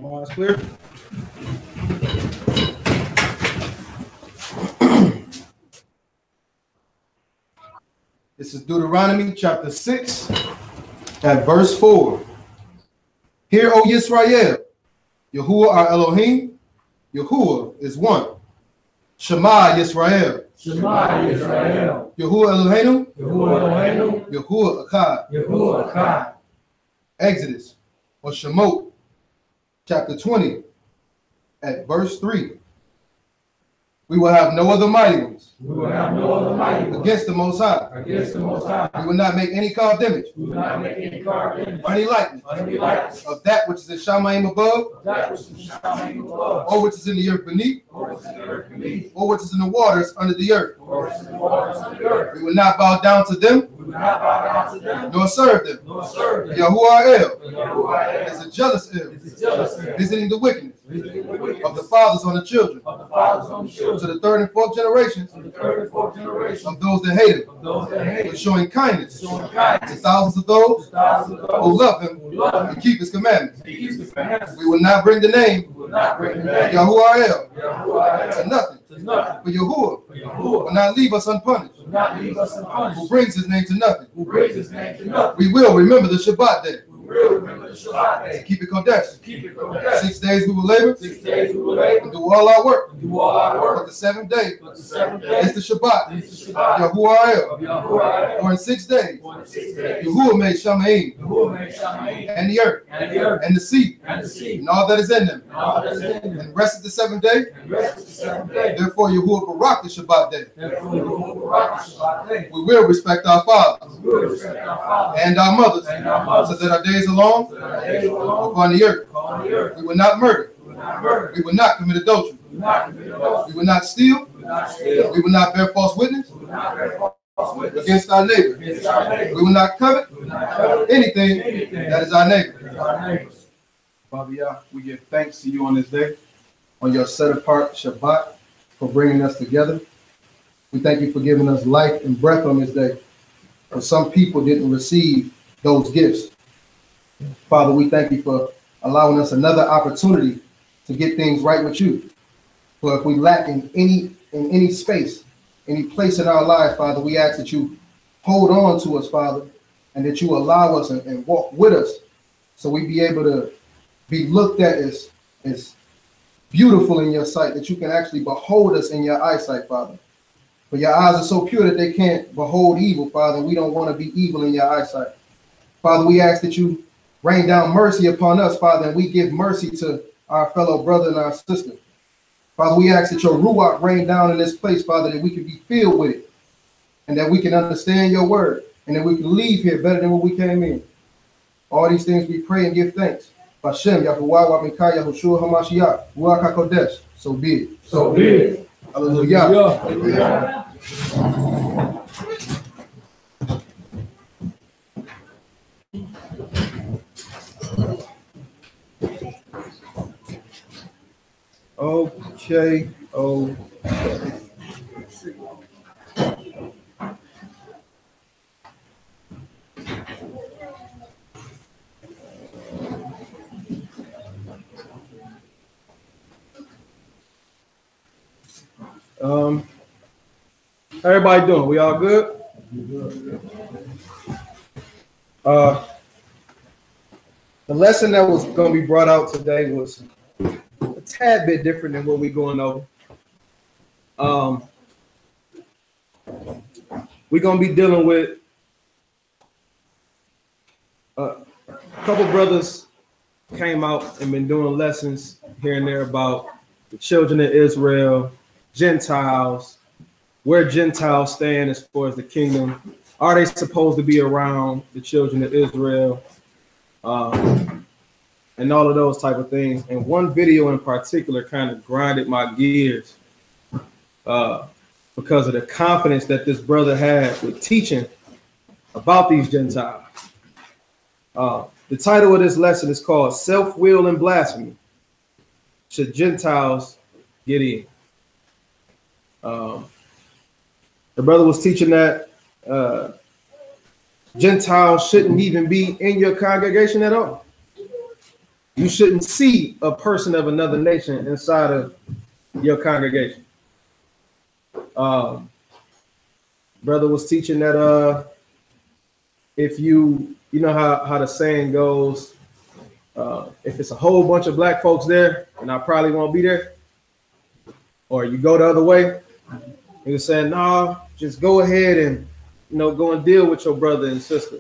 All clear. This is Deuteronomy chapter 6 at verse 4. Hear, O Yisrael, Yahuwah our Elohim, Yahuwah is one. Shema Yisrael. Shema Yisrael. Yahuwah Eloheinu. Yahuwah Eloheinu. Yahuwah Akkad. Yahuwah Akkad. Exodus or Shemot chapter 20 at verse 3. We will have no other mighty ones. We will have no other mighty ones against the Most High. Against the Most High. We will not make any carved image. We will not make any carved image. Any likeness. Any likeness. Of that which is in Shamayim above. Of that which is in Shamayim above. Or which is in the earth beneath. Or which is in the earth beneath. Or which is in the waters under the earth. Or which is in the waters under the earth. We will not bow down to them. We will not bow down to them. Nor serve them. Nor serve them. Yahuwah El. Yahuwah El. Is a jealous El. Is a jealous El. Visiting the wickedness. Visiting the wickedness. Of the fathers on the children. Of the fathers on the children. To the third and fourth generations. To the third and fourth generation. Of those that hate him. Of those that hate him. But showing kindness. Showing kindness. To thousands of those. To thousands of those. Who love him. Who love him. And keep his commandments. And keep his commandments. We will not bring the name. We will not bring the name. Yahuwah El. Yahuwah El. To nothing. To nothing. For Yahuwah. For Yahuwah. Will not leave us unpunished. Will not leave us unpunished. Who brings his name to nothing. Who brings his name to nothing. We will remember the Shabbat day. We will remember the Shabbat day. To keep it Kodesh. Keep it Kodesh. 6 days we will labor. 6 days we will labor. And do all our work. And do all our work. But the seventh day. But the seventh day is the Shabbat. is the Shabbat. Yahuwah El. Of Yahuwah El. For in 6 days. For in 6 days. Yahuwah made Shamayim. Yahuwah made Shamayim. And the earth. And the earth. And the sea. And the sea. And all that is in them. And all that is in them. And rest is the seventh day. And rest is the seventh day. Therefore Yahuwah barak the Shabbat day. Therefore Yahuwah barak the Shabbat day. We will respect our fathers. We will respect our fathers. And our mothers. And our mothers. So that our days are long. So that our days are long. Upon the earth. Upon the earth. We will not murder. We will not murder. We will not commit adultery. We will not commit adultery. We will not steal. We will not steal. We will not bear false witness We will not bear false witness against our neighbor. against our neighbor. We will not covet We will not covet anything that is our neighbor. that is our neighbor's. Father Yah, we give thanks to you on this day, on your set apart Shabbat, for bringing us together. We thank you for giving us life and breath on this day. For some people didn't receive those gifts. Father, we thank you for allowing us another opportunity to get things right with you. For if we lack in any space, any place in our life, Father, we ask that you hold on to us, Father, and that you allow us and walk with us, so we be able to be looked at as beautiful in your sight, that you can actually behold us in your eyesight, Father. For your eyes are so pure that they can't behold evil, Father. We don't want to be evil in your eyesight. Father, we ask that you rain down mercy upon us, Father, and we give mercy to our fellow brother and our sister. Father, we ask that your Ruach rain down in this place, Father, that we can be filled with it, and that we can understand your word, and that we can leave here better than when we came in. All these things we pray and give thanks. Hashem, Yahuwah, Wabinkai, Yahushua, Hamashiach, Ruach HaKodesh. So be it. So be it. Hallelujah. Hallelujah. Okay. How everybody doing? We all good? The lesson that was going to be brought out today was a tad bit different than what we're going over. We're going to be dealing with a couple brothers came out and been doing lessons here and there about the children of Israel, Gentiles, where Gentiles stand as far as the kingdom. Are they supposed to be around the children of Israel? And all of those type of things. And one video in particular kind of grinded my gears because of the confidence that this brother had with teaching about these Gentiles. The title of this lesson is called Selfwill and Blaphemy. Should Gentiles get in? The brother was teaching that Gentiles shouldn't even be in your congregation at all. You shouldn't see a person of another nation inside of your congregation. Brother was teaching that if you know how the saying goes, if it's a whole bunch of black folks there, and I probably won't be there, or you go the other way, he was saying, no, just go ahead and go and deal with your brother and sister.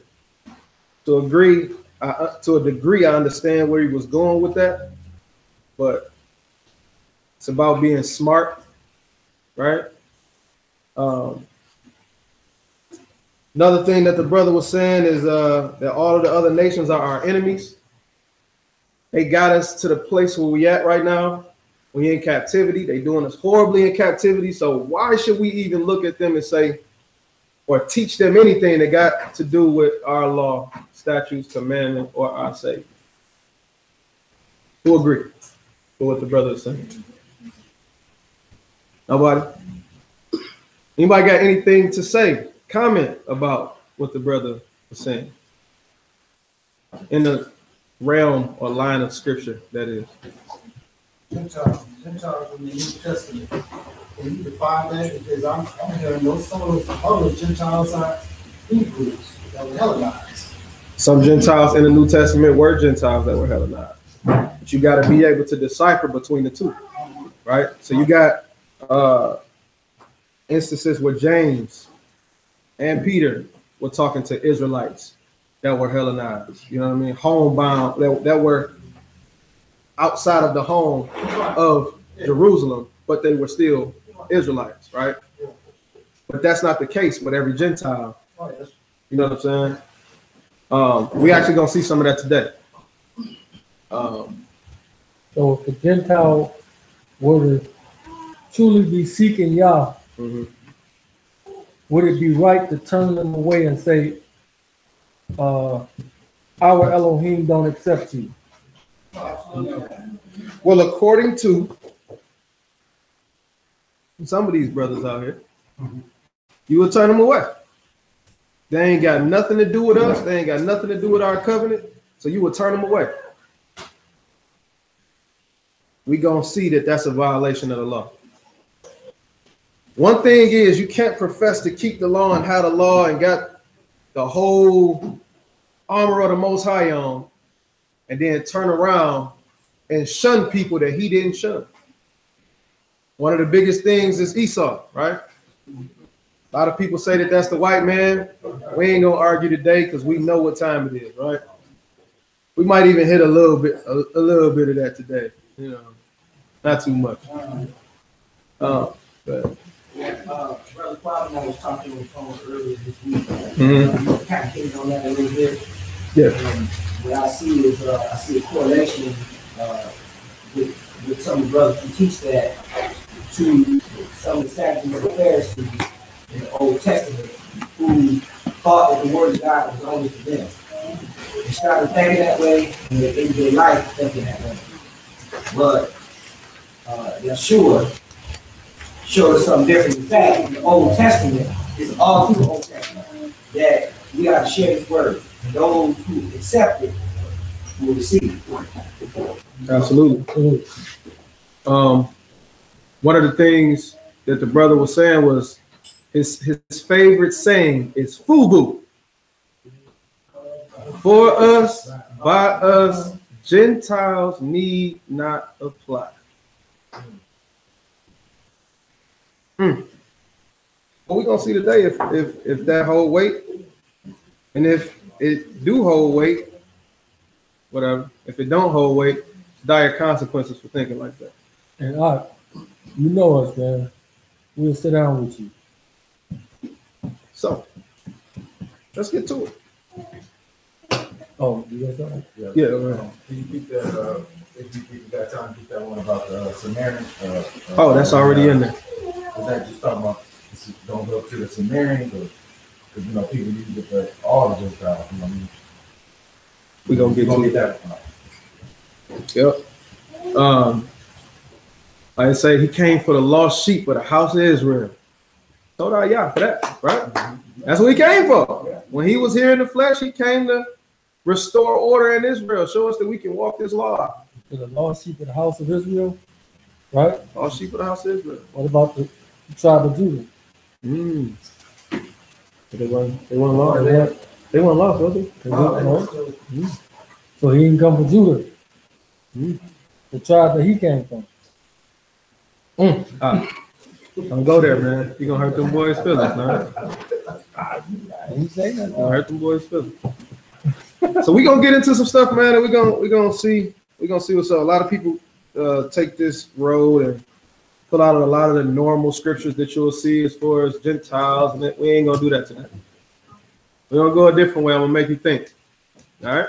To a degree, I understand where he was going with that, but it's about being smart, right? Another thing that the brother was saying is that all of the other nations are our enemies. They got us to the place where we at right now. We're in captivity. They're doing us horribly in captivity. So why should we even look at them and say, or teach them anything that got to do with our law, statutes, commandment, or our Savior? Who agree with what the brother is saying? Nobody? Anybody got anything to say? Comment about what the brother was saying in the realm or line of scripture, that is. Gentiles in the New Testament. Can you define that? Because I'm hearing some of those Gentiles are Hebrews that were Hellenized. Some Gentiles in the New Testament were Gentiles that were Hellenized. But you got to be able to decipher between the two, right? So you got instances where James and Peter were talking to Israelites that were Hellenized. You know what I mean? Homebound, that were outside of the home of Jerusalem, but they were still Israelites, right? But that's not the case with every Gentile. You know what I'm saying? We actually gonna see some of that today. So if the Gentile were to truly be seeking Yah, would it be right to turn them away and say, our Elohim don't accept you? Well, according to some of these brothers out here, you will turn them away. They ain't got nothing to do with us. They ain't got nothing to do with our covenant. So you will turn them away. We gonna see that that's a violation of the law. One thing is, you can't profess to keep the law and have the law and got the whole armor of the Most High on, and then turn around and shun people that he didn't shun. One of the biggest things is Esau, right? A lot of people say that that's the white man. We ain't gonna argue today because we know what time it is, right? We might even hit a little bit of that today, not too much. But Brother Quality was talking on the phone earlier this week. You kind of hit on that a little bit. Yeah. What I see is I see a correlation with some of the brothers who teach that to some of the Sadducees and Pharisees in the Old Testament who thought that the word of God was only for them. They started thinking that way and they ended their life thinking that way. But Yeshua showed us something different. In fact, in the Old Testament, it's all through the Old Testament that we got to share His word. And those who accept it will receive it. Absolutely. One of the things that the brother was saying was his favorite saying is "Fubu." For us, by us, Gentiles need not apply. But we're gonna see today if that hold weight, and if it do hold weight, whatever. If it don't hold weight, dire consequences for thinking like that. And you know us, man. We'll sit down with you. So let's get to it. Oh, you got something? Yeah. Can you keep that? If you got time to keep that one about the Samaritan? Oh, that's already in there. Was that just talking about don't go to the Samaritans, or because people use it for all of those guys? We're gonna get to that. Yep. Like I say, he came for the lost sheep of the house of Israel. Told our Yah for that, right? That's what he came for. When he was here in the flesh, he came to Restore order in Israel. Show us that we can walk this law. To the lost sheep of the house of Israel, right? All sheep of the house of Israel. What about the tribe of Judah? They weren't lost. They weren't lost, was they? No. So he didn't come from Judah. The tribe that he came from. Don't go there, man. You're gonna hurt them boys' feelings, man. I didn't say nothing. You're gonna hurt them boys' feelings. So we're gonna get into some stuff, man, and we're gonna see what's up. A lot of people take this road and pull out a lot of the normal scriptures that you'll see as far as Gentiles, and we ain't gonna do that tonight. We're gonna go a different way. I'm gonna make you think. All right.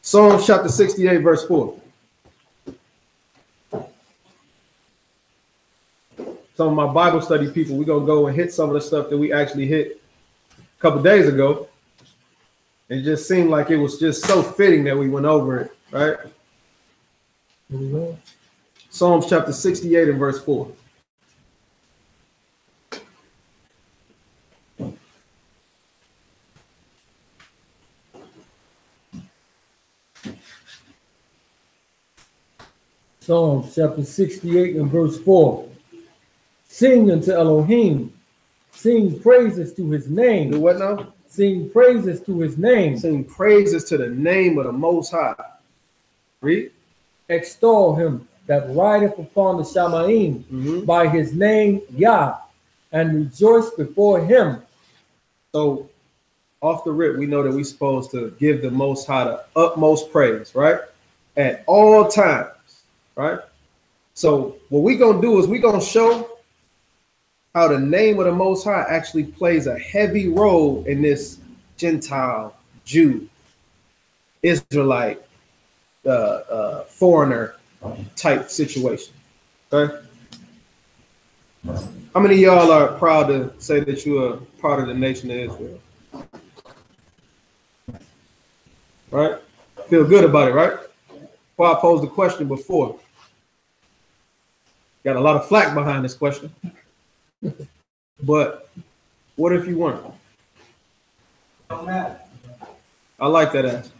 Psalms chapter 68, verse 4. Some of my Bible study people, we're gonna go and hit some of the stuff that we actually hit a couple days ago. It just seemed like it was just so fitting that we went over it, right? Here we go. Psalms chapter 68 and verse 4. Psalms chapter 68 and verse 4. Sing unto Elohim, sing praises to his name. Do what now? Sing praises to his name. Sing praises to the name of the Most High. Read. Extol him that rideth upon the Shamaim by his name Yah, and rejoice before him. So off the rip, we know that we're supposed to give the Most High the utmost praise, right? At all times, right? So what we're going to do is we're going to show how the name of the Most High actually plays a heavy role in this Gentile, Jew, Israelite, foreigner type situation. Okay. How many of y'all are proud to say that you are part of the nation of Israel? Right? Feel good about it, right? Well, I posed the question before. Got a lot of flack behind this question. But what if you weren't? Don't matter. I like that answer.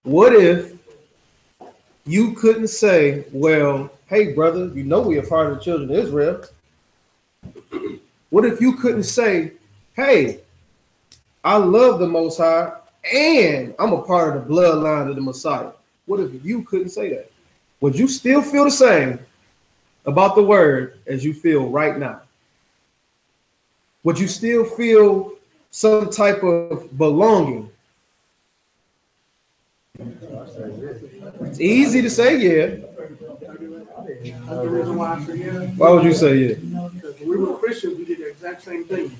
What if you couldn't say, well, hey, brother, you know we are part of the children of Israel. What if you couldn't say, hey, I love the Most High and I'm a part of the bloodline of the Messiah? What if you couldn't say that? Would you still feel the same about the word as you feel right now? Would you still feel some type of belonging? It's easy to say yeah. That's the reason why I say yeah. Why would you say yeah? Because when we were Christians, we did the exact same thing.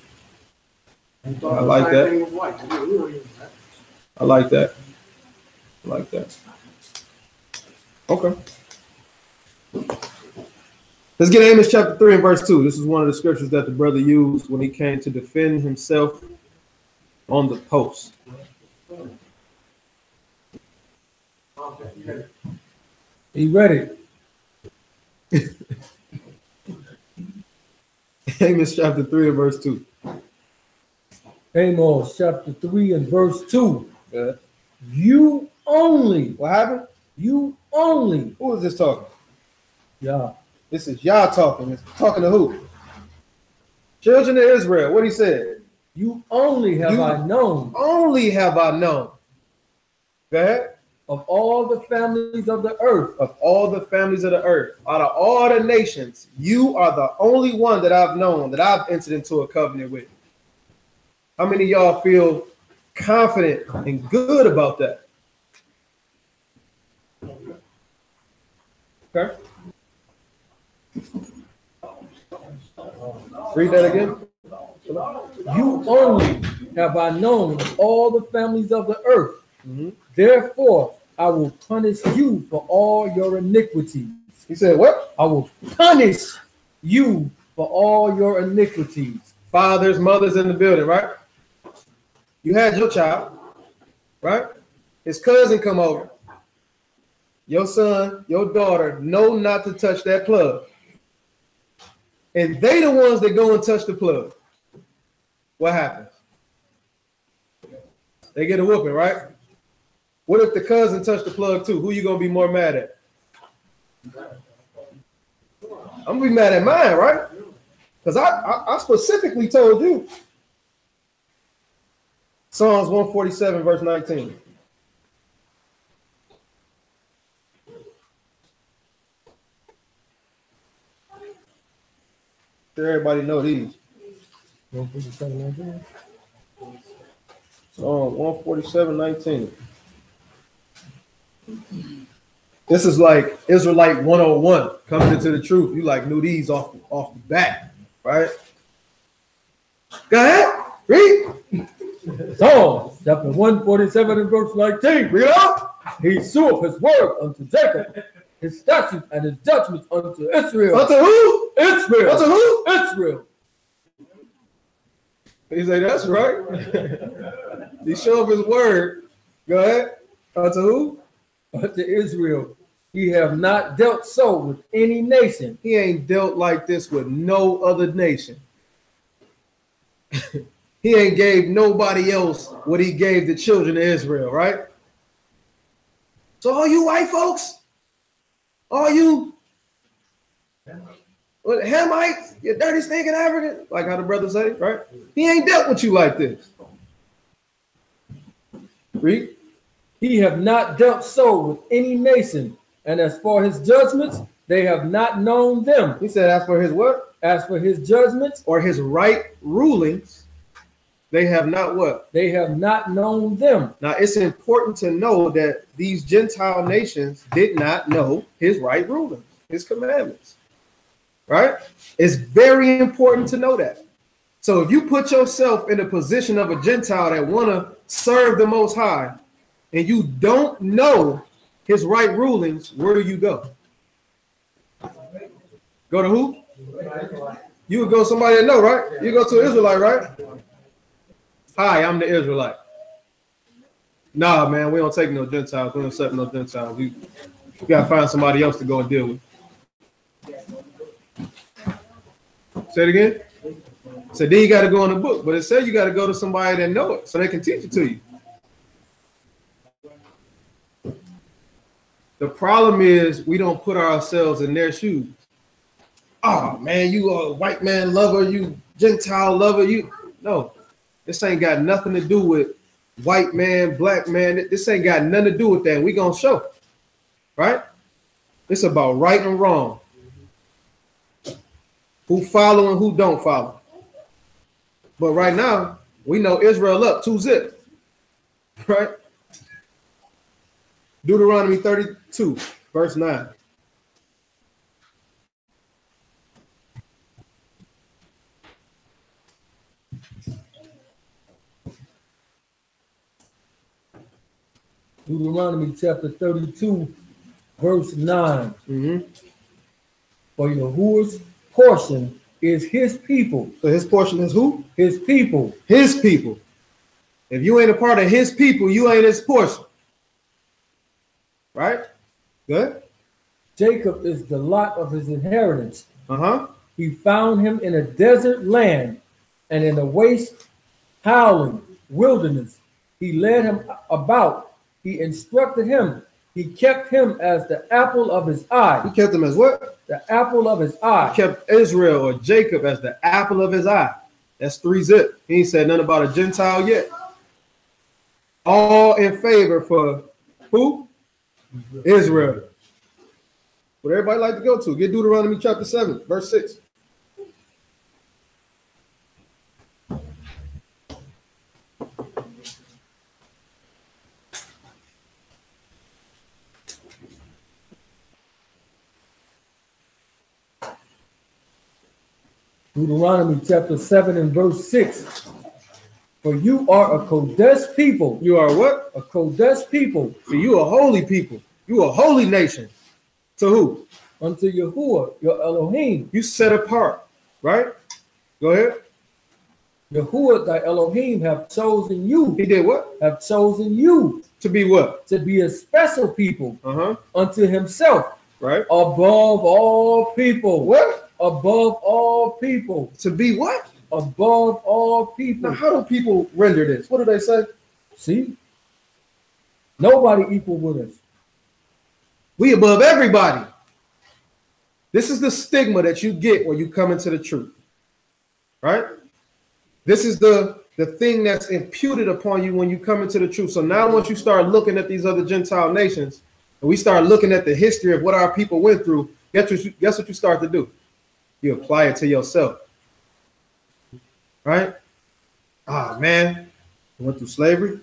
I like that. Thing was white. We were using that. I like that. I like that. Okay. Let's get Amos chapter 3 and verse 2. This is one of the scriptures that the brother used when he came to defend himself on the post. Okay, you ready? He read it. Amos chapter 3 and verse 2. Amos chapter 3 and verse 2. Yeah. You only. What happened? You only. Who is this talking? Yeah. This is Yah talking. It's talking to who? Children of Israel. What he said? You only have I known. Only have I known. Go ahead. Of all the families of the earth. Of all the families of the earth. Out of all the nations, you are the only one that I've known, that I've entered into a covenant with. How many of y'all feel confident and good about that? Okay. Read that again. You only have I known of all the families of the earth. Therefore, I will punish you for all your iniquities. He said, what? I will punish you for all your iniquities. Fathers, mothers in the building, right? You had your child, right? His cousin come over. Your son, your daughter know not to touch that plug. And they the ones that go and touch the plug. What happens? They get a whooping, right? What if the cousin touched the plug too? Who you gonna be more mad at? I'm gonna be mad at mine, right? Because I specifically told you. Psalms 147, verse 19. Sure, everybody know these. 147, 19. Psalm 147, 19. This is like Israelite 101 coming into the truth. You like knew these off the bat, right? Go ahead, read. Psalm chapter 147 and verse 19. Read it up. He sueth his word unto Jacob, his statutes and his judgments unto Israel. Unto who? Israel. Unto who? Israel. He say that's right. He show up his word. Go ahead. Unto who? Unto Israel. He have not dealt so with any nation. He ain't dealt like this with no other nation. He ain't gave nobody else what he gave the children of Israel, right? So all you white folks, all you Hamites, you dirty stinking African, like how the brothers say, right? He ain't dealt with you like this. Read. He have not dealt so with any nation, and as for his judgments, they have not known them. He said, as for his what? As for his judgments, or his right rulings, they have not what? They have not known them. Now, it's important to know that these Gentile nations did not know his right rulings, his commandments, right? It's very important to know that. So if you put yourself in the position of a Gentile that want to serve the Most High, and you don't know his right rulings, where do you go? Go to who? You would go somebody that know, right? You go to an Israelite, right? Hi, I'm the Israelite. Nah, man, we don't take no Gentiles. We don't accept no Gentiles. We gotta find somebody else to go and deal with. Say it again. So then you got to go in the book, but it said you got to go to somebody that know it so they can teach it to you. The problem is we don't put ourselves in their shoes. Oh man, you a white man lover, you Gentile lover, you no. This ain't got nothing to do with white man, black man. This ain't got nothing to do with that. We gonna show, right? It's about right and wrong. Who follow and who don't follow. But right now, we know Israel up 2-0, right? Deuteronomy 32, verse 9. Deuteronomy chapter 32, verse 9. For Yahuwah's portion is his people. So his portion is who? His people. His people. If you ain't a part of his people, you ain't his portion. Right? Good. Jacob is the lot of his inheritance. He found him in a desert land and in a waste, howling wilderness. He led him about. He instructed him. He kept him as the apple of his eye. He kept him as what? The apple of his eye. He kept Israel or Jacob as the apple of his eye. That's 3-0. He ain't said nothing about a Gentile yet. All in favor for who? Israel. What everybody like to go to? Get Deuteronomy chapter 7, verse 6. Deuteronomy chapter 7 and verse 6. For you are a Kodesh people. You are what? A Kodesh people. So you a holy people. You a holy nation. To who? Unto Yahuwah, your Elohim. You set apart, right? Go ahead. Yahuwah, thy Elohim, have chosen you. He did what? Have chosen you. To be what? To be a special people. Unto himself. Right. Above all people. What? Above all people. To be what? Above all people. Now, how do people render this? What do they say? See? Nobody equal with us. We above everybody. This is the stigma that you get when you come into the truth, right? This is the thing that's imputed upon you when you come into the truth. So now once you start looking at these other Gentile nations, and we start looking at the history of what our people went through, guess what you start to do? You apply it to yourself, right? Ah, man, we went through slavery,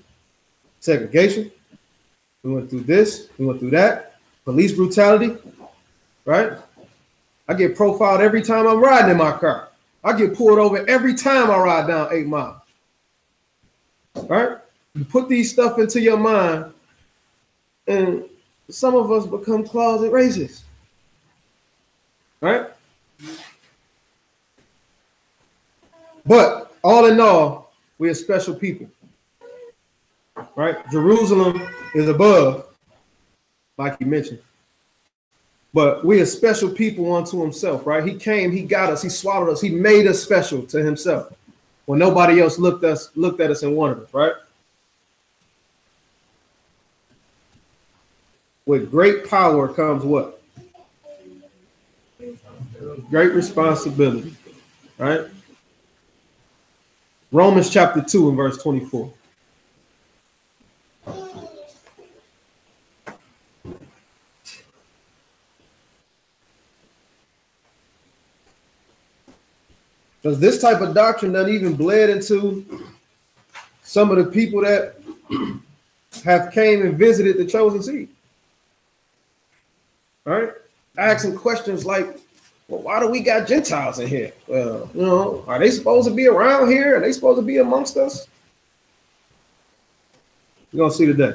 segregation. We went through this, we went through that, police brutality, right? I get profiled every time I'm riding in my car. I get pulled over every time I ride down 8 miles, right? You put these stuff into your mind, and some of us become closet racists, right? But all in all, we're a special people, right? Jerusalem is above, like you mentioned. But we're a special people unto himself, right? He came, he got us, he swallowed us, he made us special to himself when nobody else looked at us and wanted us, right? With great power comes what? Great responsibility, right? Romans chapter 2 and verse 24. Because this type of doctrine doesn't even bled into some of the people that have came and visited the chosen seed. All right? Asking questions like, well, why do we got Gentiles in here? Well, you know, are they supposed to be around here? Are they supposed to be amongst us? You're going to see today.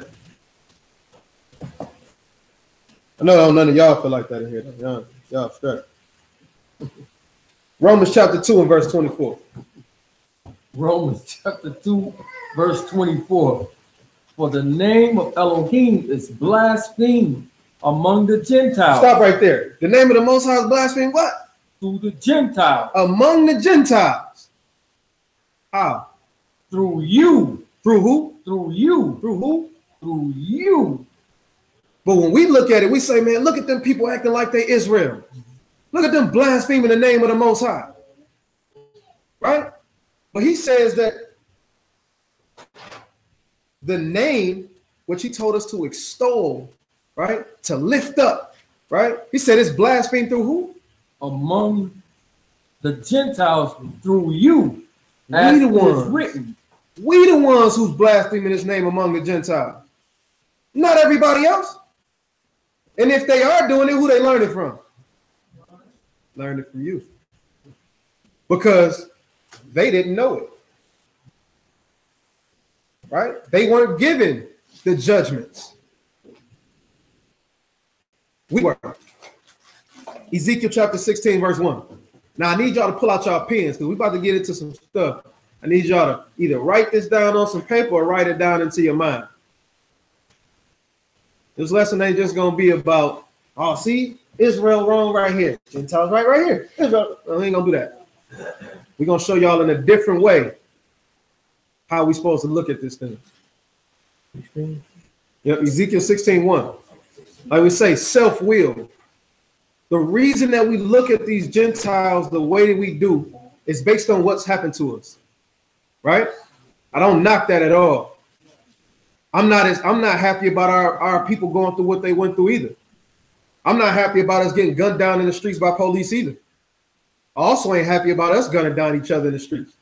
I know none of y'all feel like that in here. Y'all straight. Romans chapter 2 and verse 24. Romans chapter 2, verse 24. For the name of Elohim is blasphemed among the Gentiles. Stop right there. The name of the Most High is blasphemed what? Through the Gentiles. Among the Gentiles. How? Through you. Through who? Through you. Through who? Through you. But when we look at it, we say, man, look at them people acting like they Israel. Look at them blaspheming the name of the Most High. Right? But he says that the name, which he told us to extol, right? To lift up, right? He said it's blasphemed through who? Among the Gentiles through you. We the ones. Written. We the ones who's blaspheming his name among the Gentiles. Not everybody else. And if they are doing it, who they learn it from? Learn it from you. Because they didn't know it. Right? They weren't given the judgments. We were. Ezekiel chapter 16, verse 1. Now I need y'all to pull out y'all pens because we're about to get into some stuff. I need y'all to either write this down on some paper or write it down into your mind. This lesson ain't just going to be about, oh, see, Israel wrong right here. Gentiles right here. Israel, we ain't going to do that. We're going to show y'all in a different way how we supposed to look at this thing. Yep, Ezekiel 16:1. Like we say, self-will. The reason that we look at these Gentiles the way that we do is based on what's happened to us. Right? I don't knock that at all. I'm not happy about our people going through what they went through either. I'm not happy about us getting gunned down in the streets by police either. I also ain't happy about us gunning down each other in the streets.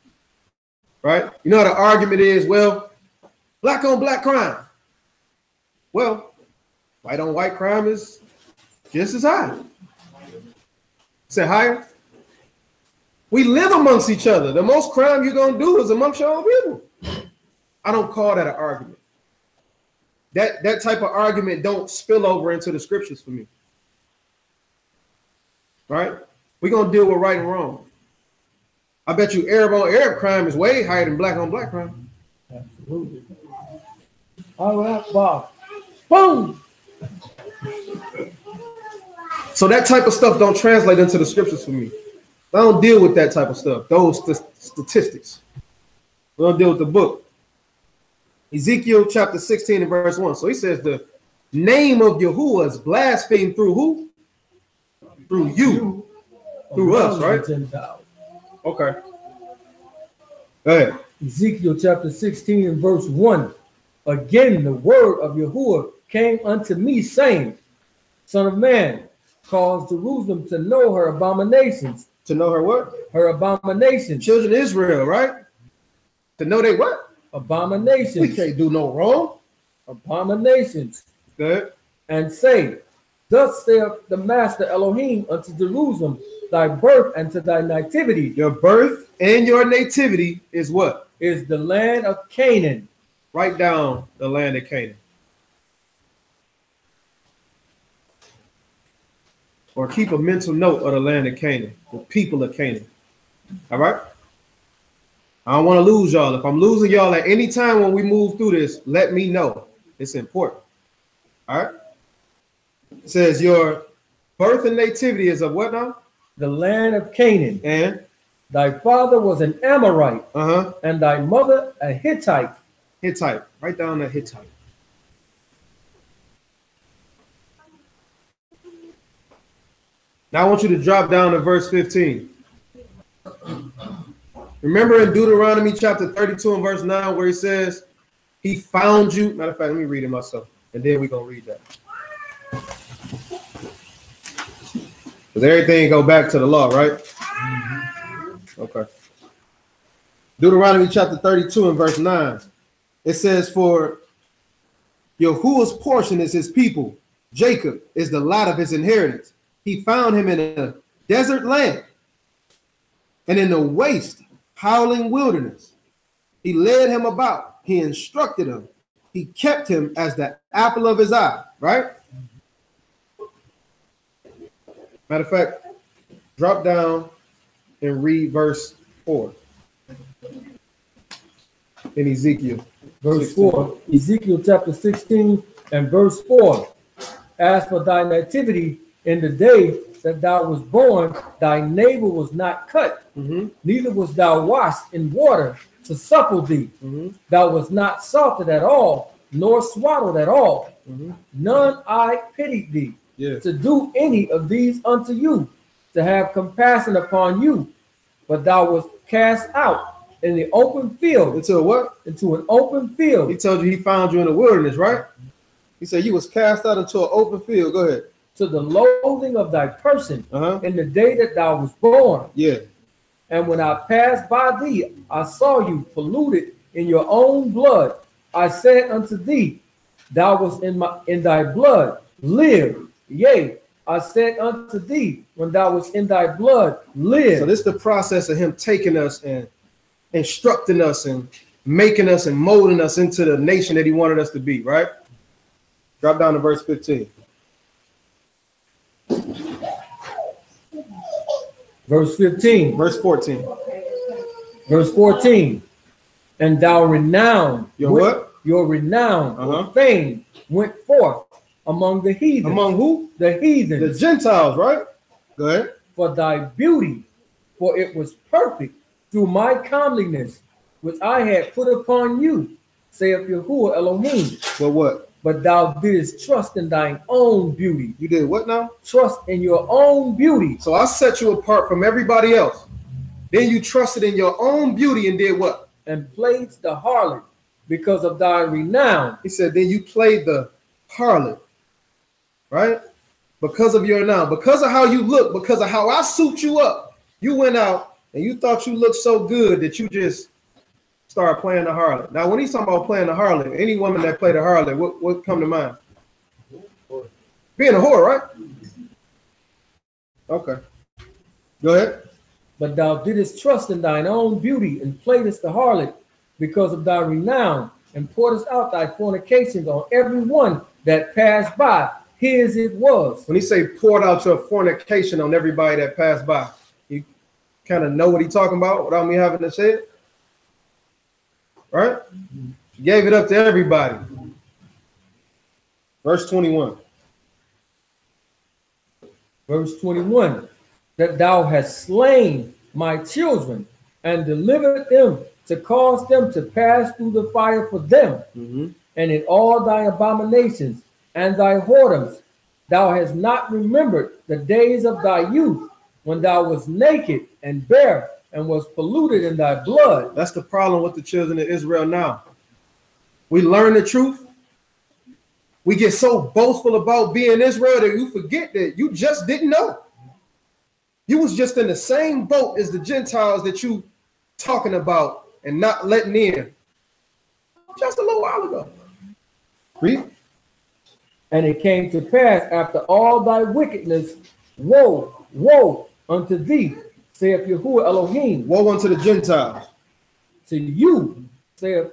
Right? You know how the argument is, well, black on black crime. Well, white on white crime is just as high. Say higher. We live amongst each other. The most crime you're going to do is amongst your own people. I don't call that an argument. That type of argument don't spill over into the scriptures for me. Right? We're going to deal with right and wrong. I bet you Arab on Arab crime is way higher than black on black crime. Absolutely. All right, Bob. Boom. So that type of stuff don't translate into the scriptures for me. I don't deal with that type of stuff, those statistics. We don't deal with the book. Ezekiel chapter 16 and verse 1. So he says the name of Yahuwah is blasphemed through who? Through you. Through us, right? Gentiles. Okay. Go ahead. Ezekiel chapter 16 and verse 1. Again, the word of Yahuwah came unto me, saying, Son of man, cause Jerusalem to know her abominations. To know her what? Her abominations. Children of Israel, right? To know they what? Abominations. We can't do no wrong. Abominations. Good. And say, Thus saith the Master Elohim unto Jerusalem, thy birth and to thy nativity. Your birth and your nativity is what? Is the land of Canaan. Write down the land of Canaan. Or keep a mental note of the land of Canaan, the people of Canaan. All right? I don't want to lose y'all. If I'm losing y'all at any time when we move through this, let me know. It's important. All right? It says your birth and nativity is of what now? The land of Canaan. And? Thy father was an Amorite, and thy mother a Hittite. Hittite. Write down the Hittite. Now I want you to drop down to verse 15. Remember in Deuteronomy chapter 32 and verse 9 where he says, he found you. Matter of fact, let me read it myself, and then we're going to read that. Because everything go back to the law, right? Okay. Deuteronomy chapter 32 and verse 9. It says, for Yahuwah's portion is his people. Jacob is the lot of his inheritance. He found him in a desert land and in the waste, howling wilderness. He led him about. He instructed him. He kept him as the apple of his eye, right? Matter of fact, drop down and read verse 4 in Ezekiel. Verse 4, Ezekiel chapter 16 and verse 4. As for thy nativity, in the day that thou was born, thy navel was not cut, neither was thou washed in water to supple thee. Thou was not salted at all, nor swaddled at all. None I pitied thee to do any of these unto you, to have compassion upon you. But thou was cast out in the open field. Into a what? Into an open field. He told you he found you in the wilderness, right? He said you was cast out into an open field. Go ahead. To the loathing of thy person in the day that thou was born. Yeah. And when I passed by thee, I saw you polluted in your own blood. I said unto thee, thou was in thy blood, live. Yea, I said unto thee, when thou was in thy blood, live. So this is the process of him taking us and instructing us and making us and molding us into the nation that he wanted us to be, right? Drop down to verse 15. Verse 15. Verse 14. Verse 14. And thou renown. Your renown, your fame went forth among the heathen. Among who? The heathen. The Gentiles, right? Go ahead. For thy beauty, for it was perfect through my comeliness, which I had put upon you, saith Yahuwah Elohim. But what? But thou didst trust in thine own beauty. You did what now? Trust in your own beauty. So I set you apart from everybody else. Then you trusted in your own beauty and did what? And played the harlot because of thy renown. He said, then you played the harlot, right? Because of your renown, because of how you look, because of how I suit you up. You went out and you thought you looked so good that you just started playing the harlot. Now, when he's talking about playing the harlot, any woman that played the harlot, what come to mind? Being a whore, right? Okay. Go ahead. But thou didst trust in thine own beauty and playedst the harlot because of thy renown, and pouredst out thy fornications on every one that passed by. His it was. When he say poured out your fornication on everybody that passed by, you kind of know what he's talking about without me having to say it. Right? You gave it up to everybody. Verse 21. Verse 21. That thou hast slain my children and delivered them to cause them to pass through the fire for them, Mhm. and in all thy abominations and thy whoredoms, thou hast not remembered the days of thy youth, when thou wast naked and bare, and was polluted in thy blood. That's the problem with the children of Israel now. We learn the truth. We get so boastful about being Israel that you forget that you just didn't know. You was just in the same boat as the Gentiles that you talking about and not letting in just a little while ago. Read. And it came to pass after all thy wickedness, woe, woe unto thee, saith Yahuwah Elohim. Woe unto the Gentiles. To you, saith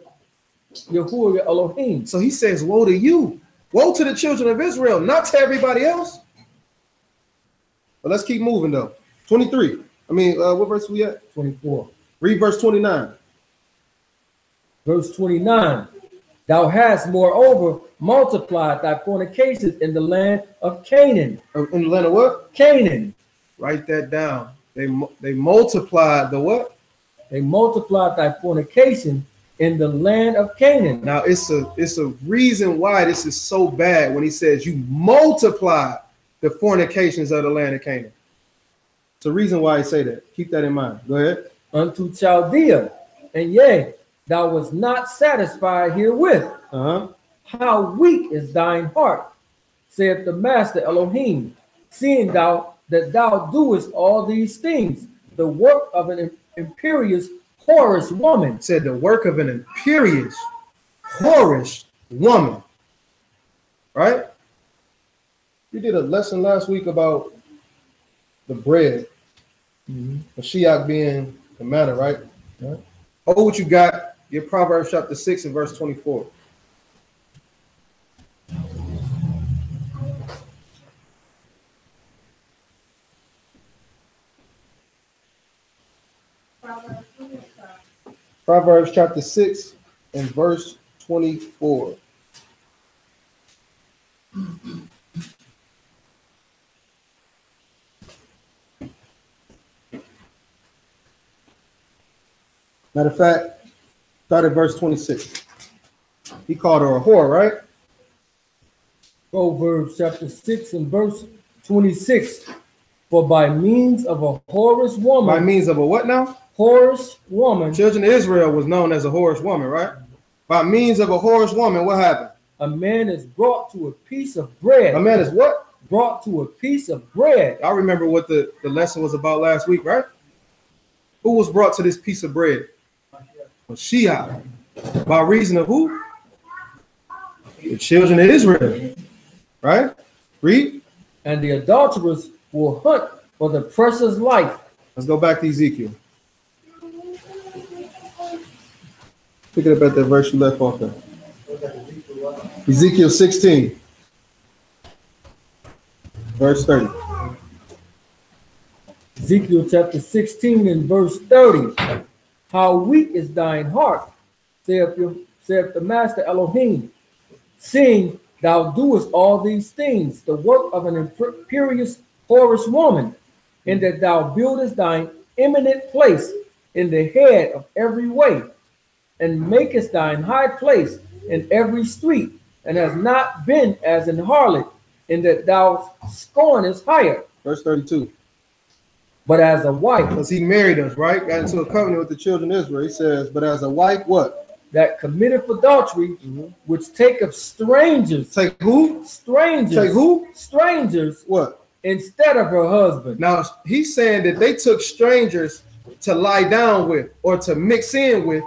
Yahuwah Elohim. So he says, woe to you. Woe to the children of Israel, not to everybody else. But let's keep moving though. 23. What verse we at? 24. Read verse 29. Verse 29. Thou hast moreover multiplied thy fornications in the land of Canaan. In the land of what? Canaan. Write that down. They multiplied the what? They multiplied thy fornication in the land of Canaan. Now it's a reason why this is so bad when he says you multiply the fornications of the land of Canaan. It's a reason why he say that. Keep that in mind. Go ahead. Unto Chaldea, and yea, thou wast not satisfied herewith. How weak is thine heart, saith the Master Elohim, seeing thou that thou doest all these things, the work of an imperious, whorish woman. Said the work of an imperious, whorish woman. Right? We did a lesson last week about the bread. Mashiach being the manna, right? Oh, what you got? Get Proverbs chapter 6 and verse 24. Proverbs chapter 6 and verse 24. Matter of fact, start at verse 26. He called her a whore, right? Proverbs chapter 6 and verse 26. For by means of a whorish woman. By means of a what now? Whorish woman. Children of Israel was known as a whorish woman, right? By means of a whorish woman, what happened? A man is brought to a piece of bread. A man is what? Brought to a piece of bread. I remember what the lesson was about last week, right? Who was brought to this piece of bread? Mashiach. By reason of who? The children of Israel. Right? Read. And the adulterers will hunt for the precious life. Let's go back to Ezekiel. Pick it up at that verse you left off at. Ezekiel 16. Verse 30. Ezekiel chapter 16 and verse 30. How weak is thine heart, saith the Master Elohim, seeing thou doest all these things, the work of an imperious, whorish woman, in that thou buildest thine eminent place in the head of every way, and makest thine high place in every street, and has not been as an harlot, in that thou scornest higher. Verse 32. But as a wife. Because he married us, right? Got into a covenant with the children of Israel. He says, but as a wife, what? That committeth adultery, which taketh strangers. Take who? Strangers. Take who? Strangers. What? Instead of her husband. Now, he's saying that they took strangers to lie down with or to mix in with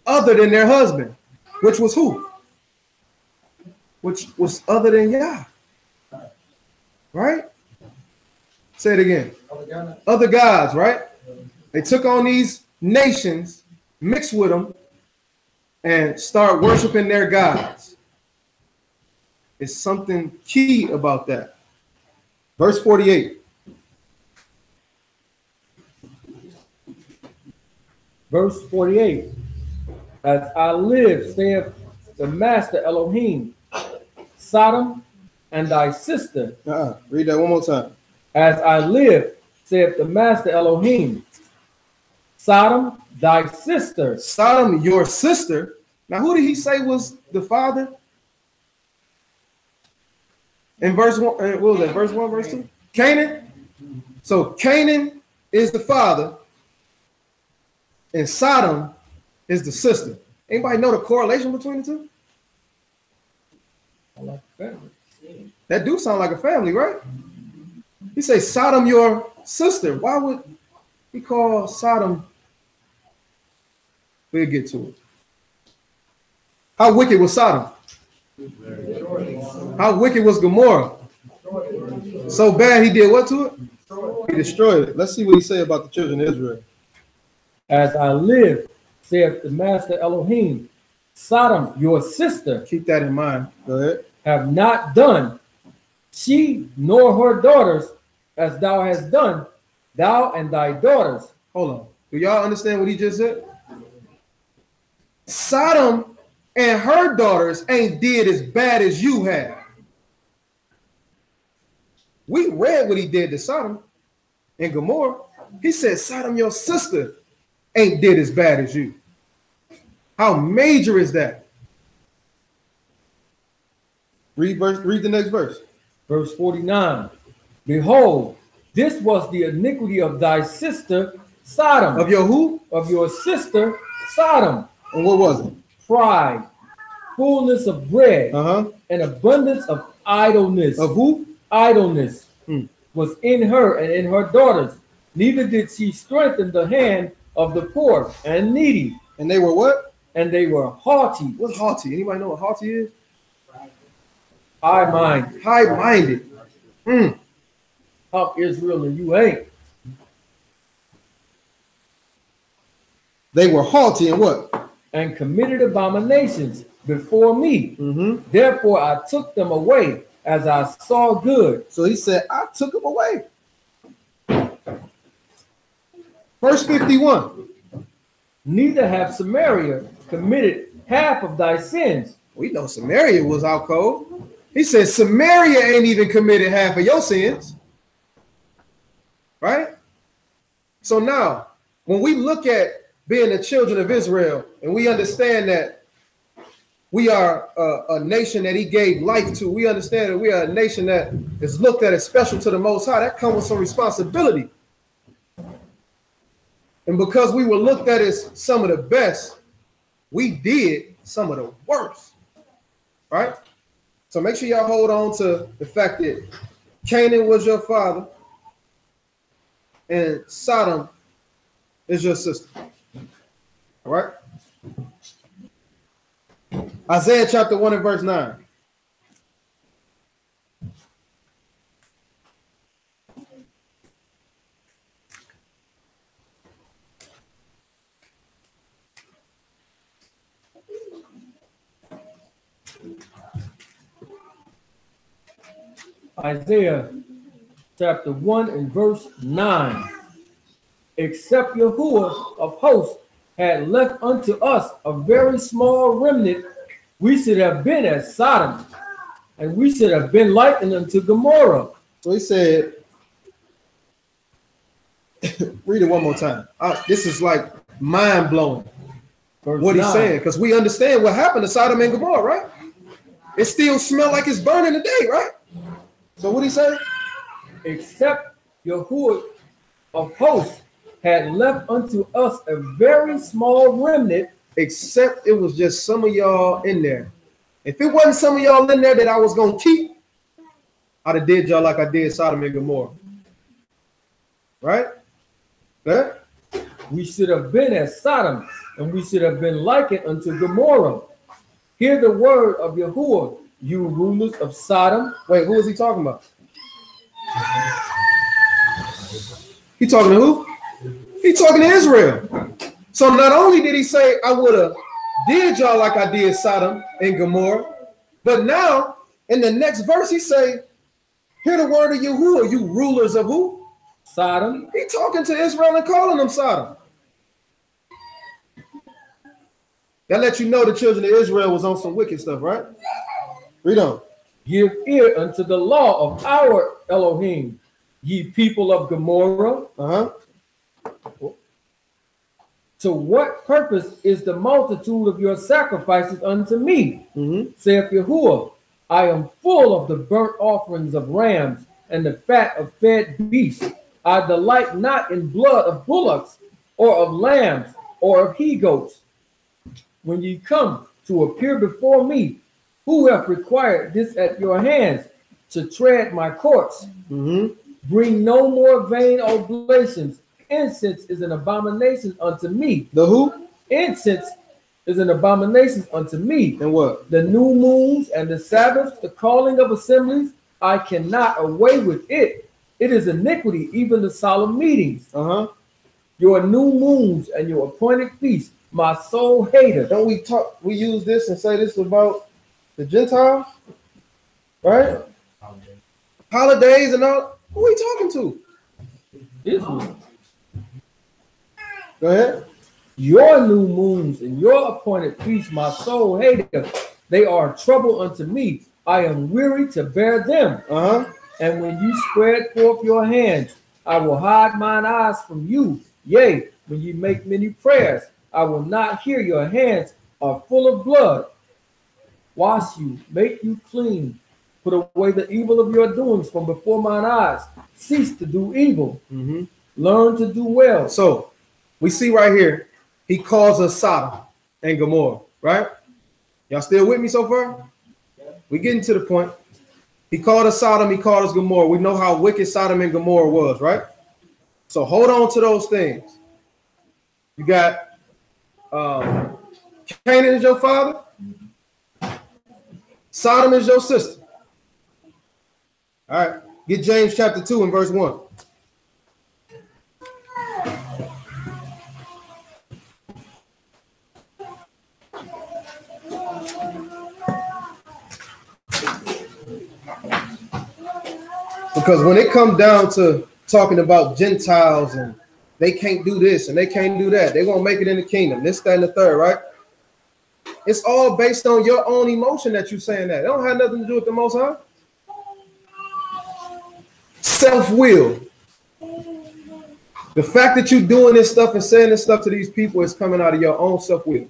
other than their husband, which was who? Which was other than Yah. Right? Say it again. Other gods, right? They took on these nations, mixed with them, and start worshiping their gods. It's something key about that. Verse 48. Verse 48. As I live, saith the Master Elohim, Sodom and thy sister. Read that one more time. As I live, saith the Master Elohim, Sodom, thy sister. Sodom, your sister. Now, who did he say was the father? In verse 1, what was that? Verse 1, verse 2? Canaan. So Canaan is the father, and Sodom is the sister. Anybody know the correlation between the two? I like family. That do sound like a family, right? He says Sodom, your sister. Why would he call Sodom? We'll get to it. How wicked was Sodom? How wicked was Gomorrah? So bad he did what to it? He destroyed it. Let's see what he say about the children of Israel. As I live, saith the Master Elohim, Sodom, your sister, Keep that in mind. Go ahead. have not done, she nor her daughters, as thou hast done, thou and thy daughters. Hold on. Do y'all understand what he just said? Sodom and her daughters ain't did as bad as you have. We read what he did to Sodom and Gomorrah. He said, Sodom, your sister, ain't did as bad as you. How major is that? Read the next verse. Verse 49. Behold, this was the iniquity of thy sister Sodom. Of your who? Of your sister Sodom. And what was it? Pride, fullness of bread, and abundance of idleness. Of who? Idleness was in her and in her daughters. Neither did she strengthen the hand of the poor and needy. And they were what? And they were haughty. What's haughty? Anybody know what haughty is? High-minded. High-minded. Up Israel and you ain't. They were haughty and what? And committed abominations before me. Therefore I took them away as I saw good. So he said, I took them away. Verse 51. Neither have Samaria committed half of thy sins. We know Samaria was out cold. He said Samaria ain't even committed half of your sins. Right? So now, when we look at being the children of Israel, and we understand that we are a nation that he gave life to, we understand that we are a nation that is looked at as special to the Most High, that comes with some responsibility. And because we were looked at as some of the best, we did some of the worst, right? So make sure y'all hold on to the fact that Canaan was your father and Sodom is your sister, all right? Isaiah chapter 1 and verse 9. Isaiah chapter 1 and verse 9. Except Yahuwah of hosts had left unto us a very small remnant, we should have been as Sodom, and we should have been likened unto Gomorrah. So he said, read it one more time. This is like mind-blowing what he's saying, because we understand what happened to Sodom and Gomorrah, right? It still smells like it's burning today, right? So what he say? Except Yahuwah of hosts had left unto us a very small remnant, except it was just some of y'all in there. If it wasn't some of y'all in there that I was going to keep, I'd have did y'all like I did Sodom and Gomorrah. Right? Yeah? We should have been as Sodom, and we should have been likened unto Gomorrah. Hear the word of Yahuwah, you rulers of Sodom. Wait, who is he talking about? He talking to who? He talking to Israel. So not only did he say, I would have did y'all like I did Sodom and Gomorrah, but now in the next verse he say, hear the word of Yahuwah, you rulers of who? Sodom. He talking to Israel and calling them Sodom. That let you know the children of Israel was on some wicked stuff, right? Read on. Give ear unto the law of our Elohim, ye people of Gomorrah. To what purpose is the multitude of your sacrifices unto me? Saith Yahuwah, I am full of the burnt offerings of rams and the fat of fed beasts. I delight not in blood of bullocks or of lambs or of he-goats. When ye come to appear before me, who have required this at your hands to tread my courts? Bring no more vain oblations. Incense is an abomination unto me. The who? Incense is an abomination unto me. And what? The new moons and the Sabbaths, the calling of assemblies, I cannot away with it. It is iniquity, even the solemn meetings. Your new moons and your appointed feasts, my soul hateth. Don't we use this and say this about the Gentiles? Right? Holidays and all. Who are we talking to? Israel. Go ahead. Your new moons and your appointed feasts, my soul hateth. They are trouble unto me. I am weary to bear them. And when you spread forth your hands, I will hide mine eyes from you. Yea, when you make many prayers, I will not hear. Your hands are full of blood. Wash you, make you clean. Put away the evil of your doings from before mine eyes. Cease to do evil. Learn to do well. So we see right here, he calls us Sodom and Gomorrah, right? Y'all still with me so far? We getting to the point. He called us Sodom, he called us Gomorrah. We know how wicked Sodom and Gomorrah was, right? So hold on to those things. You got Canaan is your father. Sodom is your sister. All right, get James chapter 2 and verse 1. Because when it comes down to talking about Gentiles and they can't do this and they can't do that, they won't make it in the kingdom, this, that, and the third, right? It's all based on your own emotion that you're saying that. It don't have nothing to do with the Most High. Self-will. The fact that you're doing this stuff and saying this stuff to these people is coming out of your own self-will.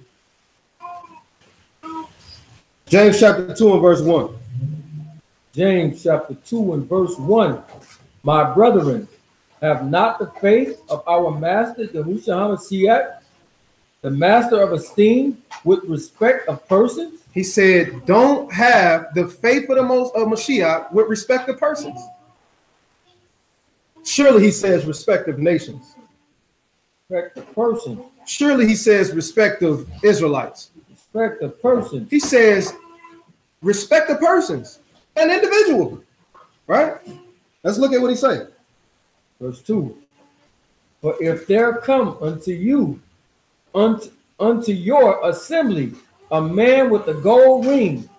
James chapter 2 and verse 1. James chapter 2 and verse 1. My brethren, have not the faith of our master, Yahushua HaMashiach, the master of esteem, with respect of persons? He said, don't have the faith of the Mashiach with respect to persons. Surely he says respect of nations. Respect of persons. Surely he says respect of Israelites. Respect of persons. He says respect of persons, an individual, right? Let's look at what he said. Verse 2. For if there come unto you, unto your assembly, a man with a gold ring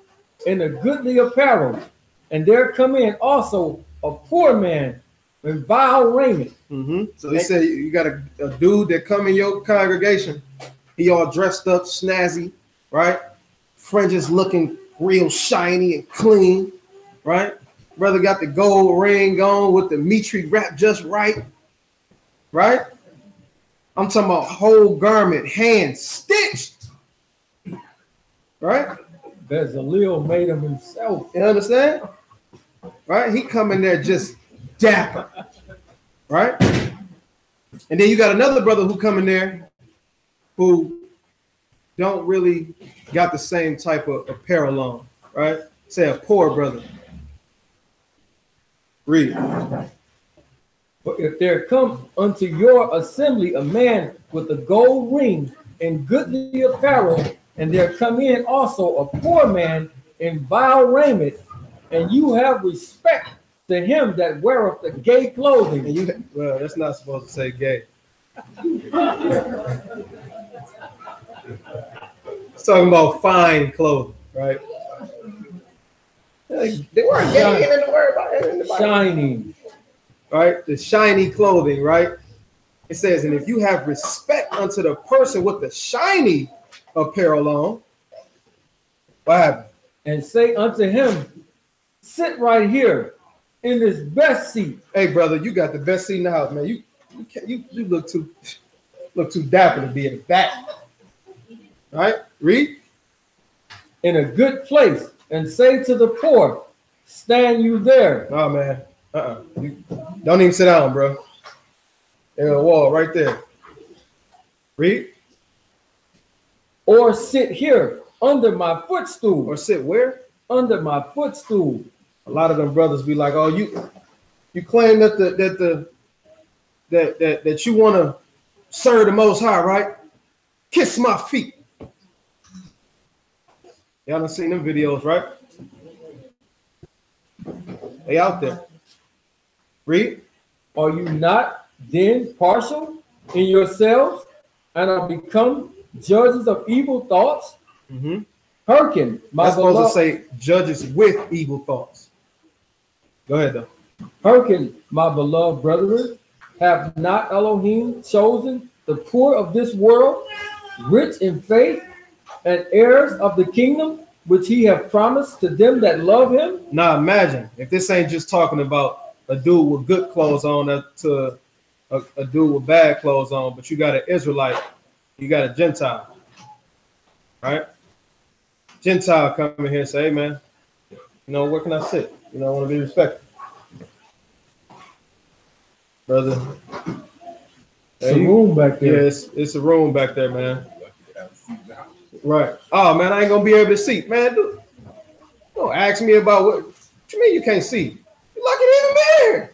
and a goodly apparel, and there come in also a poor man in vile raiment. So he said you got a dude that come in your congregation, he all dressed up, snazzy, right? Fringes looking real shiny and clean, right? Brother got the gold ring on with the mitri wrapped just right, right? I'm talking about whole garment, hand stitched, right? Bezalel made him himself. You understand? Right? He come in there just dapper, right? And then you got another brother who come in there who don't really got the same type of apparel on, right? Say a poor brother. Read it. But if there come unto your assembly a man with a gold ring and goodly apparel, and there come in also a poor man in vile raiment, and you have respect to him that weareth the gay clothing. And you, well, that's not supposed to say gay. It's talking about fine clothing, right? They weren't gay in the word. Shining. Right? The shiny clothing, right? It says, and if you have respect unto the person with the shiny apparel on, what happened? And say unto him, sit right here in this best seat. Hey, brother, you got the best seat in the house, man. You look too. look too dapper to be in the back. All right, read. In a good place, and say to the poor, stand you there. Oh man, don't even sit down, bro. There's a wall right there. Read. Or sit here under my footstool. Or sit where? Under my footstool. A lot of them brothers be like, "Oh, you claim that that you want to serve the Most High, right? Kiss my feet." Y'all done seen them videos, right? They out there. Read. Are you not then partial in yourselves and are become judges of evil thoughts? Mm-hmm. Hearken, my That's supposed beloved. to say judges with evil thoughts. Go ahead, though. Hearken, my beloved brethren, have not Elohim chosen the poor of this world, rich in faith, and heirs of the kingdom which he have promised to them that love him? Now imagine if this ain't just talking about a dude with good clothes on to a dude with bad clothes on, but you got an Israelite, you got a Gentile, right? Gentile come in here and say, "Hey man, you know, where can I sit? You know, I want to be respected." Brother. There's a room back there. Yes, it's a room back there, man. Right. Oh man, I ain't gonna be able to see. Man, dude, don't ask me about what you mean you can't see. You're looking in the mirror.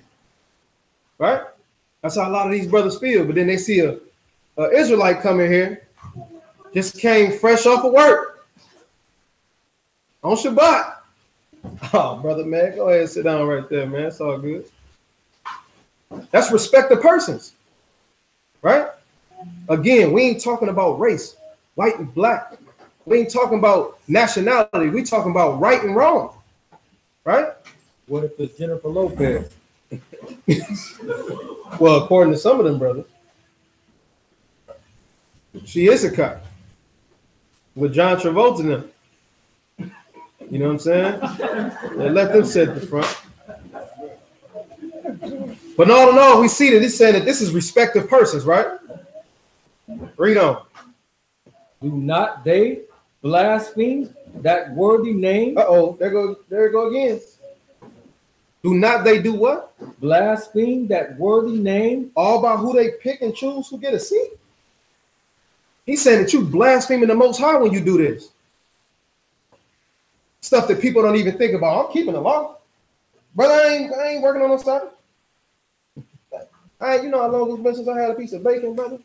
Right? That's how a lot of these brothers feel. But then they see a Israelite come in here, just came fresh off of work on Shabbat. Oh, brother, man, go ahead and sit down right there, man. It's all good. That's respect of persons, right? Again, we ain't talking about race, white and black. We ain't talking about nationality. We talking about right and wrong, right? What if it's Jennifer Lopez? Well, according to some of them brothers, she is a cop with John Travolta in them. You know what I'm saying? They let them sit at the front. But all in all, we see that it's saying that this is respect of persons, right? Read on. Do not they blaspheme that worthy name? Uh-oh, there it go again. Do not they do what? Blaspheme that worthy name? All by who they pick and choose who get a seat? He's saying that you blaspheming the Most High when you do this. Stuff that people don't even think about. I'm keeping the law. Brother, I ain't working on no stuff. You know how long it's been since I had a piece of bacon, brother?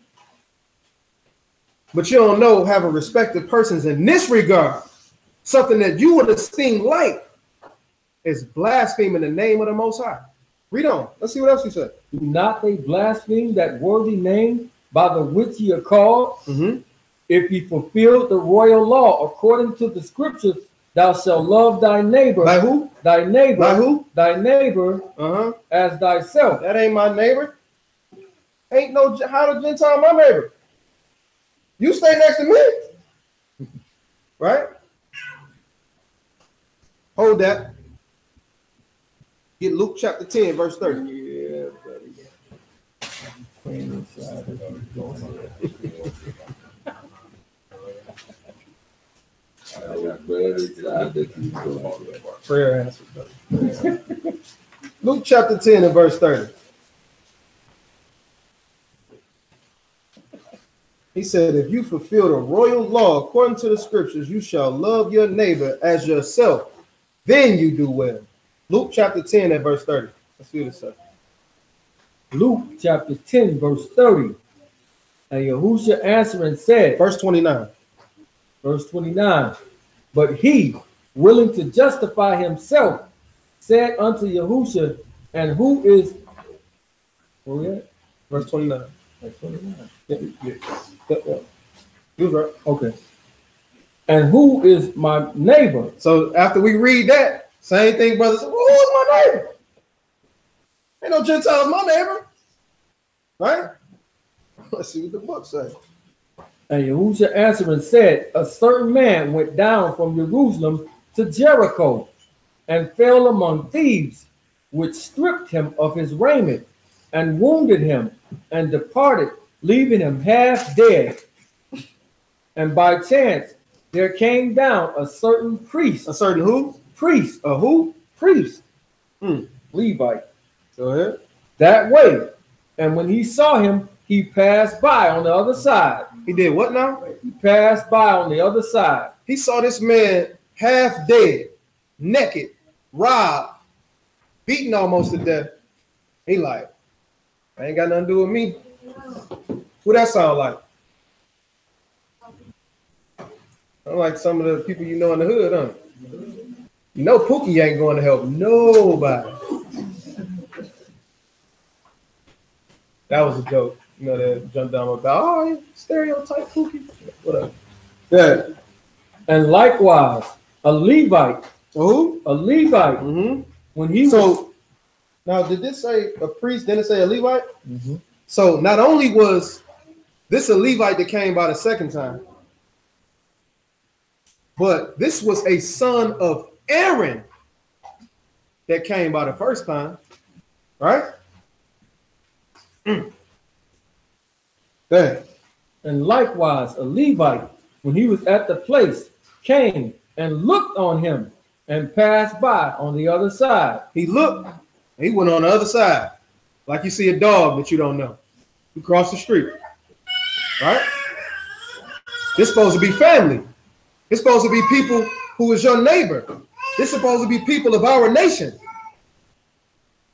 But you don't know having respected persons in this regard, something that you would esteem light, is blaspheming the name of the Most High. Read on. Let's see what else he said. Do not they blaspheme that worthy name by the which ye are called? Mm-hmm. If ye fulfill the royal law according to the scriptures, thou shalt love thy neighbor. By who? Thy neighbor. By who? Thy neighbor as thyself. That ain't my neighbor. Ain't no how the Gentile my neighbor. You stay next to me. Right? Hold that. Get Luke chapter 10, verse 30. Yeah, prayer answered. Luke chapter 10 and verse 30. He said, if you fulfill the royal law according to the scriptures, you shall love your neighbor as yourself. Then you do well. Luke chapter 10 and verse 30. Let's see what it says. Luke chapter 10, verse 30. And Yahushua answering said, verse 29. Verse 29. But he, willing to justify himself, said unto Yahushua, and who is, where we at? Verse 29. Verse 29. Yeah. You was right. Okay. And who is my neighbor? So after we read that, same thing, brothers. Well, who is my neighbor? Ain't no Gentiles my neighbor. Right? Let's see what the book says. And Yahushua answering said, a certain man went down from Jerusalem to Jericho and fell among thieves, which stripped him of his raiment and wounded him and departed, leaving him half dead. And by chance, there came down a certain priest. A certain who? Priest. A who? Priest. Hmm. Levite. Go ahead. That way. And when he saw him, he passed by on the other side. He did what now? He passed by on the other side. He saw this man half dead, naked, robbed, beaten almost to death. He like, I ain't got nothing to do with me. Who that sound like? Sound like some of the people you know in the hood, huh? You know Pookie ain't going to help nobody. That was a joke. You know, that jumped down about, oh, stereotype Pookie. Whatever. Yeah. And likewise, a Levite. Who? A Levite. Mm-hmm. When he So, now did this say a priest? Didn't it say a Levite? Mm-hmm. So not only was this a Levite that came by the second time, but this was a son of Aaron that came by the first time, right? There. And likewise, a Levite, when he was at the place, came and looked on him and passed by on the other side. He looked, he went on the other side, like you see a dog that you don't know. You cross the street, right? This supposed to be family. It's supposed to be people who is your neighbor. This supposed to be people of our nation,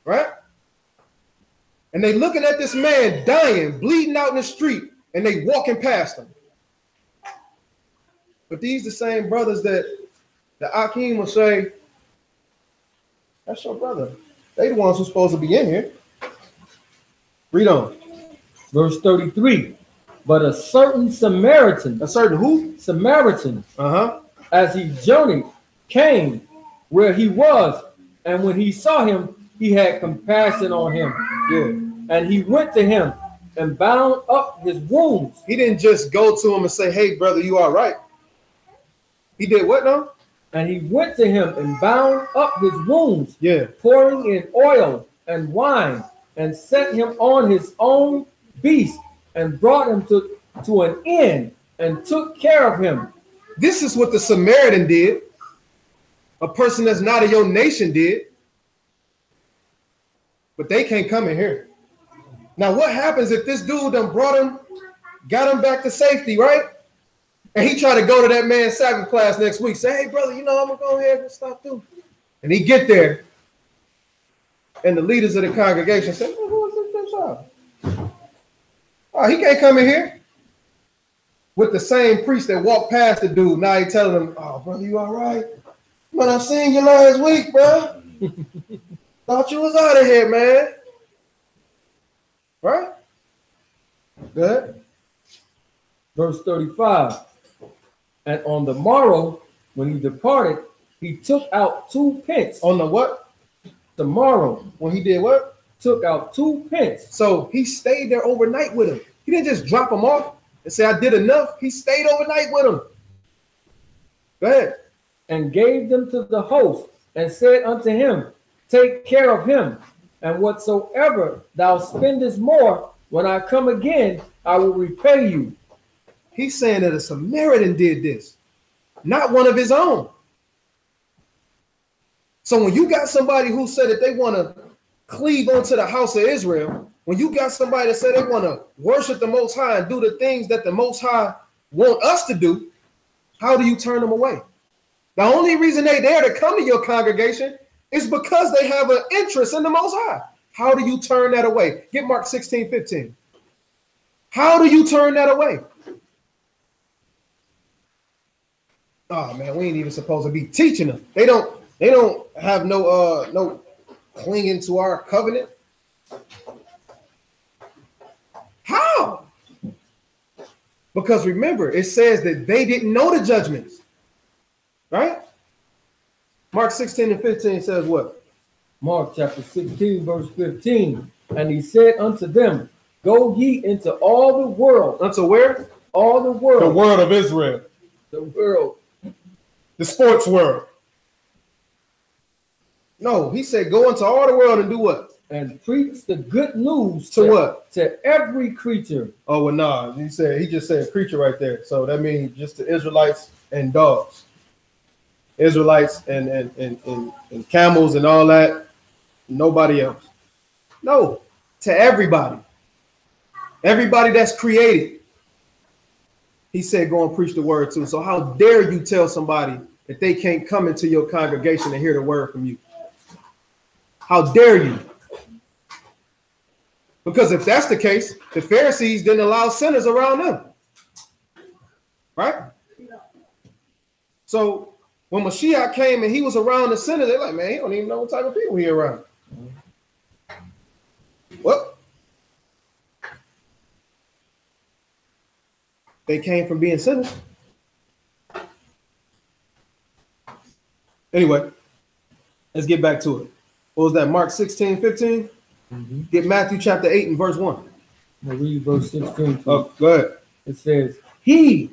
right? And they looking at this man dying, bleeding out in the street, and they walking past him. But these the same brothers that the Akeem will say, that's your brother. They the ones who's supposed to be in here. Read on. Verse 33. But a certain Samaritan. A certain who? Samaritan. Uh-huh. As he journeyed, came where he was, and when he saw him, he had compassion on him. Yeah. And he went to him and bound up his wounds. He didn't just go to him and say, hey, brother, you all right? He did what now? And he went to him and bound up his wounds, Yeah. pouring in oil and wine, and set him on his own beast, and brought him to an inn, and took care of him. This is what the Samaritan did. A person that's not of your nation did. But they can't come in here. Now, what happens if this dude done brought him, got him back to safety, right? And he tried to go to that man's Sabbath class next week. Say, hey, brother, you know, I'm going to go ahead and stop through. And he get there. And the leaders of the congregation say, well, who is this child? Oh, he can't come in here. With the same priest that walked past the dude. Now he telling him, oh, brother, you all right? Man, I seen you last week, bro. Thought you was out of here, man. Right? Good. Verse 35. And on the morrow, when he departed, he took out 2 pence. On the what? The morrow, When he did what? took out 2 pence. So he stayed there overnight with him. He didn't just drop him off and say, I did enough. He stayed overnight with him. Go ahead. And gave them to the host, and said unto him, take care of him, and whatsoever thou spendest more, when I come again, I will repay you. He's saying that a Samaritan did this, not one of his own. So when you got somebody who said that they want to cleave onto the house of Israel, when you got somebody that said they want to worship the Most High and do the things that the Most High want us to do, how do you turn them away? The only reason they're there to come to your congregation is because they have an interest in the Most High. How do you turn that away? Get Mark 16:15. How do you turn that away? Oh man, we ain't even supposed to be teaching them. They don't have no clinging to our covenant. How? Because remember, it says that they didn't know the judgments. Right? Mark 16:15 says what? Mark chapter 16, verse 15. And he said unto them, go ye into all the world. Unto where? All the world. The world of Israel. The world. The sports world. No, he said go into all the world and do what? and preach the good news To what? To every creature. Oh, well, nah. He just said creature right there. So that means just the Israelites and dogs. Israelites and camels and all that. Nobody else. No, to everybody. Everybody that's created. He said, go and preach the word too. So how dare you tell somebody that they can't come into your congregation and hear the word from you? How dare you? Because if that's the case, the Pharisees didn't allow sinners around them. Right? So when Mashiach came and he was around the sinners, they're like, man, he don't even know what type of people he around. What? They came from being sinners. Anyway, let's get back to it. What was that? Mark 16:15? Mm-hmm. Get Matthew chapter 8 and verse 1. We'll read verse 16. Oh, go ahead. It says, he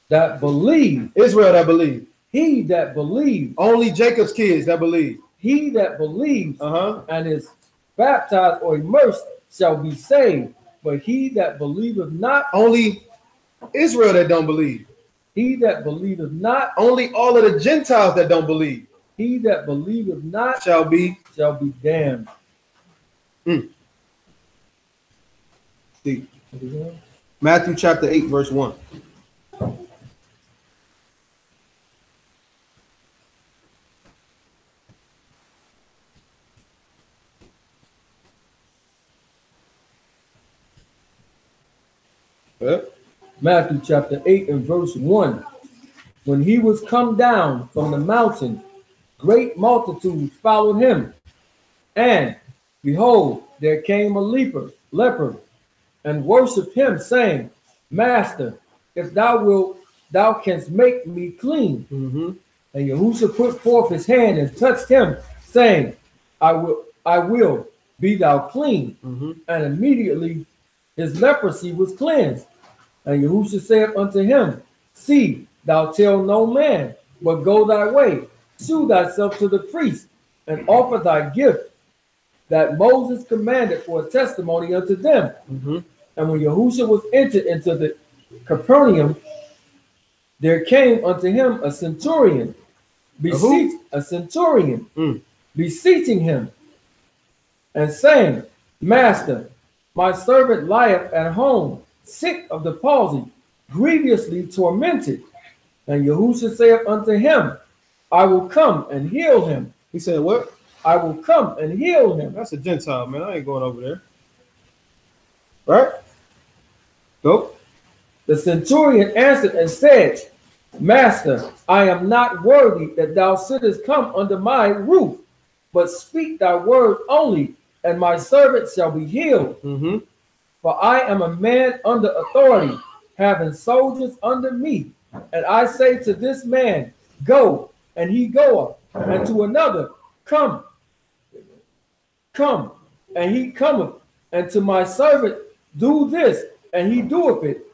that believed. Israel that believed. He that believed. Only Jacob's kids that believe. He that believes and is baptized or immersed shall be saved. But he that believeth not. Only Israel that don't believe. He that believeth not. Only all of the Gentiles that don't believe. He that believeth not shall be damned. See. Matthew chapter 8, verse 1. Matthew chapter 8 and verse 1. When he was come down from the mountain, great multitudes followed him. And behold, there came a leper, and worshipped him, saying, Master, if thou wilt, thou canst make me clean. And Yahushua put forth his hand and touched him, saying, I will, be thou clean. And immediately his leprosy was cleansed. And Yahushua said unto him, See, thou tell no man, but go thy way, shew thyself to the priest, and offer thy gift that Moses commanded for a testimony unto them. And when Yahushua was entered into the Capernaum, there came unto him a centurion, beseeching him, and saying, Master, my servant lieth at home, sick of the palsy, grievously tormented. And Yahushua saith unto him, I will come and heal him. He said, what? I will come and heal him. That's a Gentile, man. I ain't going over there. Right? Go. The centurion answered and said, Master, I am not worthy that thou shouldest come under my roof, but speak thy word only, and my servant shall be healed. For I am a man under authority, having soldiers under me. And I say to this man, Go, and he goeth, and to another, Come, and he cometh, and to my servant, Do this, and he doeth it.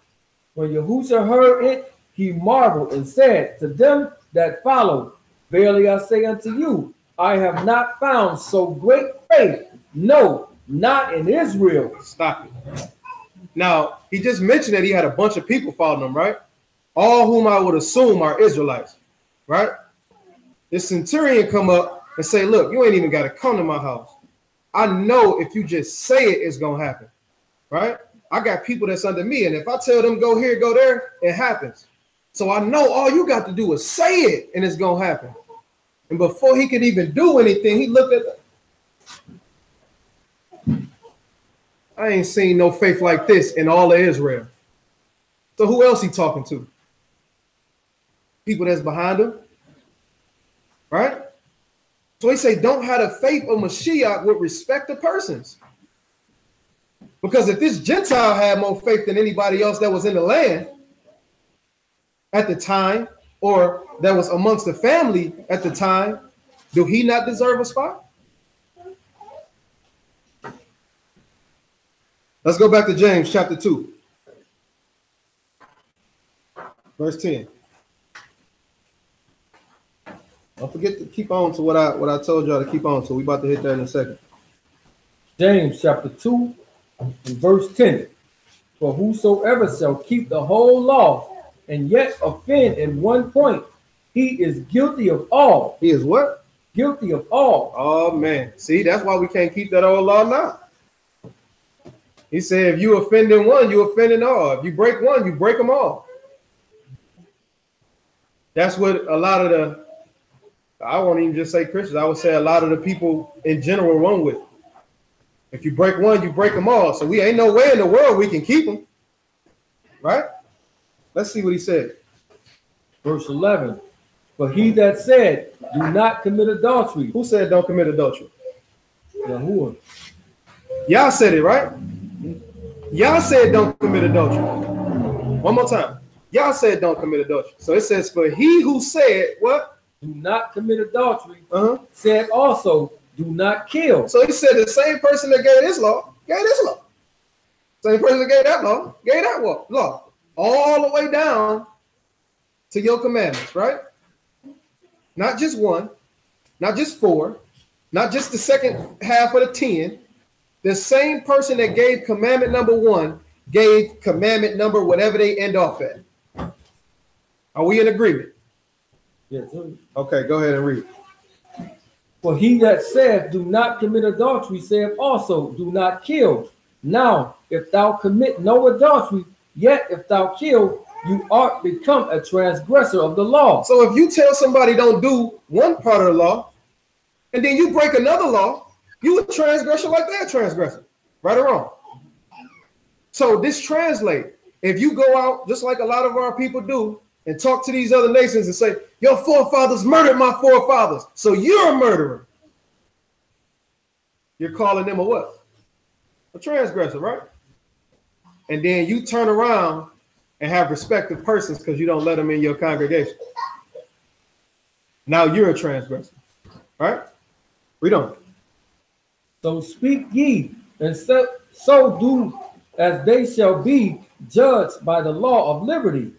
When Yahushua heard it, he marveled and said to them that followed, Verily I say unto you, I have not found so great faith, no, not in Israel. Stop it. Now, he just mentioned that he had a bunch of people following him, right? All whom I would assume are Israelites, right? This centurion come up and say, look, you ain't even got to come to my house. I know if you just say it, it's going to happen, right? I got people that's under me, and if I tell them go here, go there, it happens. So I know all you got to do is say it, and it's going to happen. And before he could even do anything, he looked at I ain't seen no faith like this in all of Israel. So who else he talking to? People that's behind him, right? So he say, don't have the faith of Mashiach with respect to persons. Because if this Gentile had more faith than anybody else that was in the land at the time, or that was amongst the family at the time, do he not deserve a spot? Let's go back to James chapter 2, verse 10. Don't forget to keep on to what I told y'all to keep on to. We about to hit that in a second. James chapter 2 and verse 10. For whosoever shall keep the whole law and yet offend in one point, he is guilty of all. He is what? Guilty of all. Oh man. See, that's why we can't keep that old law now. He said if you offend in one, you offend in all. If you break one, you break them all. That's what a lot of the, I won't even just say Christians, I would say a lot of the people in general run with. If you break one, you break them all. So we ain't no way in the world we can keep them. Right? Let's see what he said. Verse 11. For he that said, do not commit adultery. Who said don't commit adultery? Yahuwah. Y'all said it, right? Y'all said don't commit adultery. One more time. Y'all said don't commit adultery. So it says, for he who said what? Do not commit adultery. Said also, do not kill. So he said the same person that gave this law, gave this law. Same person that gave that law, gave that law. All the way down to your commandments, right? Not just one, not just four, not just the second half of the 10. The same person that gave commandment number 1 gave commandment number whatever they end off at. Are we in agreement? Yes, sir. Okay, go ahead and read. For he that saith, do not commit adultery, saith also, do not kill. Now, if thou commit no adultery, yet if thou kill, you art become a transgressor of the law. So if you tell somebody don't do one part of the law, and then you break another law, you a transgressor like that transgressor. Right or wrong? So this translate. If you go out, just like a lot of our people do, and talk to these other nations and say, your forefathers murdered my forefathers, so you're a murderer. You're calling them a what? A transgressor, right? And then you turn around and have respective persons because you don't let them in your congregation. Now you're a transgressor, right? Read on. So speak ye, and so do, as they shall be judged by the law of liberty.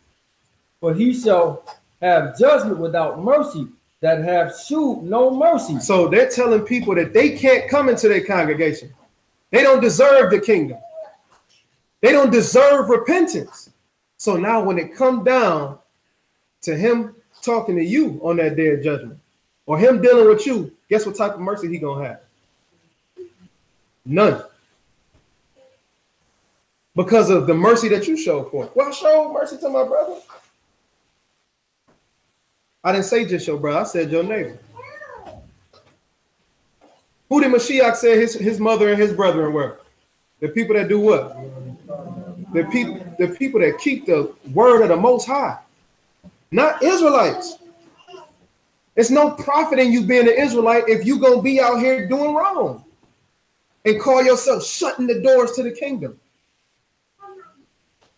For he shall have judgment without mercy, that have shewed no mercy. So they're telling people that they can't come into their congregation. They don't deserve the kingdom. They don't deserve repentance. So now when it comes down to him talking to you on that day of judgment, or him dealing with you, guess what type of mercy he gonna have? None. Because of the mercy that you showed for him. Well, I showed mercy to my brother. I didn't say just your brother, I said your neighbor. Who did Mashiach say his mother and his brethren were? The people that do what? The people that keep the word of the Most High. Not Israelites. It's no profit in you being an Israelite if you're going to be out here doing wrong and call yourself shutting the doors to the kingdom.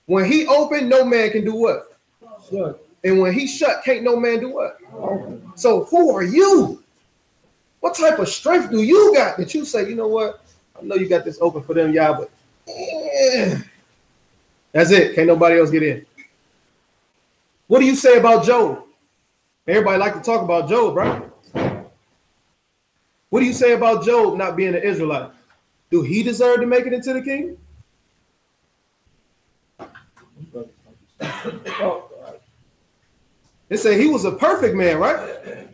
When he opened, no man can do what? Shut. And when he shut, can't no man do what? Open. So who are you? What type of strength do you got that you say, you know what? I know you got this open for them, y'all, but that's it. Can't nobody else get in. What do you say about Job? Everybody like to talk about Job, right? What do you say about Job not being an Israelite? Do he deserve to make it into the kingdom? They say he was a perfect man, right?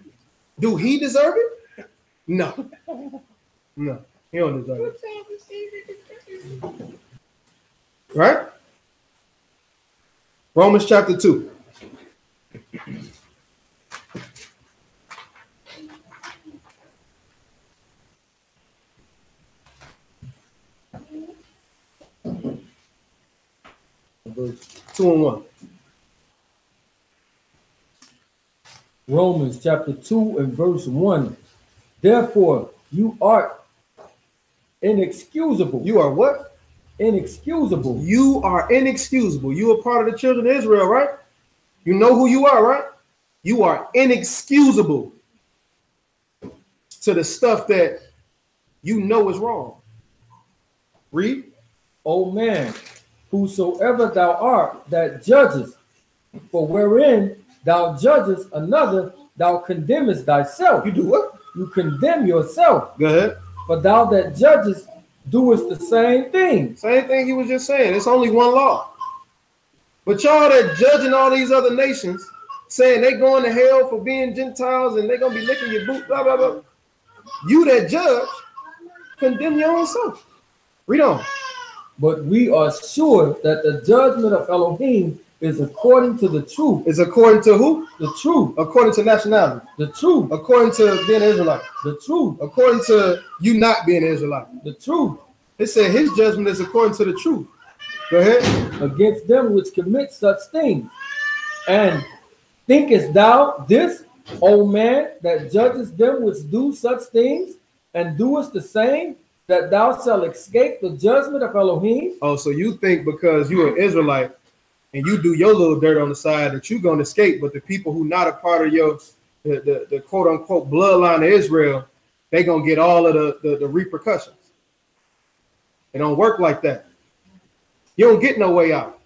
Do he deserve it? No. No, he don't deserve it. Right? Romans chapter 2. Verse 2 and 1. Romans chapter 2 and verse 1. Therefore, you are inexcusable. You are what? Inexcusable. You are inexcusable. You are part of the children of Israel, right? You know who you are, right? You are inexcusable to the stuff that you know is wrong. Read. O man, whosoever thou art that judgest, for wherein thou judgest another, thou condemnest thyself. You do what? You condemn yourself. Go ahead. For thou that judgest doest the same thing. Same thing he was just saying. It's only one law. But y'all that judging all these other nations, saying they going to hell for being Gentiles and they gonna be licking your boot, blah blah blah. You that judge, condemn your own self. Read on. But we are sure that the judgment of Elohim is according to the truth. It's according to who? The truth. According to nationality. The truth. According to being an Israelite. The truth. According to you not being an Israelite. The truth. It said his judgment is according to the truth. Go ahead. Against them which commit such things. And thinkest thou this, O man, that judgest them which do such things, and doest the same, that thou shalt escape the judgment of Elohim? Oh, so you think because you're an Israelite and you do your little dirt on the side that you're going to escape, but the people who not a part of your the quote unquote bloodline of Israel, they gonna get all of the repercussions. It don't work like that. You don't get no way out.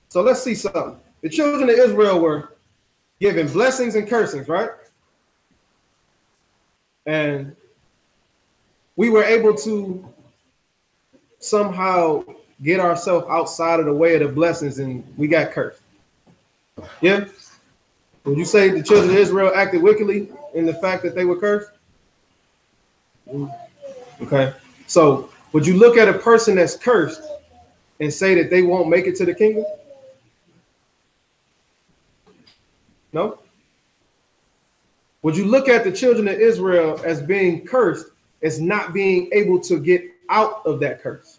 So let's see something. The children of Israel were given blessings and cursings, right? And we were able to somehow get ourselves outside of the way of the blessings, and we got cursed. Yeah? Would you say the children of Israel acted wickedly in the fact that they were cursed? Okay. So would you look at a person that's cursed and say that they won't make it to the kingdom? No? Would you look at the children of Israel as being cursed, as not being able to get out of that curse?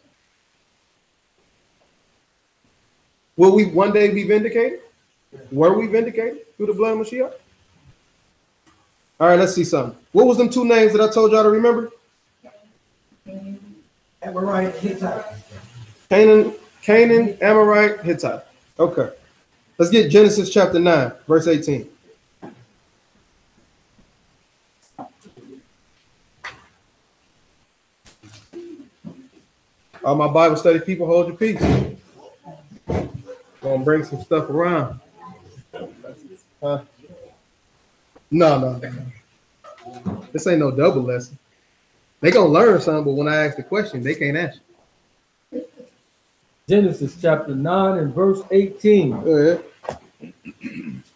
Will we one day be vindicated? Were we vindicated through the blood of Mashiach? All right, let's see something. What was them two names that I told y'all to remember? Amorite, Hittite. Canaan, Amorite, Hittite. Okay. Let's get Genesis chapter 9, verse 18. All my Bible study people, hold your peace. Gonna bring some stuff around. No. This ain't no double lesson. They gonna learn something, but when I ask the question, they can't answer. Genesis chapter 9 and verse 18. Go ahead.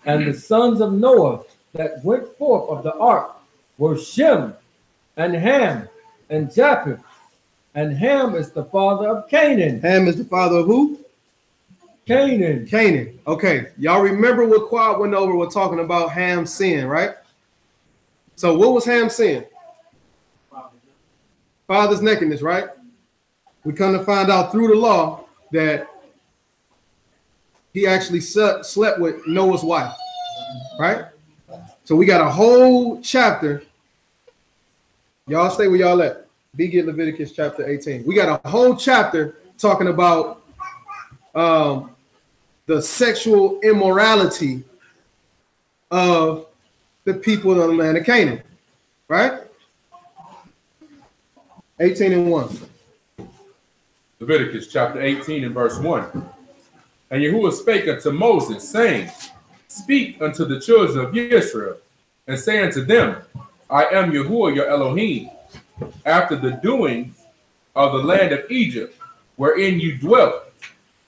And the sons of Noah that went forth of the ark were Shem and Ham and Japheth. And Ham is the father of Canaan. Ham is the father of who? Canaan. Canaan. Okay. Y'all remember what Quad went over? We're talking about Ham's sin, right? So what was Ham's sin? Father's nakedness, right? We come to find out through the law that he actually slept with Noah's wife, right? So we got a whole chapter. Y'all stay where y'all at. Begin Leviticus chapter 18. We got a whole chapter talking about the sexual immorality of the people of the land of Canaan, right? 18 and 1. Leviticus chapter 18 and verse 1. And Yahuwah spake unto Moses, saying, Speak unto the children of Israel, and say unto them, I am Yahuwah your Elohim, after the doings of the land of Egypt, wherein you dwelt,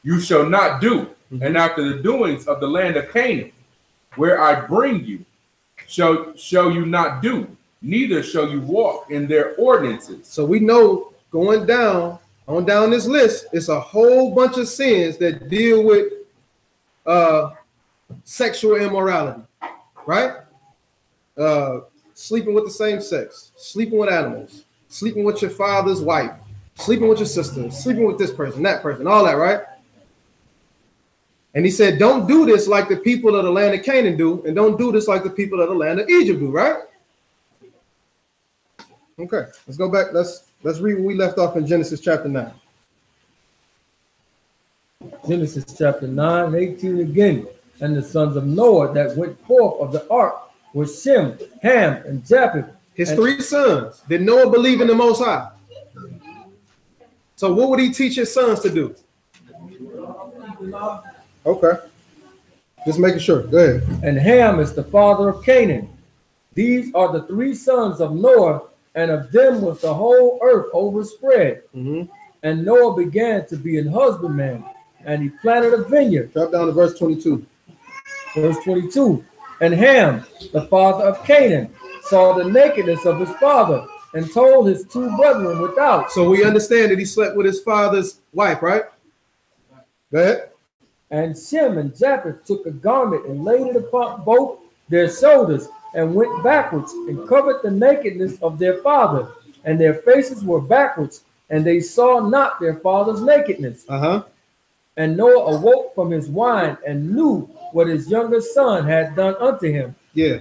you shall not do. And after the doings of the land of Canaan, where I bring you, shall you not do, neither shall you walk in their ordinances. So we know going down this list, it's a whole bunch of sins that deal with sexual immorality, right? Sleeping with the same sex, sleeping with animals, sleeping with your father's wife, sleeping with your sister, sleeping with this person, that person, all that, right? And he said, don't do this like the people of the land of Canaan do, and don't do this like the people of the land of Egypt do, right? Okay, let's go back. Let's read where we left off in Genesis chapter 9. Genesis chapter 9, 18 again. And the sons of Noah that went forth of the ark were Shem, Ham, and Japheth. His three sons. Did Noah believe in the Most High? So what would he teach his sons to do? Okay. Just making sure. Go ahead. And Ham is the father of Canaan. These are the three sons of Noah and of them was the whole earth overspread. Mhm. And Noah began to be an husbandman, and he planted a vineyard. Drop down to verse 22. Verse 22. And Ham, the father of Canaan, saw the nakedness of his father, and told his two brethren without. So we understand that he slept with his father's wife, right? Go ahead. And Shem and Japheth took a garment and laid it upon both their shoulders, and went backwards, and covered the nakedness of their father, and their faces were backwards, and they saw not their father's nakedness. And Noah awoke from his wine, and knew what his younger son had done unto him. Yeah.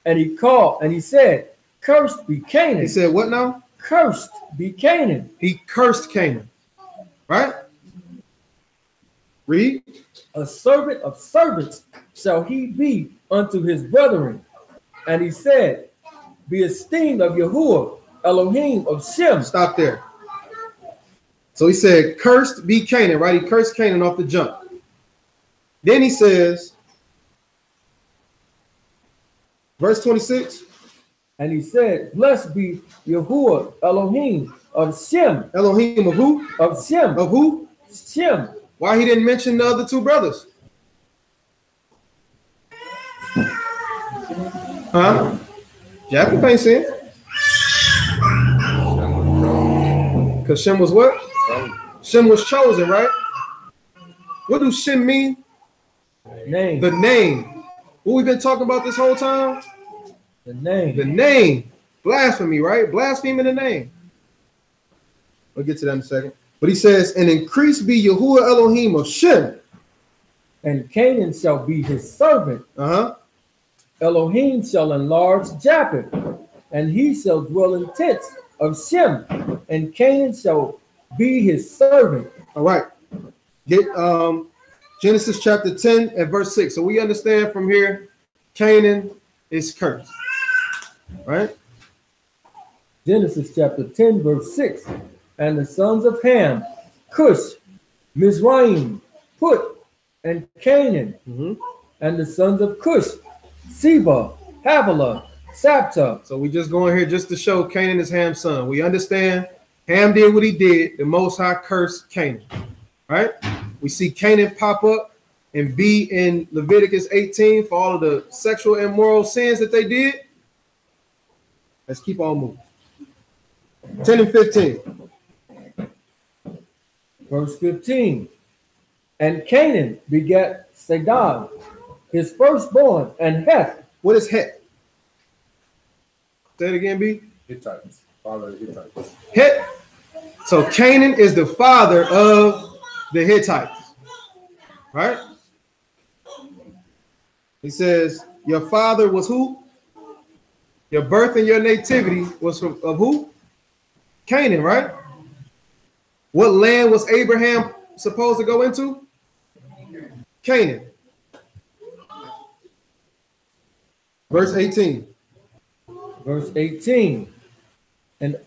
And he called, and he said, Cursed be Canaan. He said, what now? Cursed be Canaan. He cursed Canaan. Right? Read. A servant of servants shall he be unto his brethren. And he said, Be esteemed of Yahuwah, Elohim of Shem. Stop there. So he said, cursed be Canaan, right? He cursed Canaan off the jump. Then he says, verse 26. And he said, Blessed be Yahuwah, Elohim of Shem. Elohim of who? Of Shem. Of who? Shem. Why he didn't mention the other two brothers? Huh? Japheth ain't sin. Because Shem was what? Shem was chosen, right? What does Shem mean? Name. The name. What we've been talking about this whole time? The name. The name. Blasphemy, right? Blaspheming the name. We'll get to that in a second. But he says, and increase be Yahuwah Elohim of Shem. And Canaan shall be his servant. Elohim shall enlarge Japheth, and he shall dwell in tents of Shem, and Canaan shall be his servant. All right. Get Genesis chapter 10 and verse 6. So we understand from here, Canaan is cursed. Right? Genesis chapter 10, verse 6. And the sons of Ham, Cush, Mizraim, Put, and Canaan. And the sons of Cush, Seba, Havilah, Sabta. So we just going here just to show Canaan is Ham's son. We understand Ham did what he did. The Most High cursed Canaan. Right? We see Canaan pop up and be in Leviticus 18 for all of the sexual and immoral sins that they did. Let's keep on moving. 10 and 15. Verse 15. And Canaan begat Sedad, his firstborn, and Heth. What is Heth? Say it again, B. Hittites. Father of the Hittites. Heth. So Canaan is the father of the Hittites. Right? He says, your father was who? Your birth and your nativity was from of who? Canaan, right? What land was Abraham supposed to go into? Canaan. Verse 18. Verse 18. And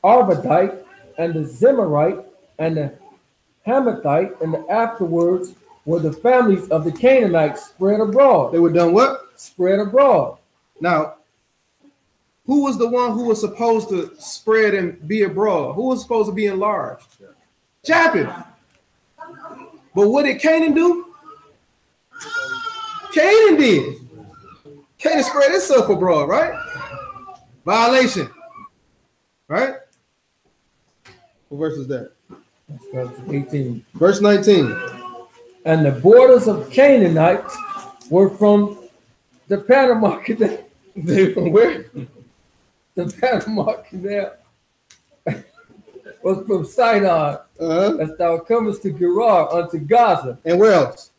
Arvadite and the Zemarite and the Hamathite and the afterwards were the families of the Canaanites spread abroad. They were done what? Spread abroad. Now, who was the one who was supposed to spread and be abroad? Who was supposed to be enlarged? Japheth. But what did Canaan do? Canaan did. Canaan spread itself abroad, right? Violation. Right? What verse is that? Verse 18. Verse 19. And the borders of Canaanites were from the Panama Canal. They from where? The Panama Canal was from Sinai, as thou comest to Gerar unto Gaza. And where else?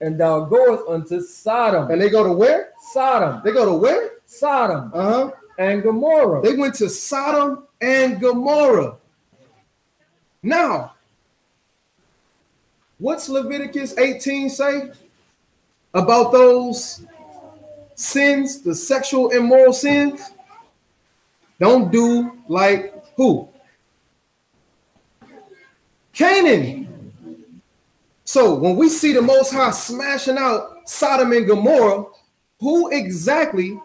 And thou goest unto Sodom. And they go to where? Sodom. They go to where? Sodom. And Gomorrah. They went to Sodom and Gomorrah. Now, what's Leviticus 18 say about those sins, the sexual immoral sins? Don't do like who? Canaan. So when we see the Most High smashing out Sodom and Gomorrah, who exactly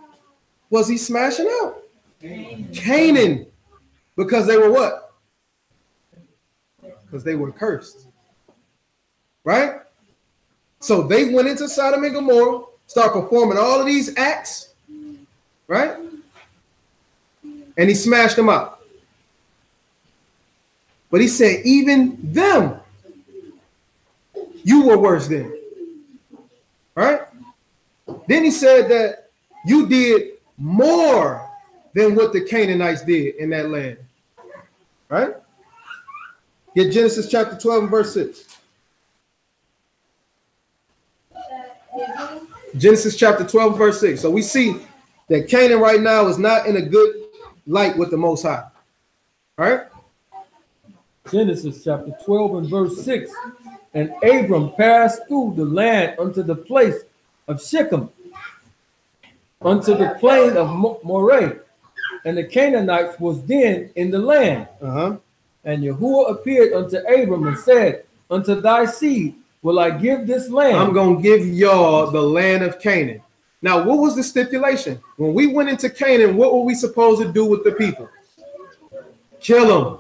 was he smashing out? Canaan. Because they were what? Because they were cursed. Right? So they went into Sodom and Gomorrah, start performing all of these acts, right? And he smashed them out. But he said, even them, you were worse than. Right? Then he said that you did more than what the Canaanites did in that land. Right? Get Genesis chapter 12 and verse 6. Genesis chapter 12 verse 6. So we see that Canaan right now is not in a good light with the Most High. All right? Genesis chapter 12 and verse 6. And Abram passed through the land unto the place of Shechem, unto the plain of Moreh, and the Canaanites was then in the land. And Yahuwah appeared unto Abram and said, unto thy seed will I give this land. I'm going to give y'all the land of Canaan. Now, what was the stipulation? When we went into Canaan, what were we supposed to do with the people? Kill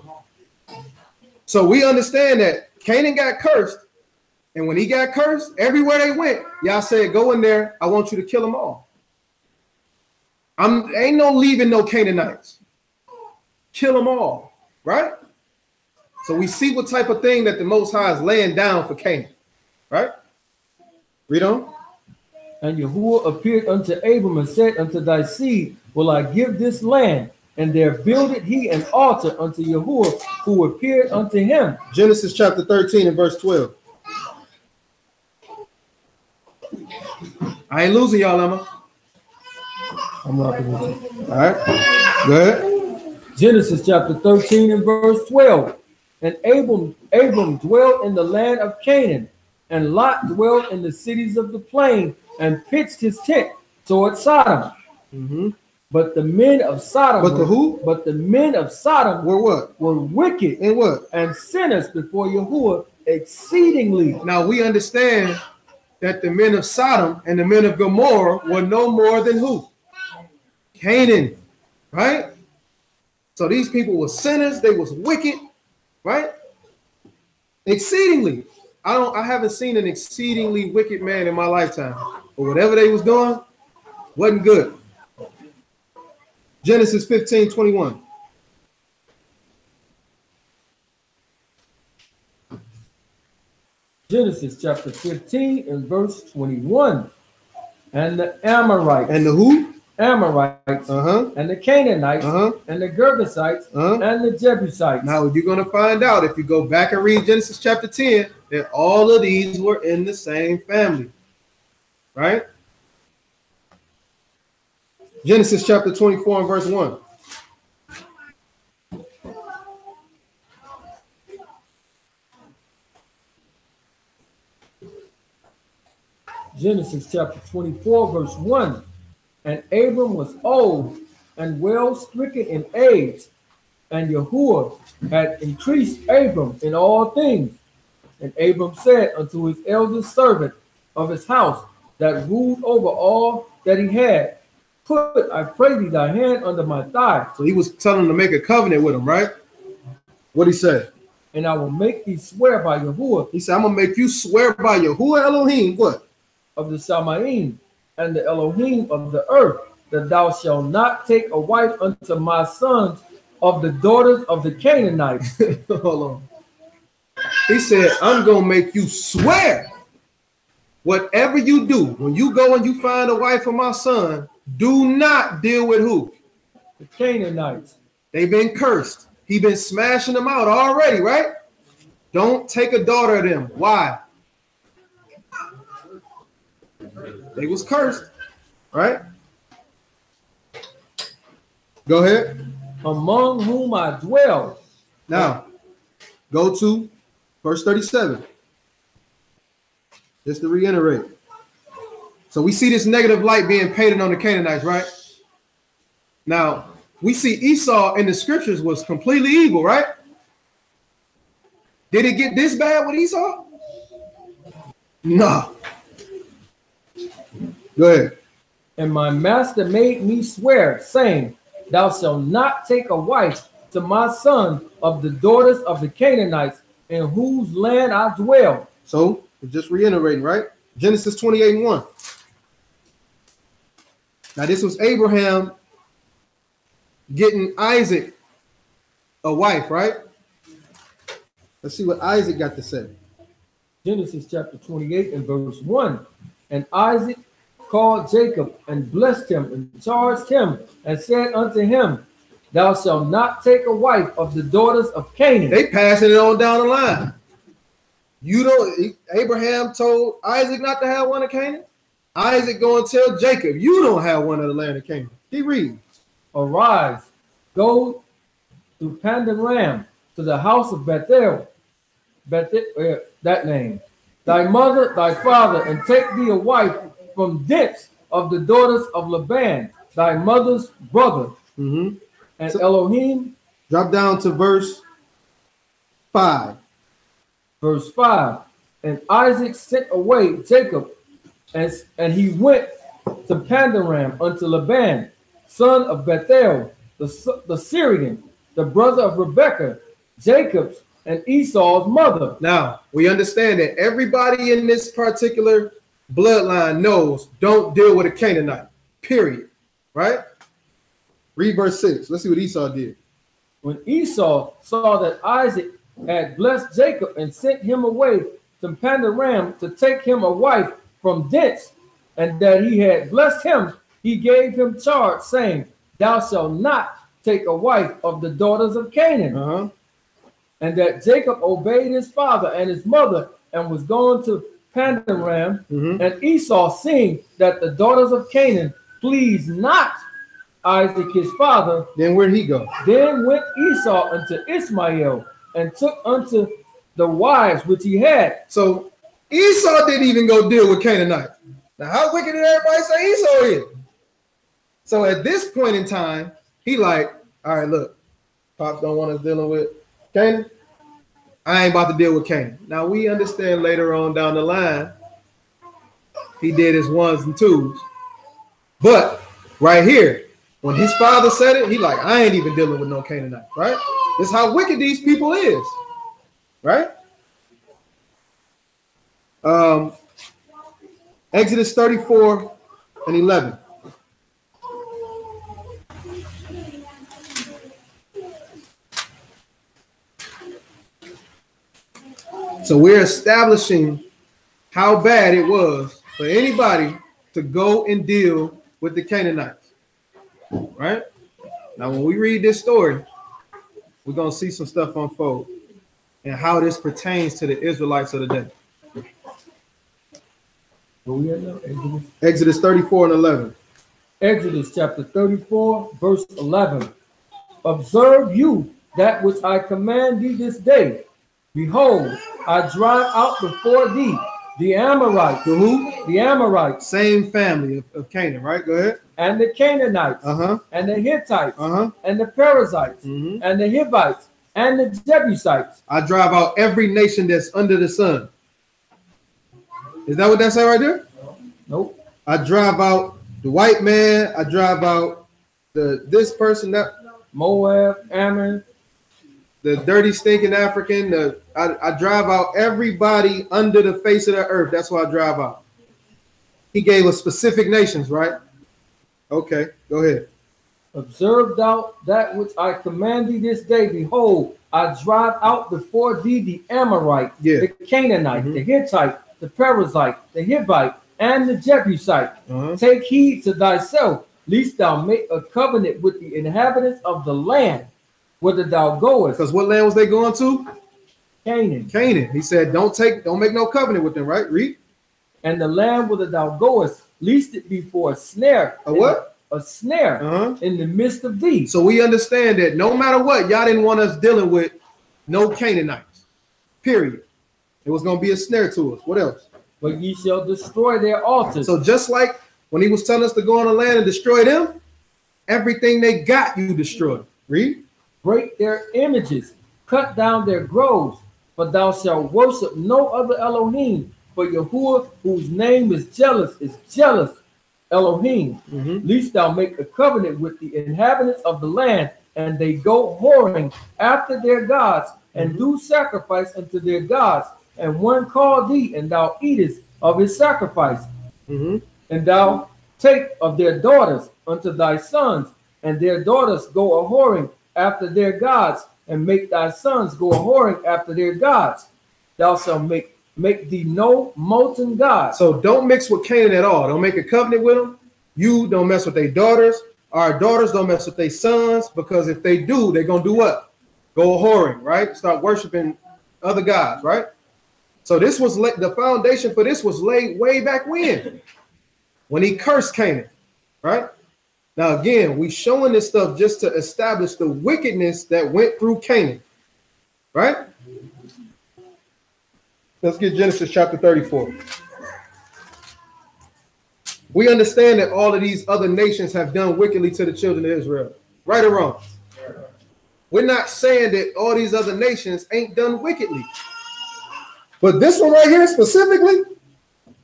them. So we understand that Canaan got cursed. And when he got cursed, everywhere they went, y'all said, go in there. I want you to kill them all. Ain't no leaving no Canaanites. Kill them all. Right? So we see what type of thing that the Most High is laying down for Canaan. Right? Read on. And Yahuwah appeared unto Abram and said, unto thy seed will I give this land. And there builded he an altar unto Yahuwah, who appeared unto him. Genesis chapter 13 and verse 12. I ain't losing y'all, Emma. I'm rocking with you. All right. Go ahead. Genesis chapter 13 and verse 12. And Abram dwelt in the land of Canaan, and Lot dwelt in the cities of the plain, and pitched his tent toward Sodom. But the men of Sodom But the men of Sodom were what? Were wicked and what? And sinners before Yahuwah exceedingly. Now we understand that the men of Sodom and the men of Gomorrah were no more than who? Canaan. Right? So these people were sinners, they was wicked, right? Exceedingly. I haven't seen an exceedingly wicked man in my lifetime. But whatever they was doing wasn't good. Genesis 15:21. Genesis chapter 15 and verse 21. And the Amorites. And the who? Amorites. And the Canaanites. And the Girgashites. And the Jebusites. Now you're going to find out if you go back and read Genesis chapter 10 that all of these were in the same family. Right? Genesis chapter 24 and verse 1. Genesis chapter 24 verse 1. And Abram was old and well stricken in age, and Yahuwah had increased Abram in all things. And Abram said unto his eldest servant of his house that ruled over all that he had, put, I pray thee, thy hand under my thigh. So he was telling him to make a covenant with him, right? What'd he say? And I will make thee swear by Yahuwah. He said, I'm going to make you swear by Yahuwah Elohim, what? Of the Shamaim and the Elohim of the earth, that thou shalt not take a wife unto my sons of the daughters of the Canaanites. Hold on. He said, I'm going to make you swear. Whatever you do, when you go and you find a wife for my son, do not deal with who? The Canaanites. They've been cursed. He been smashing them out already, right? Don't take a daughter of them. Why? They was cursed, right? Go ahead. Among whom I dwell. Now, go to verse 37. Just to reiterate. So we see this negative light being painted on the Canaanites, right? Now, we see Esau in the scriptures was completely evil, right? Did it get this bad with Esau? No. Go ahead. And my master made me swear, saying, thou shalt not take a wife to my son of the daughters of the Canaanites, in whose land I dwell. So we're just reiterating, right? Genesis 28:1. Now this was Abraham getting Isaac a wife, right? Let's see what Isaac got to say. Genesis chapter 28 and verse 1. And Isaac called Jacob and blessed him and charged him and said unto him, thou shalt not take a wife of the daughters of Canaan. They passing it on down the line. You don't. Abraham told Isaac not to have one of Canaan. Isaac going to tell Jacob, you don't have one of the land of Canaan. He reads, Arise, go to Pandaram, to the house of Bethel, that name, thy mother, thy father, and take thee a wife from thence of the daughters of Laban, thy mother's brother. mm-hmm. And so, Elohim. Drop down to verse 5. Verse 5. And Isaac sent away Jacob, and he went to Pandaram unto Laban, son of Bethuel, the Syrian, the brother of Rebekah, Jacob's and Esau's mother. Now, we understand that everybody in this particular bloodline knows don't deal with a Canaanite, period, right? Read verse 6. Let's see what Esau did. When Esau saw that Isaac had blessed Jacob and sent him away to Pandaram to take him a wife from thence, and that he had blessed him, he gave him charge, saying, thou shalt not take a wife of the daughters of Canaan. And that Jacob obeyed his father and his mother and was going to Pandaram. And Esau, seeing that the daughters of Canaan pleased not Isaac his father, then where'd he go? Then went Esau unto Ishmael and took unto the wives which he had. So Esau didn't even go deal with Canaanites. Now, how wicked did everybody say Esau is? So at this point in time, he like, all right, look, Pops don't want us dealing with Canaan. I ain't about to deal with Canaan. Now, we understand later on down the line, he did his ones and twos. But right here, when his father said it, he like, I ain't even dealing with no Canaanite, right? This is how wicked these people is, right? Exodus 34 and 11. So we're establishing how bad it was for anybody to go and deal with the Canaanites, right? Now, when we read this story, we're going to see some stuff unfold and how this pertains to the Israelites of the day. Where we at now? Exodus? Exodus 34 and 11. Exodus chapter 34, verse 11. Observe you that which I command thee this day. Behold, I drive out before thee the Amorites. The who? The Amorites. Same family of Canaan, right? Go ahead. And the Canaanites. And the Hittites. And the Perizzites. And the Hivites. And the Jebusites. I drive out every nation that's under the sun. Is that what that say right there? Nope. I drive out the white man. I drive out this person, that Moab, Ammon, the dirty, stinking African. I drive out everybody under the face of the earth. That's what I drive out. He gave us specific nations, right? Okay, go ahead. Observe thou that which I command thee this day. Behold, I drive out before thee the Amorite, the Canaanite, the Hittite, the Perizzite, the Hivite, and the Jebusite. Take heed to thyself, lest thou make a covenant with the inhabitants of the land, whither thou goest. Because what land was they going to? Canaan. Canaan. He said, don't make no covenant with them, right? Read. And the land whither thou goest, lest it be for a snare. A what? A snare in the midst of thee. So we understand that no matter what, y'all didn't want us dealing with no Canaanites. Period. It was going to be a snare to us. What else? But ye shall destroy their altars. So just like when he was telling us to go on the land and destroy them, everything they got, you destroy. Read. Break their images, cut down their groves, but thou shalt worship no other Elohim, for Yahuwah, whose name is jealous, Elohim, Mhm. lest thou make a covenant with the inhabitants of the land, and they go whoring after their gods, and do sacrifice unto their gods, and one call thee, and thou eatest of his sacrifice, Mhm. and thou take of their daughters unto thy sons, and their daughters go a whoring after their gods, and make thy sons go a whoring after their gods. Thou shalt make thee no molten gods. So don't mix with Canaan at all. Don't make a covenant with them. You don't mess with their daughters. Our daughters don't mess with their sons, because if they do, they're gonna do what? Go whoring, right? Start worshiping other gods, right? So this was the foundation for this was laid way back when he cursed Canaan, right? Now again, we showing this stuff just to establish the wickedness that went through Canaan, right? Let's get Genesis chapter 34. We understand that all of these other nations have done wickedly to the children of Israel, right or wrong? We're not saying that all these other nations ain't done wickedly. But this one right here specifically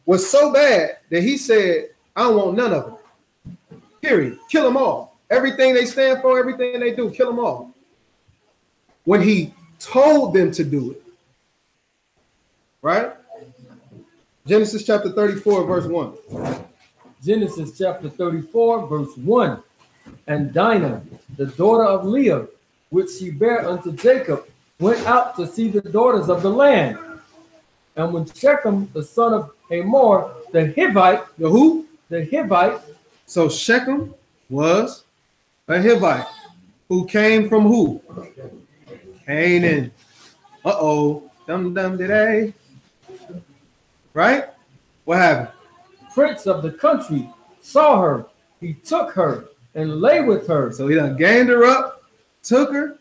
was so bad that he said, I don't want none of them. Period. Kill them all. Everything they stand for, everything they do, kill them all. When he told them to do it. Right? Genesis chapter 34, verse 1. Genesis chapter 34, verse 1. And Dinah, the daughter of Leah, which she bare unto Jacob, went out to see the daughters of the land. And when Shechem, the son of Hamor, the Hivite, The who? the Hivite, So Shechem was a Hivite who came from who? Canaan. Uh-oh. Dum-dum today. Right? What happened? prince of the country, saw her, he took her and lay with her. So he done gained her up, took her,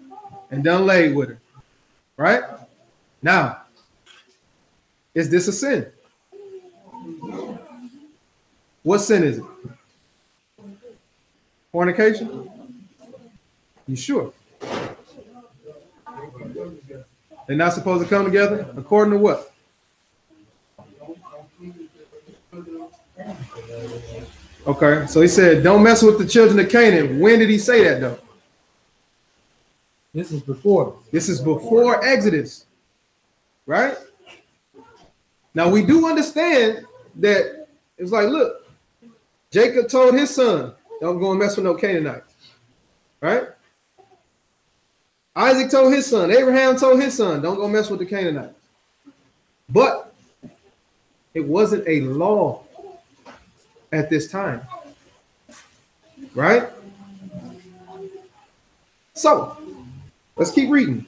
and done laid with her. Right? Now, is this a sin? What sin is it? Fornication? You sure? They're not supposed to come together? According to what? Okay, so he said, don't mess with the children of Canaan. When did he say that, though? This is before. This is before Exodus, right? Now, we do understand that it's like, look, Jacob told his son, don't go and mess with no Canaanites, right? Isaac told his son, Abraham told his son, don't go mess with the Canaanites. But it wasn't a law at this time, right? So, let's keep reading.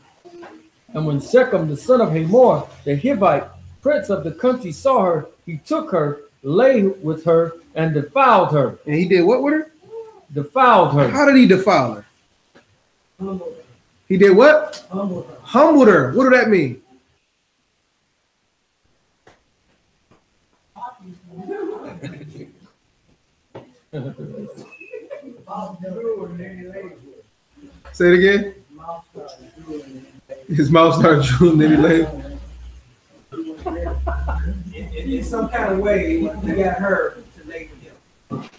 And when Shechem, the son of Hamor, the Hivite, prince of the country, saw her, he took her, lay with her, and defiled her. And he did what with her? Defiled her. How did he defile her? He did what? Humbled her. What do that mean? Say it again. His mouth started drooling, then he laid. In some kind of way, he got her to lay with him.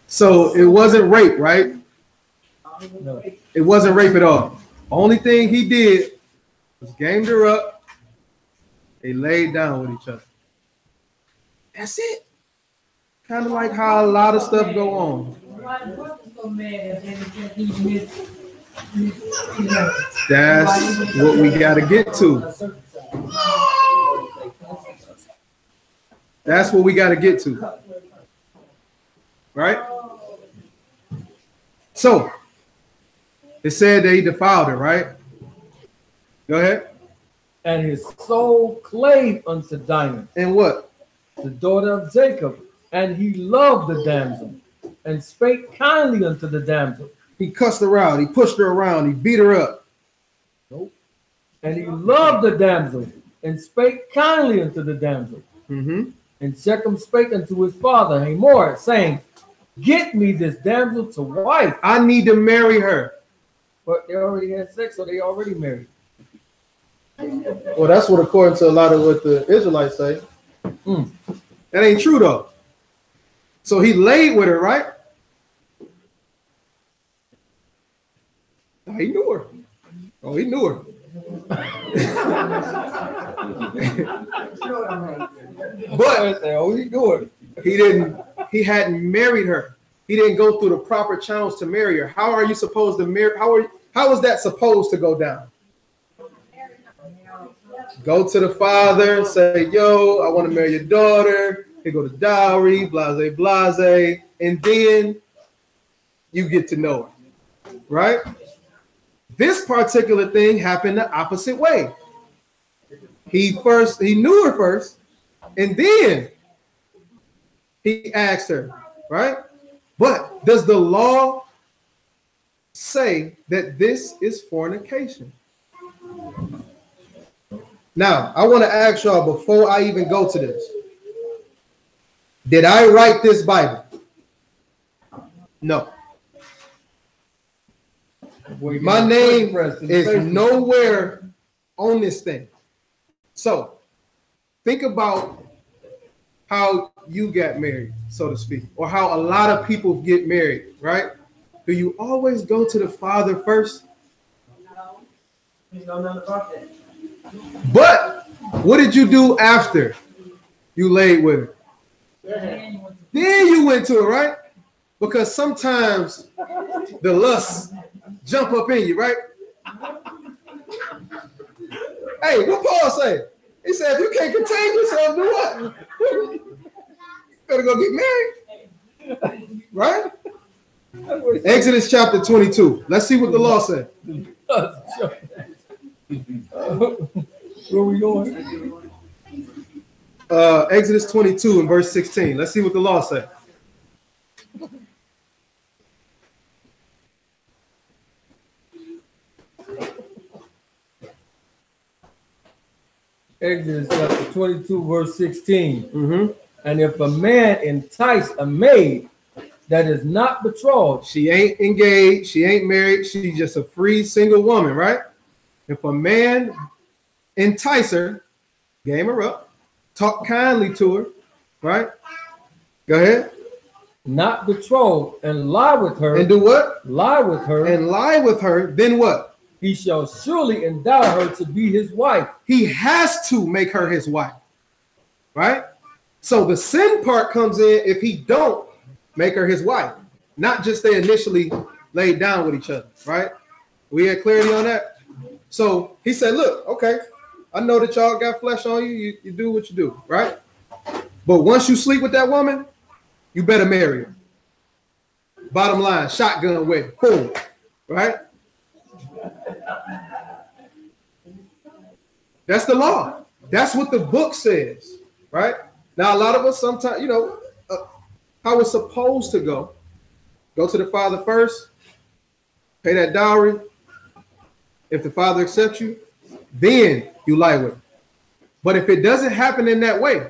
So it wasn't rape, right? No. It wasn't rape at all. Only thing he did was gamed her up. They laid down with each other. That's it. Kind of like how a lot of stuff go on. That's what we got to get to. That's what we got to get to. Right? So, it said that he defiled her, right? Go ahead. And his soul clave unto Dinah, And what? the daughter of Jacob, and he loved the damsel, and spake kindly unto the damsel. He cussed her out. He pushed her around. He beat her up. Nope. And he loved the damsel, and spake kindly unto the damsel. Mm-hmm. And Shechem spake unto his father Hamor, saying, get me this damsel to wife. I need to marry her. But they already had sex, so they already married. Well, that's what according to a lot of what the Israelites say. That ain't true, though. So he laid with her, right? He knew her. Oh, he knew her. But oh, he knew her. he hadn't married her. He didn't go through the proper channels to marry her. How are you supposed to marry? How is that supposed to go down? Go to the father, say, yo, I want to marry your daughter. Here go the dowry, blase, blase. And then you get to know her, right? This particular thing happened the opposite way. He knew her first, and then he asked her, right? But does the law say that this is fornication? Now, I want to ask y'all before I even go to this. Did I write this Bible? No. My name is nowhere on this thing. So think about how you got married, so to speak, or how a lot of people get married, right? Do you always go to the father first? No. You know nothing about that. But what did you do after you laid with her? Then you went to it, right? Because sometimes the lust jump up in you, right? Hey, what Paul say? He said, if you can't contain yourself, do what? You better go get married, right? Exodus chapter 22. Let's see what the law said. Where we going? Exodus 22 and verse 16. Let's see what the law said. Exodus chapter 22, verse 16. And if a man entice a maid that is not betrothed, she ain't engaged, she ain't married, she's just a free single woman, right? If a man entice her, game her up, talk kindly to her, right? Go ahead. Not betrothed, and lie with her. And do what? Lie with her. And lie with her, then what? He shall surely endow her to be his wife. He has to make her his wife, right? So the sin part comes in if he don't make her his wife, not just they initially laid down with each other, right? We had clarity on that. So he said, look, okay, I know that y'all got flesh on you. You do what you do, right? But once you sleep with that woman, you better marry her. Bottom line, shotgun wedding, boom, right? That's the law. That's what the book says, right? Now, a lot of us sometimes, how it's supposed to go to the father first, pay that dowry. If the father accepts you, then you lie with him. But if it doesn't happen in that way,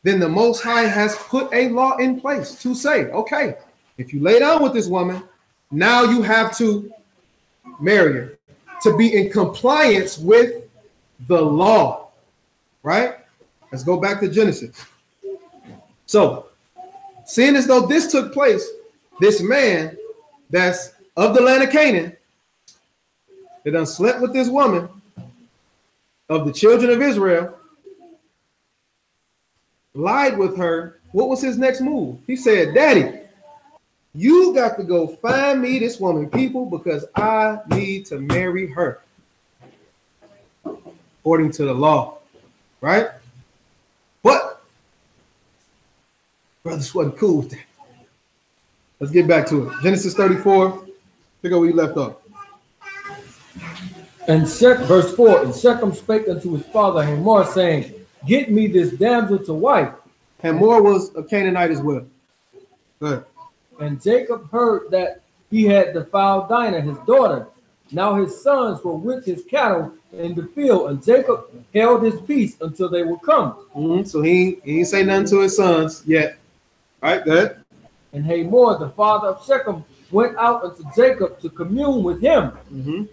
then the Most High has put a law in place to say, okay, if you lay down with this woman, now you have to marry her to be in compliance with the law, right? Let's go back to Genesis. So, seeing as though this took place, this man that's of the land of Canaan, that done slept with this woman of the children of Israel, lied with her. What was his next move? He said, Daddy, you got to go find me this woman, people, because I need to marry her according to the law, right? But brothers wasn't cool with that. Let's get back to it. Genesis 34, pick up where you left off. And verse 4, and Shechem spake unto his father Hamor, saying, get me this damsel to wife. Hamor was a Canaanite as well. Good. And Jacob heard that he had defiled Dinah, his daughter. Now his sons were with his cattle in the field, and Jacob held his peace until they would come. So he ain't say nothing to his sons yet. All right, good. And Hamor, the father of Shechem, went out unto Jacob to commune with him.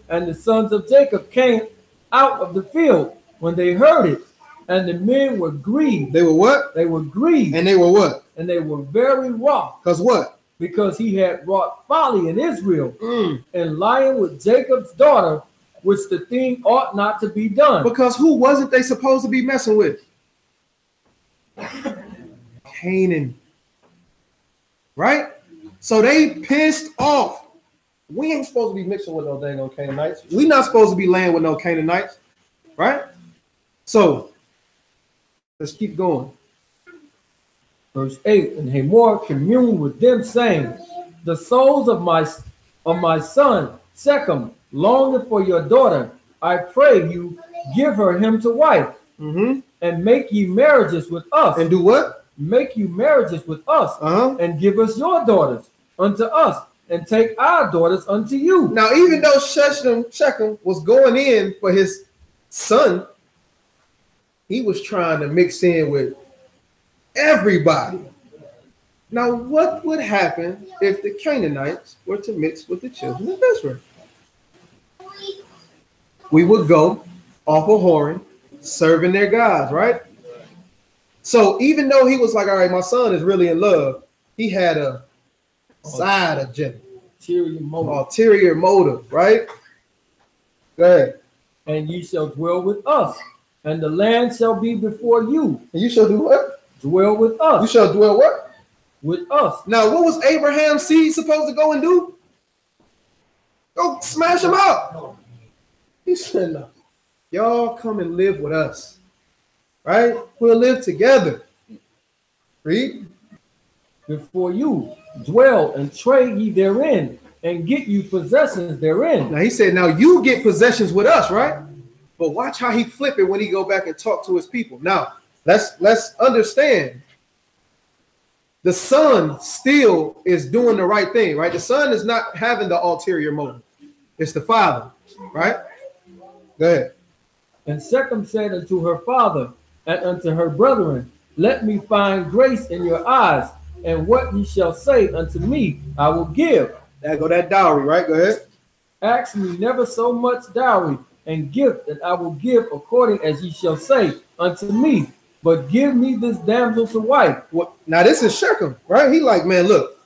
And the sons of Jacob came out of the field when they heard it. And the men were grieved. They were what? They were grieved. And they were what? And they were very wroth. Because what? Because he had wrought folly in Israel, Mm. and lying with Jacob's daughter, which the thing ought not to be done. Because who wasn't they supposed to be messing with? Canaan. Right? So they pissed off. We ain't supposed to be mixing with no dang on Canaanites. We not supposed to be laying with no Canaanites. Right? So let's keep going. Verse 8, and Hamor communed with them, saying, the souls of my son Shechem longing for your daughter. I pray you, give her him to wife, and make ye marriages with us. And do what? Make you marriages with us, and give us your daughters unto us, and take our daughters unto you. Now, even though Shechem was going in for his son, he was trying to mix in with everybody. Now, what would happen if the Canaanites were to mix with the children of Israel? We would go off of whoring, serving their gods, right? So even though he was like, all right, my son is really in love, he had a side agenda, ulterior motive, right? Go ahead. And ye shall dwell with us, and the land shall be before you. And you shall do what? Dwell with us. You shall dwell what? With us. Now, what was Abraham's seed supposed to go and do? Go smash him out. He said, no. Y'all come and live with us. Right? We'll live together. Read. Before you, dwell and trade ye therein, and get you possessions therein. Now he said, now you get possessions with us, right? But watch how he flip it when he go back and talk to his people. Now, let's understand. The son still is doing the right thing, right? The son is not having the ulterior motive. It's the father, right? Go ahead. And Shechem said unto her father and unto her brethren, let me find grace in your eyes, and what ye shall say unto me, I will give. There go that dowry, right? Go ahead. Ask me never so much dowry and gift, and I will give according as ye shall say unto me. But give me this damsel to wife. What? Now this is Shechem, right? He like, man, look,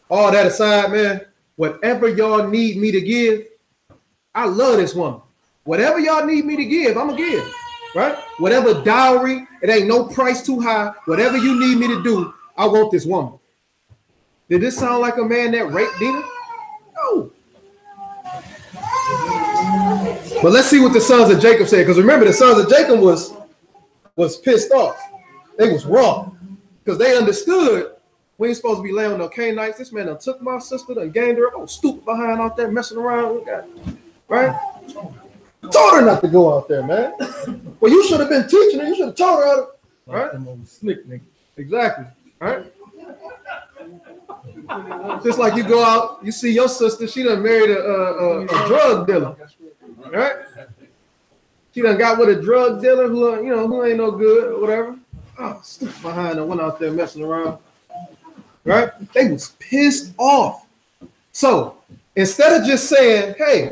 all that aside, man, whatever y'all need me to give, I love this woman. Whatever y'all need me to give, I'm gonna give, right? Whatever dowry, it ain't no price too high. Whatever you need me to do, I want this woman. Did this sound like a man that raped Dinah? No. But let's see what the sons of Jacob said, because remember, the sons of Jacob was pissed off. They was wrong because they understood we ain't supposed to be laying with no Canaanites. This man done took my sister and gained her up. Oh, stupid behind out there messing around. Right? Told her not to go out there, man. Well, you should have been teaching her. You should have told her how to. Right? Slick nigga. Exactly. Right? Just like you go out, you see your sister. She done married a drug dealer. Right? She done got with a drug dealer who ain't no good or whatever. Oh, stupid behind her, went out there messing around. Right? They was pissed off. So instead of just saying, hey,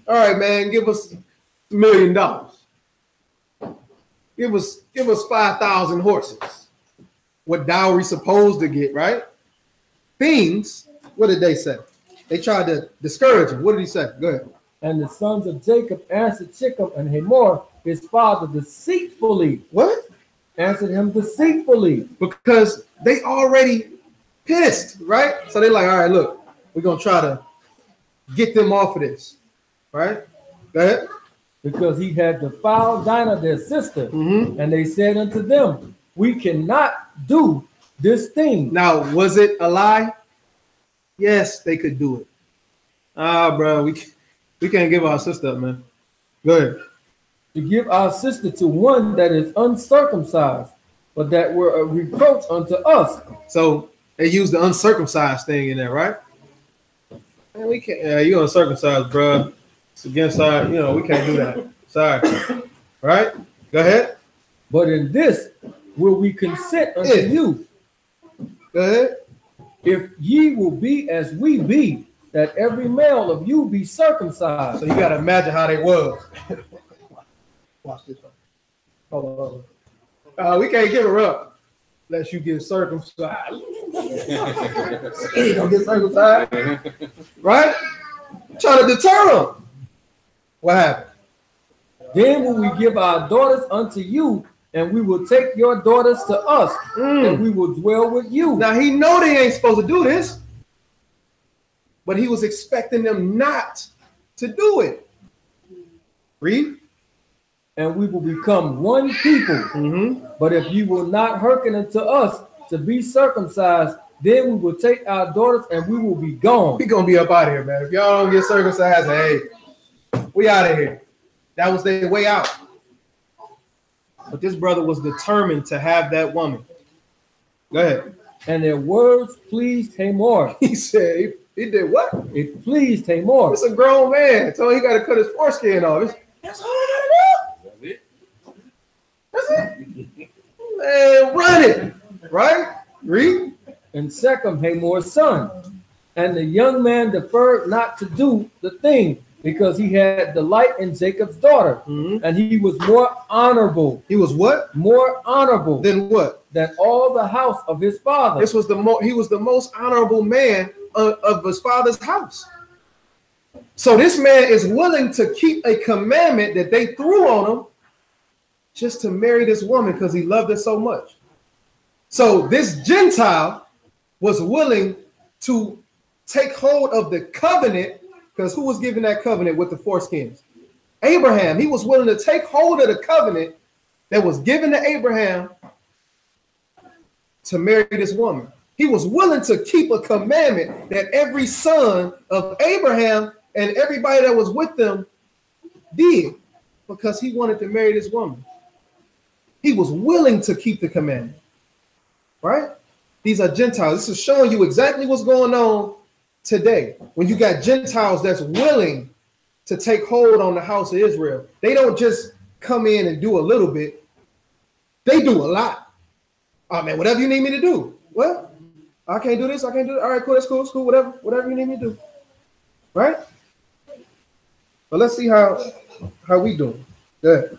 all right, man, give us $1 million. Give us 5,000 horses. What dowry supposed to get, right? Things, what did they say? They tried to discourage him. What did he say? Go ahead. And the sons of Jacob answered Shechem and Hamor, his father, deceitfully. What? Answered him deceitfully. Because they already pissed, right? So they like, all right, look, we're going to try to get them off of this, right? Go ahead. Because he had defiled Dinah, their sister. And they said unto them, we cannot do this thing. Now, was it a lie? Yes, they could do it. Bro, we can't give our sister up, man. Go ahead. To give our sister to one that is uncircumcised, but that were a reproach unto us. So they used the uncircumcised thing in there, right? Man, we can't. Yeah, you uncircumcised, bro. It's against our. We can't do that. Sorry. Right? Go ahead. But in this will we consent unto you. Go ahead. If ye will be as we be, that every male of you be circumcised. So you got to imagine how they was. Watch this one. Hold on. We can't give her up unless you get circumcised. You gonna get circumcised, right? Trying to deter them. What happened? Then will we give our daughters unto you, and we will take your daughters to us, and we will dwell with you. Now he know they ain't supposed to do this, but he was expecting them not to do it. Read. And we will become one people. But if you will not hearken unto us to be circumcised, then we will take our daughters and we will be gone. We gonna be up out of here, man. If y'all don't get circumcised, hey, we out of here. That was their way out. But this brother was determined to have that woman. Go ahead. And their words pleased Hamor. He said, he did what? It pleased Hamor. It's a grown man. So he got to cut his foreskin off. That's all I gotta do. That's it. Man, run it. Right? Read. And Shechem, Hamor's son. And the young man deferred not to do the thing, because he had delight in Jacob's daughter. And he was more honorable. He was what? More honorable. Than what? Than all the house of his father. This was he was the most honorable man of his father's house. So this man is willing to keep a commandment that they threw on him just to marry this woman because he loved her so much. So this Gentile was willing to take hold of the covenant, because who was giving that covenant with the foreskins? Abraham. He was willing to take hold of the covenant that was given to Abraham to marry this woman. He was willing to keep a commandment that every son of Abraham and everybody that was with them did, because he wanted to marry this woman. He was willing to keep the commandment, right? These are Gentiles. This is showing you exactly what's going on today. When you got Gentiles that's willing to take hold on the house of Israel, they don't just come in and do a little bit. They do a lot. Oh man, whatever you need me to do. Well, I can't do this. I can't do it. All right, cool. That's cool. It's cool. Whatever you need me to do. Right? But let's see how we doing. Good.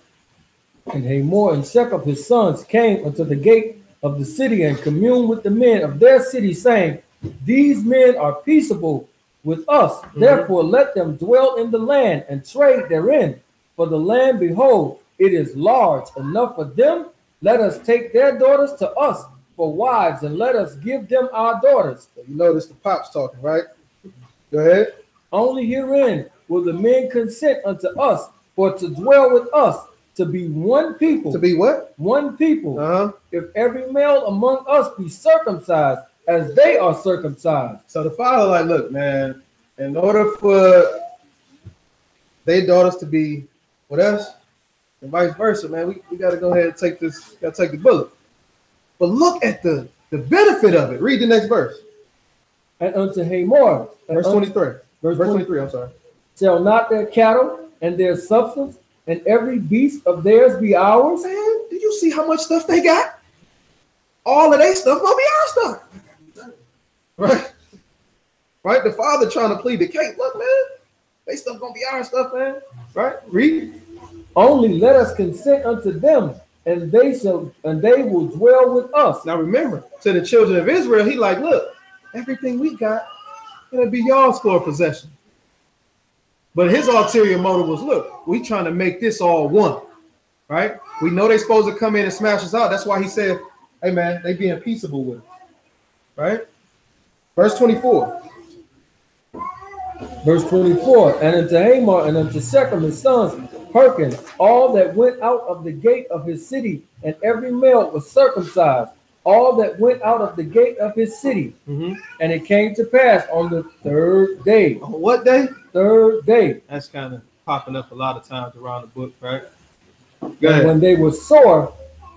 And Hamor and Shechem his sons came unto the gate of the city and communed with the men of their city, saying, these men are peaceable with us. Therefore let them dwell in the land and trade therein. For the land, behold, it is large enough for them. Let us take their daughters to us for wives, and let us give them our daughters. You notice the pops talking, right? Go ahead. Only herein will the men consent unto us, for to dwell with us, to be one people. To be what? One people. If every male among us be circumcised, as they are circumcised. So the father like, look, man, in order for their daughters to be with us, and vice versa, man, we got to go ahead and take this, got to take the bullet. But look at the benefit of it. Read the next verse. And unto Hamor, verse 23. Verse 23, I'm sorry. Shall not their cattle and their substance and every beast of theirs be ours? Man, did you see how much stuff they got? All of their stuff gonna be our stuff. Right? Right? The father trying to plead the case. Look, man, they stuff gonna be our stuff, man. Right? Read. Only let us consent unto them, and they will dwell with us. Now remember, to the children of Israel, he like, look, everything we got gonna be y'all's for possession. But his ulterior motive was, look, we trying to make this all one, right? We know they supposed to come in and smash us out. That's why he said, hey man, they being peaceable with it, right? Verse 24. Verse 24, and unto Hamor and unto Shechem his sons hearken all that went out of the gate of his city, and every male was circumcised, all that went out of the gate of his city. And it came to pass on the third day. On what day? Third day. That's kind of popping up a lot of times around the book, right? And when they were sore,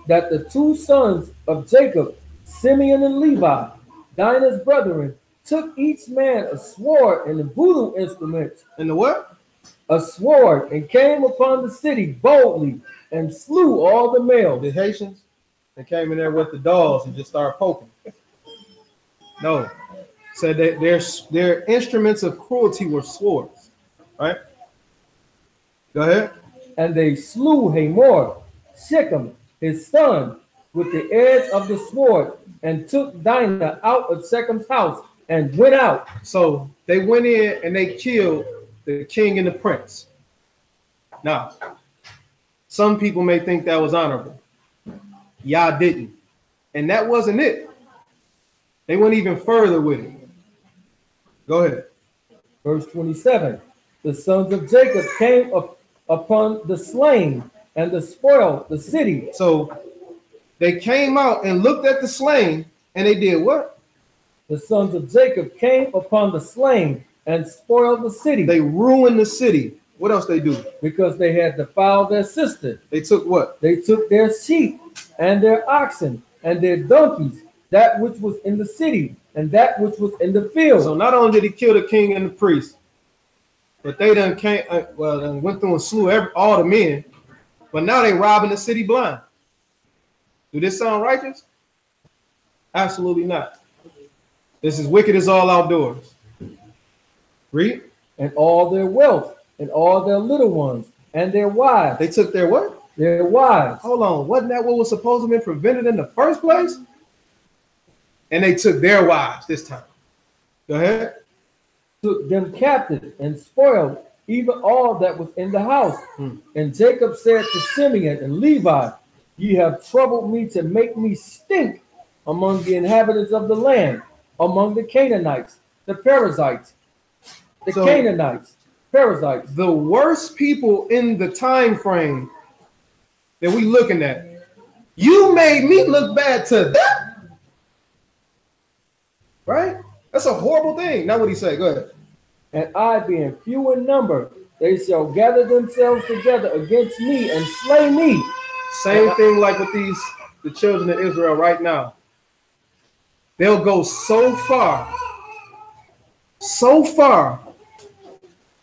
that the two sons of Jacob, Simeon and Levi, Dinah's brethren, took each man a sword and a voodoo instrument. And the what? A sword, and came upon the city boldly and slew all the males. The Haitians? They came in there with the dolls and just started poking. No. So their instruments of cruelty were swords. Right? Go ahead. And they slew Hamor, Shechem, his son, with the edge of the sword, and took Dinah out of Shechem's house and went out. So they went in and they killed the king and the prince. Now, some people may think that was honorable. Y'all didn't. And that wasn't it. They went even further with it. Go ahead. Verse 27. The sons of Jacob came upon the slain and the spoil the city. So they came out and looked at the slain, and they did what? The sons of Jacob came upon the slain and spoiled the city. They ruined the city. What else they do? Because they had defiled their sister. They took what? They took their sheep and their oxen and their donkeys, that which was in the city and that which was in the field. So not only did he kill the king and the priest, but they done came, went through and slew all the men, but now they robbing the city blind. Do this sound righteous? Absolutely not. This is wicked as all outdoors. Read. And all their wealth and all their little ones and their wives. They took their what? Their wives. Hold on. Wasn't that what was supposed to have been prevented in the first place? And they took their wives this time. Go ahead. Took them captive and spoiled even all that was in the house. And Jacob said to Simeon and Levi, ye have troubled me to make me stink among the inhabitants of the land, among the Canaanites, the Perizzites, the Canaanites, Perizzites. The worst people in the time frame that we looking at. You made me look bad to them. Right? That's a horrible thing. Now what he say? Go ahead. And I, being few in number, they shall gather themselves together against me and slay me. Same thing like with the children of Israel right now. They'll go so far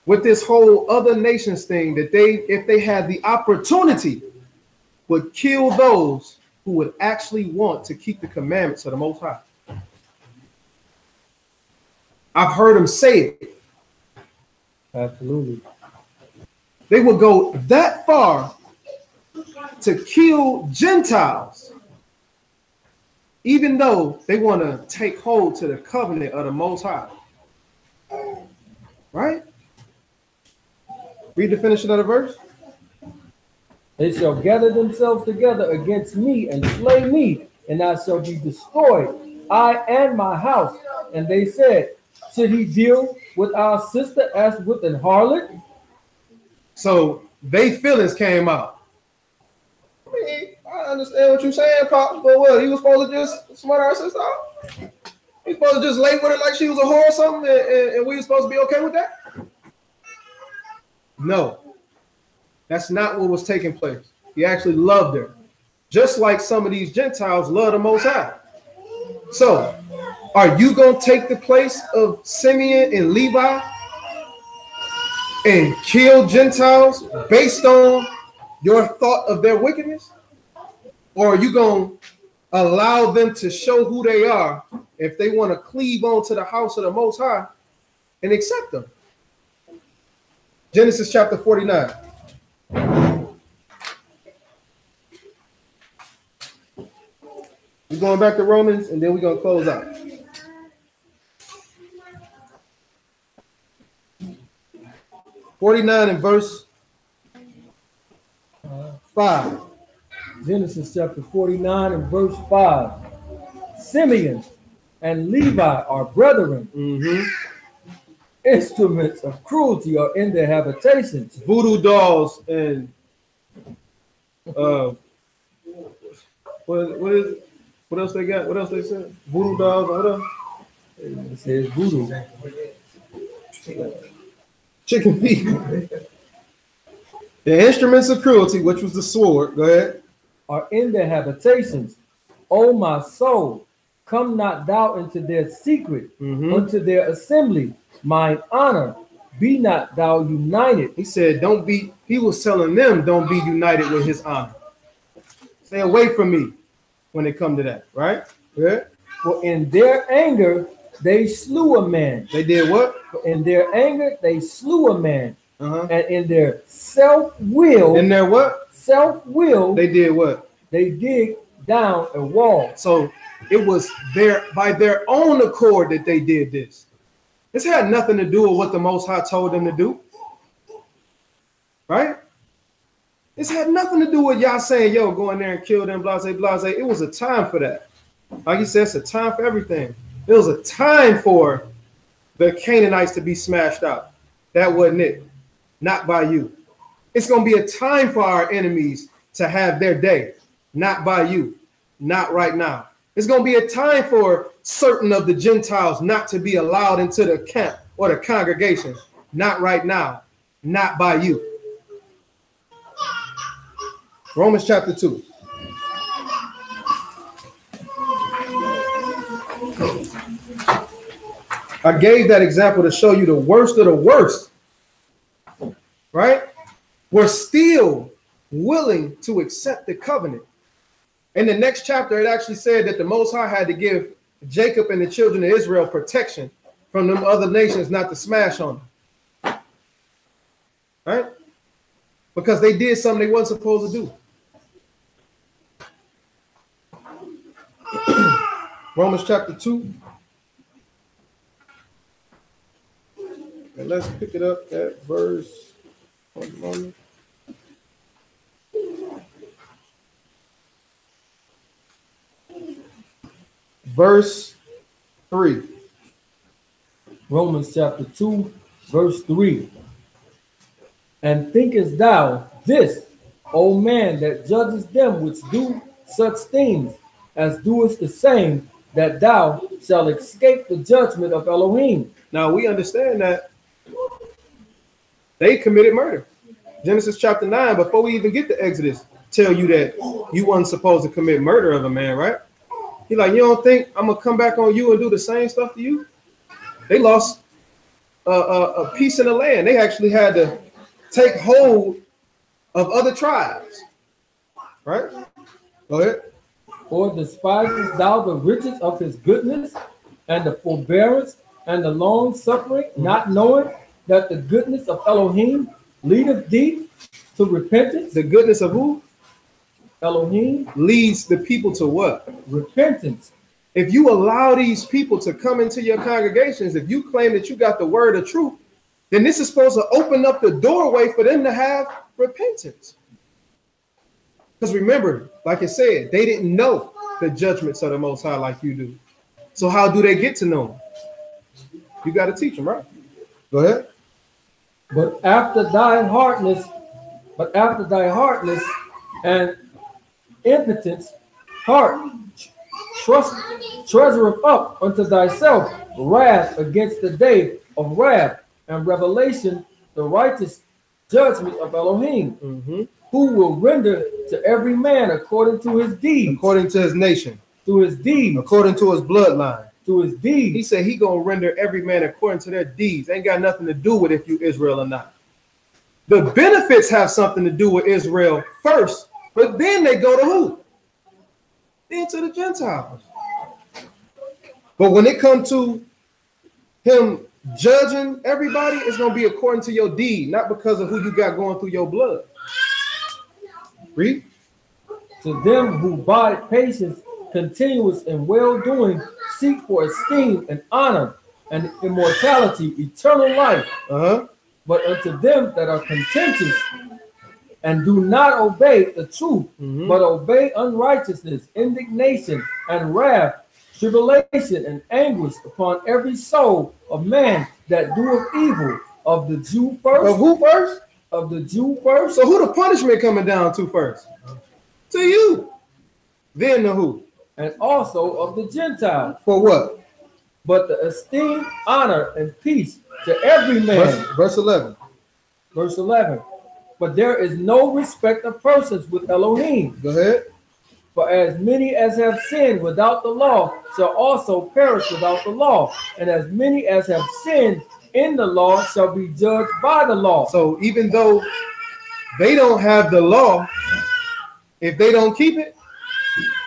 with this whole other nations thing that if they had the opportunity, would kill those who would actually want to keep the commandments of the Most High. I've heard them say it. Absolutely. They would go that far to kill Gentiles, even though they want to take hold to the covenant of the Most High. Right? Read the finishing of the verse. They shall gather themselves together against me and slay me, and I shall be destroyed, I and my house. And they said, should he deal with our sister as with an harlot? So they feelings came out. I mean, I understand what you're saying, Pops, but what? He was supposed to just smart our sister out? He was supposed to just lay with her like she was a whore or something, and we were supposed to be okay with that? No. That's not what was taking place. He actually loved her, just like some of these Gentiles love the Most High. So, are you going to take the place of Simeon and Levi and kill Gentiles based on your thought of their wickedness? Or are you going to allow them to show who they are if they want to cleave on to the house of the Most High and accept them? Genesis chapter 49. We're going back to Romans, and then we're going to close out. (49) in verse 5. Genesis chapter 49 and verse 5. Simeon and Levi are brethren. Instruments of cruelty are in their habitations. Voodoo dolls and what else they got? What else they said? Voodoo dolls. What else? It says voodoo. Chicken feet. The instruments of cruelty, which was the sword. Go ahead. Are in their habitations. O my soul, come not thou into their secret, unto their assembly. Mine honor, be not thou united. He said, don't be, he was telling them, don't be united with his honor. Stay away from me when it come to that, right? Yeah. For in their anger, they slew a man. They did what? For in their anger, they slew a man. And in their self-will. In their what? self-will, They did what? they dig down a wall. So it was by their own accord that they did this. This had nothing to do with what the Most High told them to do. Right? This had nothing to do with y'all saying, yo, go in there and kill them, blase, blase. It was a time for that. Like you said, it's a time for everything. It was a time for the Canaanites to be smashed out. That wasn't it. Not by you. It's going to be a time for our enemies to have their day. Not by you. Not right now. It's going to be a time for certain of the Gentiles not to be allowed into the camp or the congregation. Not right now. Not by you. Romans chapter 2. I gave that example to show you the worst of the worst. Right? We're still willing to accept the covenant. In the next chapter, it actually said that the Most High had to give Jacob and the children of Israel protection from them other nations not to smash on them. Right? Because they did something they wasn't supposed to do. Romans chapter 2. And let's pick it up at verse. One moment. Verse 3. Romans chapter 2, verse 3. And thinkest thou this, O man, that judgest them which do such things, as doest the same, that thou shalt escape the judgment of Elohim? Now we understand that they committed murder. Genesis chapter 9, before we even get to Exodus, tell you that you wasn't supposed to commit murder of a man, right? He's like, you don't think I'm going to come back on you and do the same stuff to you? They lost a piece of the land. They actually had to take hold of other tribes, right? Go ahead. Or despisest thou the riches of his goodness and the forbearance and the long suffering, not knowing that the goodness of Elohim leadeth thee to repentance? The goodness of who? Elohim leads the people to what? Repentance. If you allow these people to come into your congregations, if you claim that you got the word of truth, then this is supposed to open up the doorway for them to have repentance. Because remember, like I said, they didn't know the judgments of the Most High like you do. So how do they get to know them? You got to teach them, right? Go ahead. But after thy hardness and impotence, heart treasureth up unto thyself wrath against the day of wrath and revelation, the righteous judgment of Elohim, who will render to every man according to his deeds, according to his nation, to his deeds, according to his bloodline, to his deeds. He said he gonna render every man according to their deeds. Ain't got nothing to do with if you Israel or not. The benefits have something to do with Israel first, but then they go to who? Then to the Gentiles. But when it comes to him judging everybody, it's going to be according to your deed, not because of who you got going through your blood. Read. To them who by patience, continuous in well-doing, seek for esteem and honor and immortality, eternal life. But unto them that are contentious and do not obey the truth, but obey unrighteousness, indignation and wrath, tribulation and anguish upon every soul of man that doeth evil, of the Jew first. Of who first? Of the Jew first. So who the punishment coming down to first? To you. Then to who? And also of the Gentiles. For what? But the esteem, honor, and peace to every man. Verse 11. Verse 11. But there is no respect of persons with Elohim. Go ahead. For as many as have sinned without the law shall also perish without the law. And as many as have sinned in the law shall be judged by the law. So even though they don't have the law, if they don't keep it,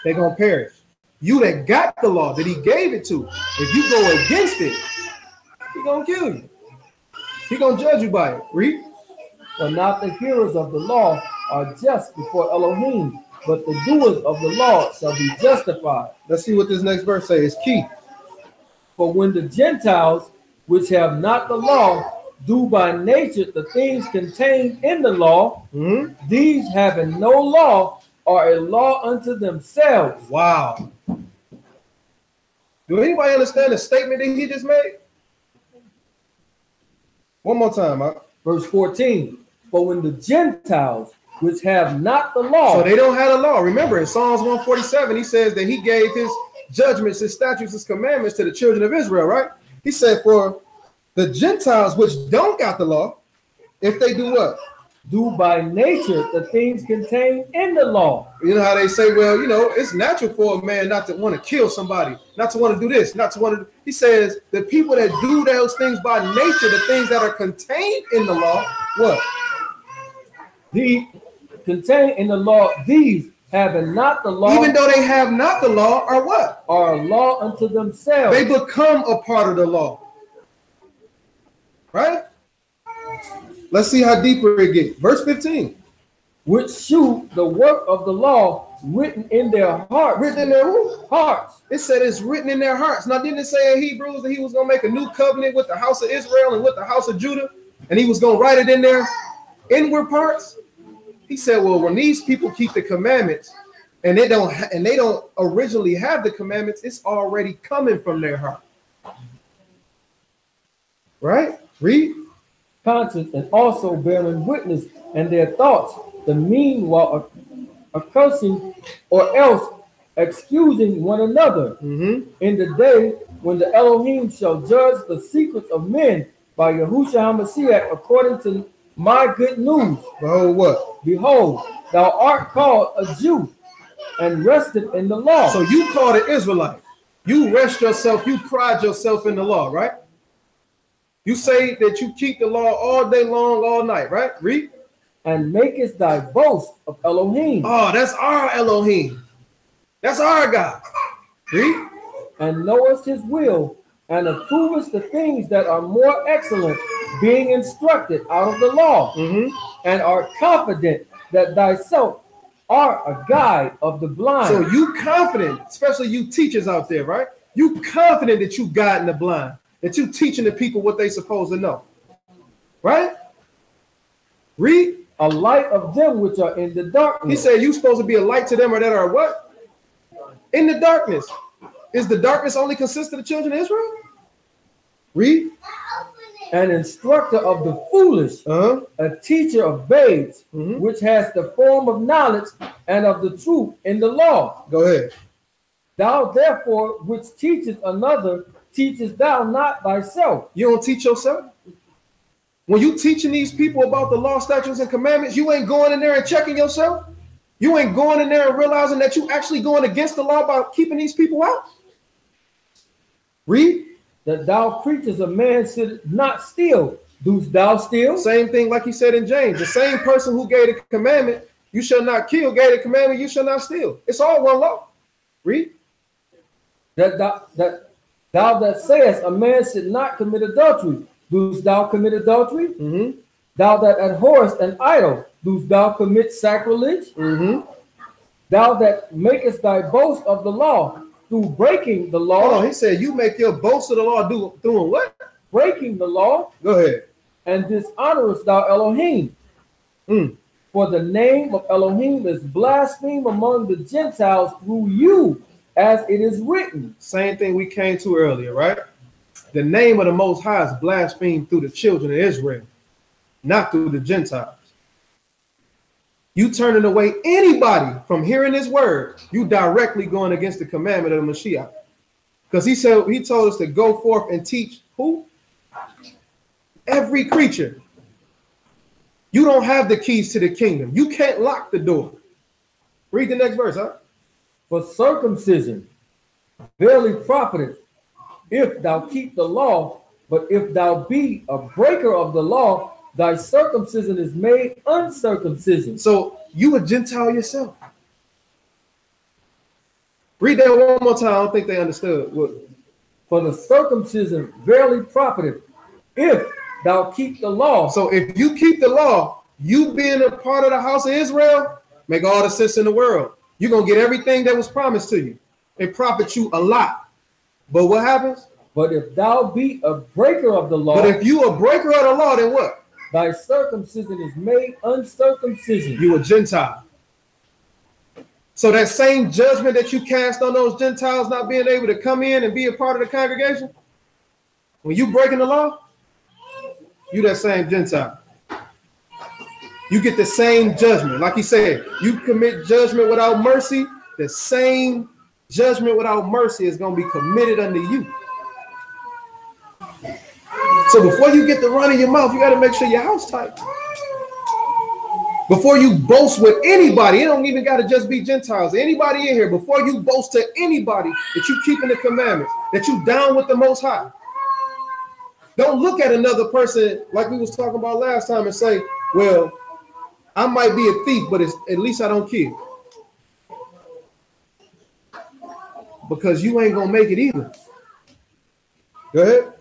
they're going to perish. You that got the law that he gave it to, if you go against it, he's going to kill you. He's going to judge you by it. Read. But not the hearers of the law, are just before Elohim, but the doers of the law shall be justified. Let's see what this next verse says. It's key. For when the Gentiles, which have not the law, do by nature the things contained in the law, these having no law are a law unto themselves. Wow. Do anybody understand the statement that he just made? One more time. Verse 14. For when the Gentiles, which have not the law. So they don't have the law. Remember, in Psalms 147, he says that he gave his judgments, his statutes, his commandments to the children of Israel, right? He said for the Gentiles, which don't got the law, if they do what? Do by nature the things contained in the law. You know how they say, well, you know, it's natural for a man not to want to kill somebody, not to want to do this, not to want to. He says the people that do those things by nature, the things that are contained in the law, what? The contained in the law, these having not the law, even though they have not the law, are what? Are a law unto themselves. They become a part of the law. Right? Let's see how deeper it gets. Verse 15. Which shew the work of the law written in their hearts. Written in their hearts. It said it's written in their hearts. Now, didn't it say in Hebrews that he was going to make a new covenant with the house of Israel and with the house of Judah? And he was going to write it in their inward parts? He said, well, when these people keep the commandments and they don't originally have the commandments, it's already coming from their heart. Right? Read. Conscience, and also bearing witness, and their thoughts, the meanwhile accursing or else excusing one another in the day when the Elohim shall judge the secrets of men by Yahushua HaMashiach according to my good news. Behold what? Behold, thou art called a Jew and rested in the law. So you called an Israelite. You rest yourself, you pride yourself in the law, right? You say that you keep the law all day long, all night, right? Read. And makest thy boast of Elohim. Oh, that's our Elohim. That's our God. Read. And knowest his will, and approvest the things that are more excellent, being instructed out of the law, and art confident that thyself art a guide of the blind. So you confident, especially you teachers out there, right? You confident that you guiding the blind, that you teaching the people what they supposed to know, right? Read. A light of them which are in the darkness. He said you supposed to be a light to them or that are what? In the darkness. Is the darkness only consist of the children of Israel? Read. An instructor of the foolish, a teacher of babes, which has the form of knowledge and of the truth in the law. Go ahead. Thou therefore, which teachest another, teachest thou not thyself. You don't teach yourself? When you teaching these people about the law, statutes, and commandments, you ain't going in there and checking yourself? You ain't going in there and realizing that you actually going against the law by keeping these people out? Read. That thou preachest a man should not steal. Dost thou steal? Same thing like he said in James. The same person who gave the commandment, you shall not kill, gave the commandment, you shall not steal. It's all one law. Read. That thou that sayest a man should not commit adultery. Dost thou commit adultery? Thou that abhorrest an idol, dost thou commit sacrilege? Thou that makest thy boast of the law through breaking the law. Oh, he said you make your boast of the law doing what? Breaking the law. Go ahead. And dishonorest thou Elohim. For the name of Elohim is blasphemed among the Gentiles through you, as it is written. Same thing we came to earlier, right? The name of the Most High is blasphemed through the children of Israel, not through the Gentiles. You turning away anybody from hearing this word, you directly going against the commandment of the Mashiach. Because he told us to go forth and teach who? Every creature. You don't have the keys to the kingdom. You can't lock the door. Read the next verse, huh? For circumcision verily profiteth, if thou keep the law, but if thou be a breaker of the law, thy circumcision is made uncircumcision. So you a Gentile yourself. Read that one more time. I don't think they understood. For the circumcision verily profiteth, if thou keep the law. So if you keep the law, you being a part of the house of Israel make all the sense in the world. You're going to get everything that was promised to you and profit you a lot. But what happens? But if thou be a breaker of the law, But if you a breaker of the law, then what? thy circumcision is made uncircumcision. You a Gentile. So that same judgment that you cast on those Gentiles not being able to come in and be a part of the congregation, when you breaking the law, you that same Gentile. You get the same judgment. Like he said, you commit judgment without mercy, the same judgment without mercy is going to be committed unto you. So before you get the run in your mouth, you got to make sure your house tight. Before you boast with anybody, it don't even got to just be Gentiles. Anybody in here, before you boast to anybody that you keeping the commandments, that you down with the Most High, don't look at another person like we was talking about last time and say, well, I might be a thief, but at least I don't kill. Because you ain't going to make it either. Go ahead.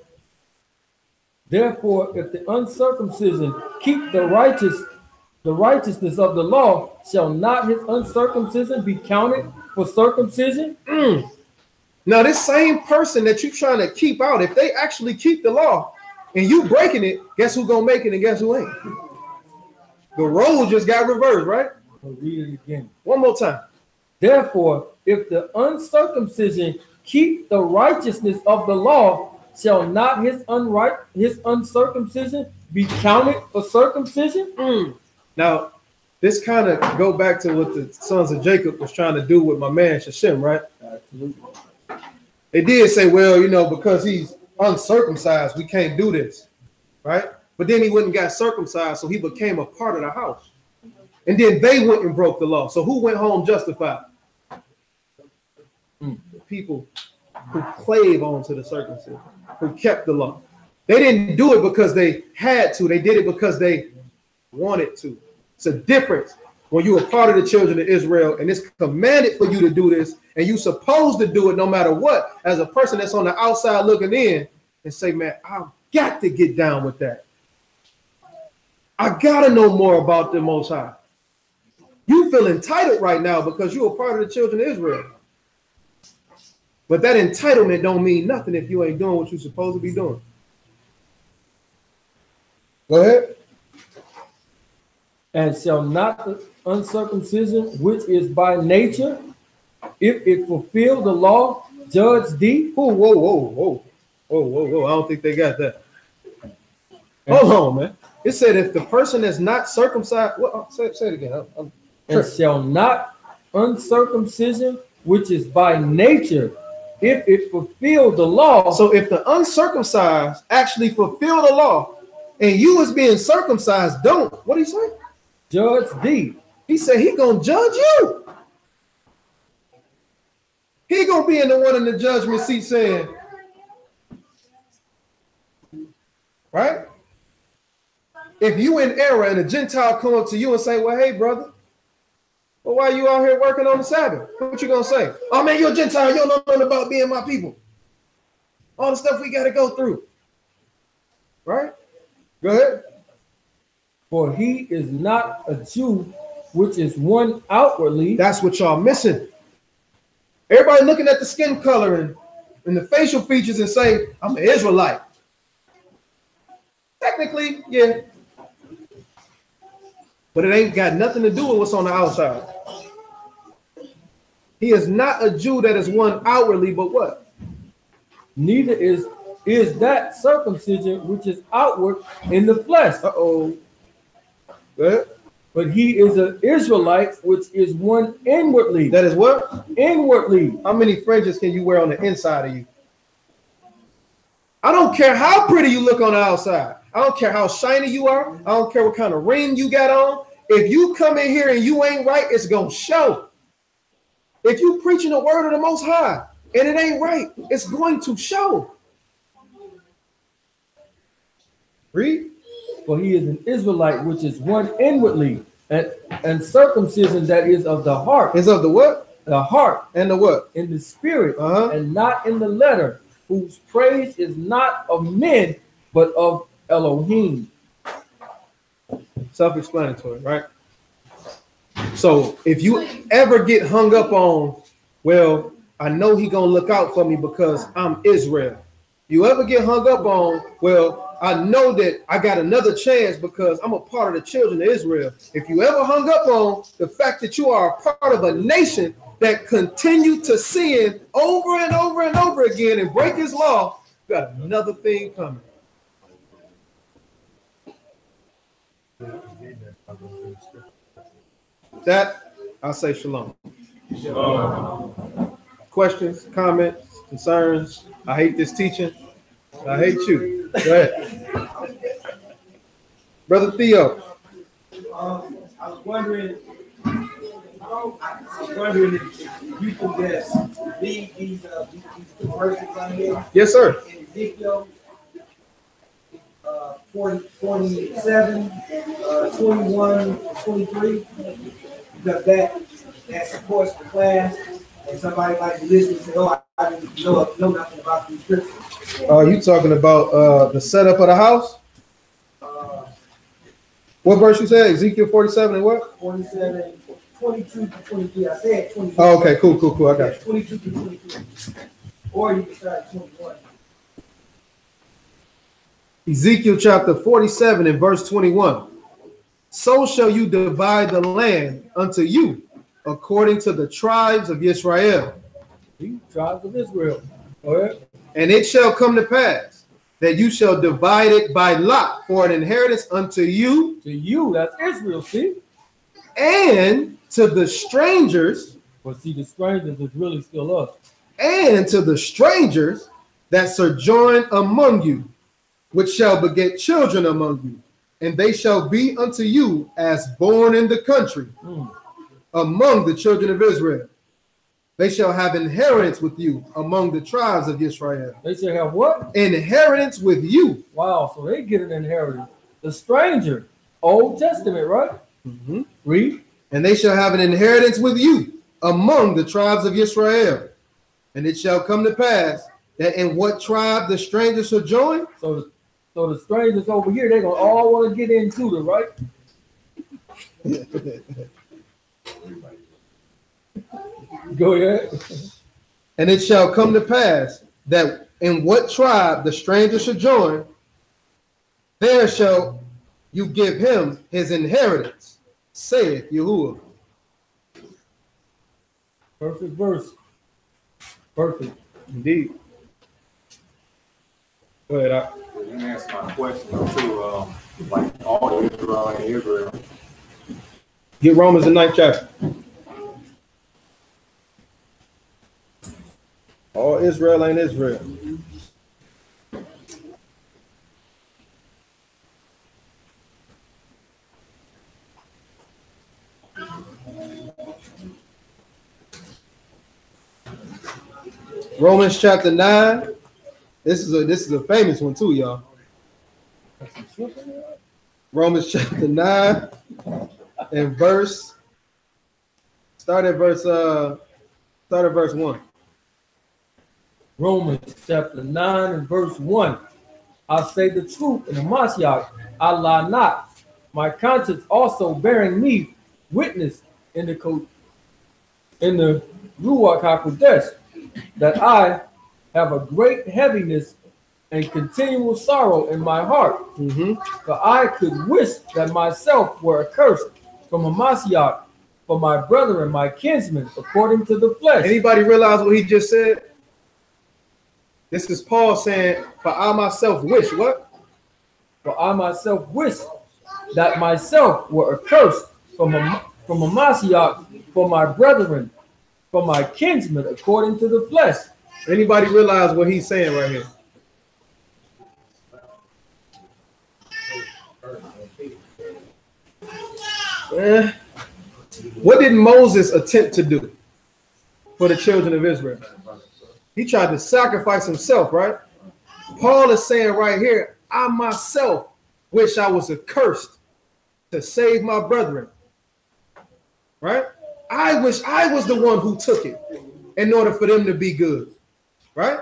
Therefore, if the uncircumcision keep the righteousness of the law, shall not his uncircumcision be counted for circumcision? Now, this same person that you're trying to keep out, if they actually keep the law and you breaking it, guess who's going to make it and guess who ain't? The role just got reversed, right? I'll read it again. One more time. Therefore, if the uncircumcision keep the righteousness of the law, shall not his uncircumcision be counted for circumcision? Now, this kind of go back to what the sons of Jacob was trying to do with my man Shechem, right? Absolutely. They did say, well, you know, because he's uncircumcised, we can't do this, right? But then he went and got circumcised, so he became a part of the house. And then they went and broke the law. So who went home justified? The people who clave onto the circumcision, who kept the law. They didn't do it because they had to. They did it because they wanted to. It's a difference when you're a part of the children of Israel and it's commanded for you to do this and you're supposed to do it no matter what, as a person that's on the outside looking in and say, man, I've got to get down with that. I got to know more about the Most High. You feel entitled right now because you're a part of the children of Israel. But that entitlement don't mean nothing if you ain't doing what you're supposed to be doing. Go ahead. And shall not the uncircumcision, which is by nature, if it fulfill the law, judge thee? Whoa. I don't think they got that. Hold on, man. It said if the person that's not circumcised, well, say it again. And shall not uncircumcision, which is by nature, if it fulfill the law. So if the uncircumcised actually fulfill the law and you as being circumcised don't, what did he say? Judge thee. He said he gonna judge you. He gonna be in the one in the judgment seat saying, right? If you in error and a Gentile come up to you and say, well, hey, brother, well, why are you out here working on the Sabbath? What you gonna say? Oh, man, you're a Gentile. You don't know nothing about being my people. All the stuff we got to go through. Right? Go ahead. For he is not a Jew, which is one outwardly. That's what y'all missing. Everybody looking at the skin color and the facial features and say, I'm an Israelite. Technically, yeah. But it ain't got nothing to do with what's on the outside. He is not a Jew that is one outwardly, but what? Neither is that circumcision which is outward in the flesh. Uh-oh. Good. But he is an Israelite, which is one inwardly. That is what? Inwardly. How many fringes can you wear on the inside of you? I don't care how pretty you look on the outside. I don't care how shiny you are. I don't care what kind of ring you got on. If you come in here and you ain't right, it's going to show. If you preaching the word of the Most High and it ain't right, it's going to show. Read. For he is an Israelite, which is one inwardly, and circumcision that is of the heart. Is of the what? The heart. And the what? In the spirit, and not in the letter, whose praise is not of men, but of Elohim. Self-explanatory, right? So if you ever get hung up on, well, I know he gonna look out for me because I'm Israel. You ever get hung up on, well, I know that I got another chance because I'm a part of the children of Israel. If you ever hung up on the fact that you are a part of a nation that continue to sin over and over and over again and break his law, you got another thing coming. That, I'll say shalom. Questions, comments, concerns? I hate this teaching. I hate you. Go ahead. Brother Theo. I was wondering if you could just read these verses right here. Yes, sir. In Ezekiel 47, 21, 23, because that supports the class, and somebody might be listening and say, oh, I didn't know nothing about these scriptures. You talking about the setup of the house? What verse you said? Ezekiel 47 and what? 47, 22 to 23. I said 22. Oh, okay, cool. I got you. 22 to 23. Or you can start at 21. Ezekiel chapter 47 and verse 21. So shall you divide the land unto you according to the tribes of Israel. The tribes of Israel. All right. And it shall come to pass that you shall divide it by lot for an inheritance unto you. To you, that's Israel, see? And to the strangers. But see, the strangers is really still us. And to the strangers that sojourn among you, which shall beget children among you, and they shall be unto you as born in the country among the children of Israel. They shall have inheritance with you among the tribes of Israel. They shall have what? Inheritance with you. Wow, so they get an inheritance. The stranger, Old Testament, right? Read. And they shall have an inheritance with you among the tribes of Israel. And it shall come to pass that in what tribe the strangers shall join. So the strangers over here, they're going to all want to get into it, right? Go ahead. And it shall come to pass that in what tribe the stranger shall join, there shall you give him his inheritance, saith Yahuwah. Perfect verse. Perfect. Indeed. Go ahead. You can ask my question too, like all Israel and Israel. Get Romans the 9th chapter. All Israel ain't Israel. Romans chapter 9. This is a famous one too, y'all. Romans chapter 9 and start at verse 1. Romans chapter 9 and verse 1. I say the truth in the Mashiach, I lie not. My conscience also bearing me witness in the Ruach HaKodesh, that I have a great heaviness and continual sorrow in my heart. For I could wish that myself were accursed from a Mashiach for my brother and my kinsmen according to the flesh. Anybody realize what he just said? This is Paul saying, for I myself wish, what? For I myself wish that myself were accursed from a Mashiach for my brethren, for my kinsmen according to the flesh. Anybody realize what he's saying right here? What did Moses attempt to do for the children of Israel? He tried to sacrifice himself, right? Paul is saying right here, I myself wish I was accursed to save my brethren, right? I wish I was the one who took it in order for them to be good, right?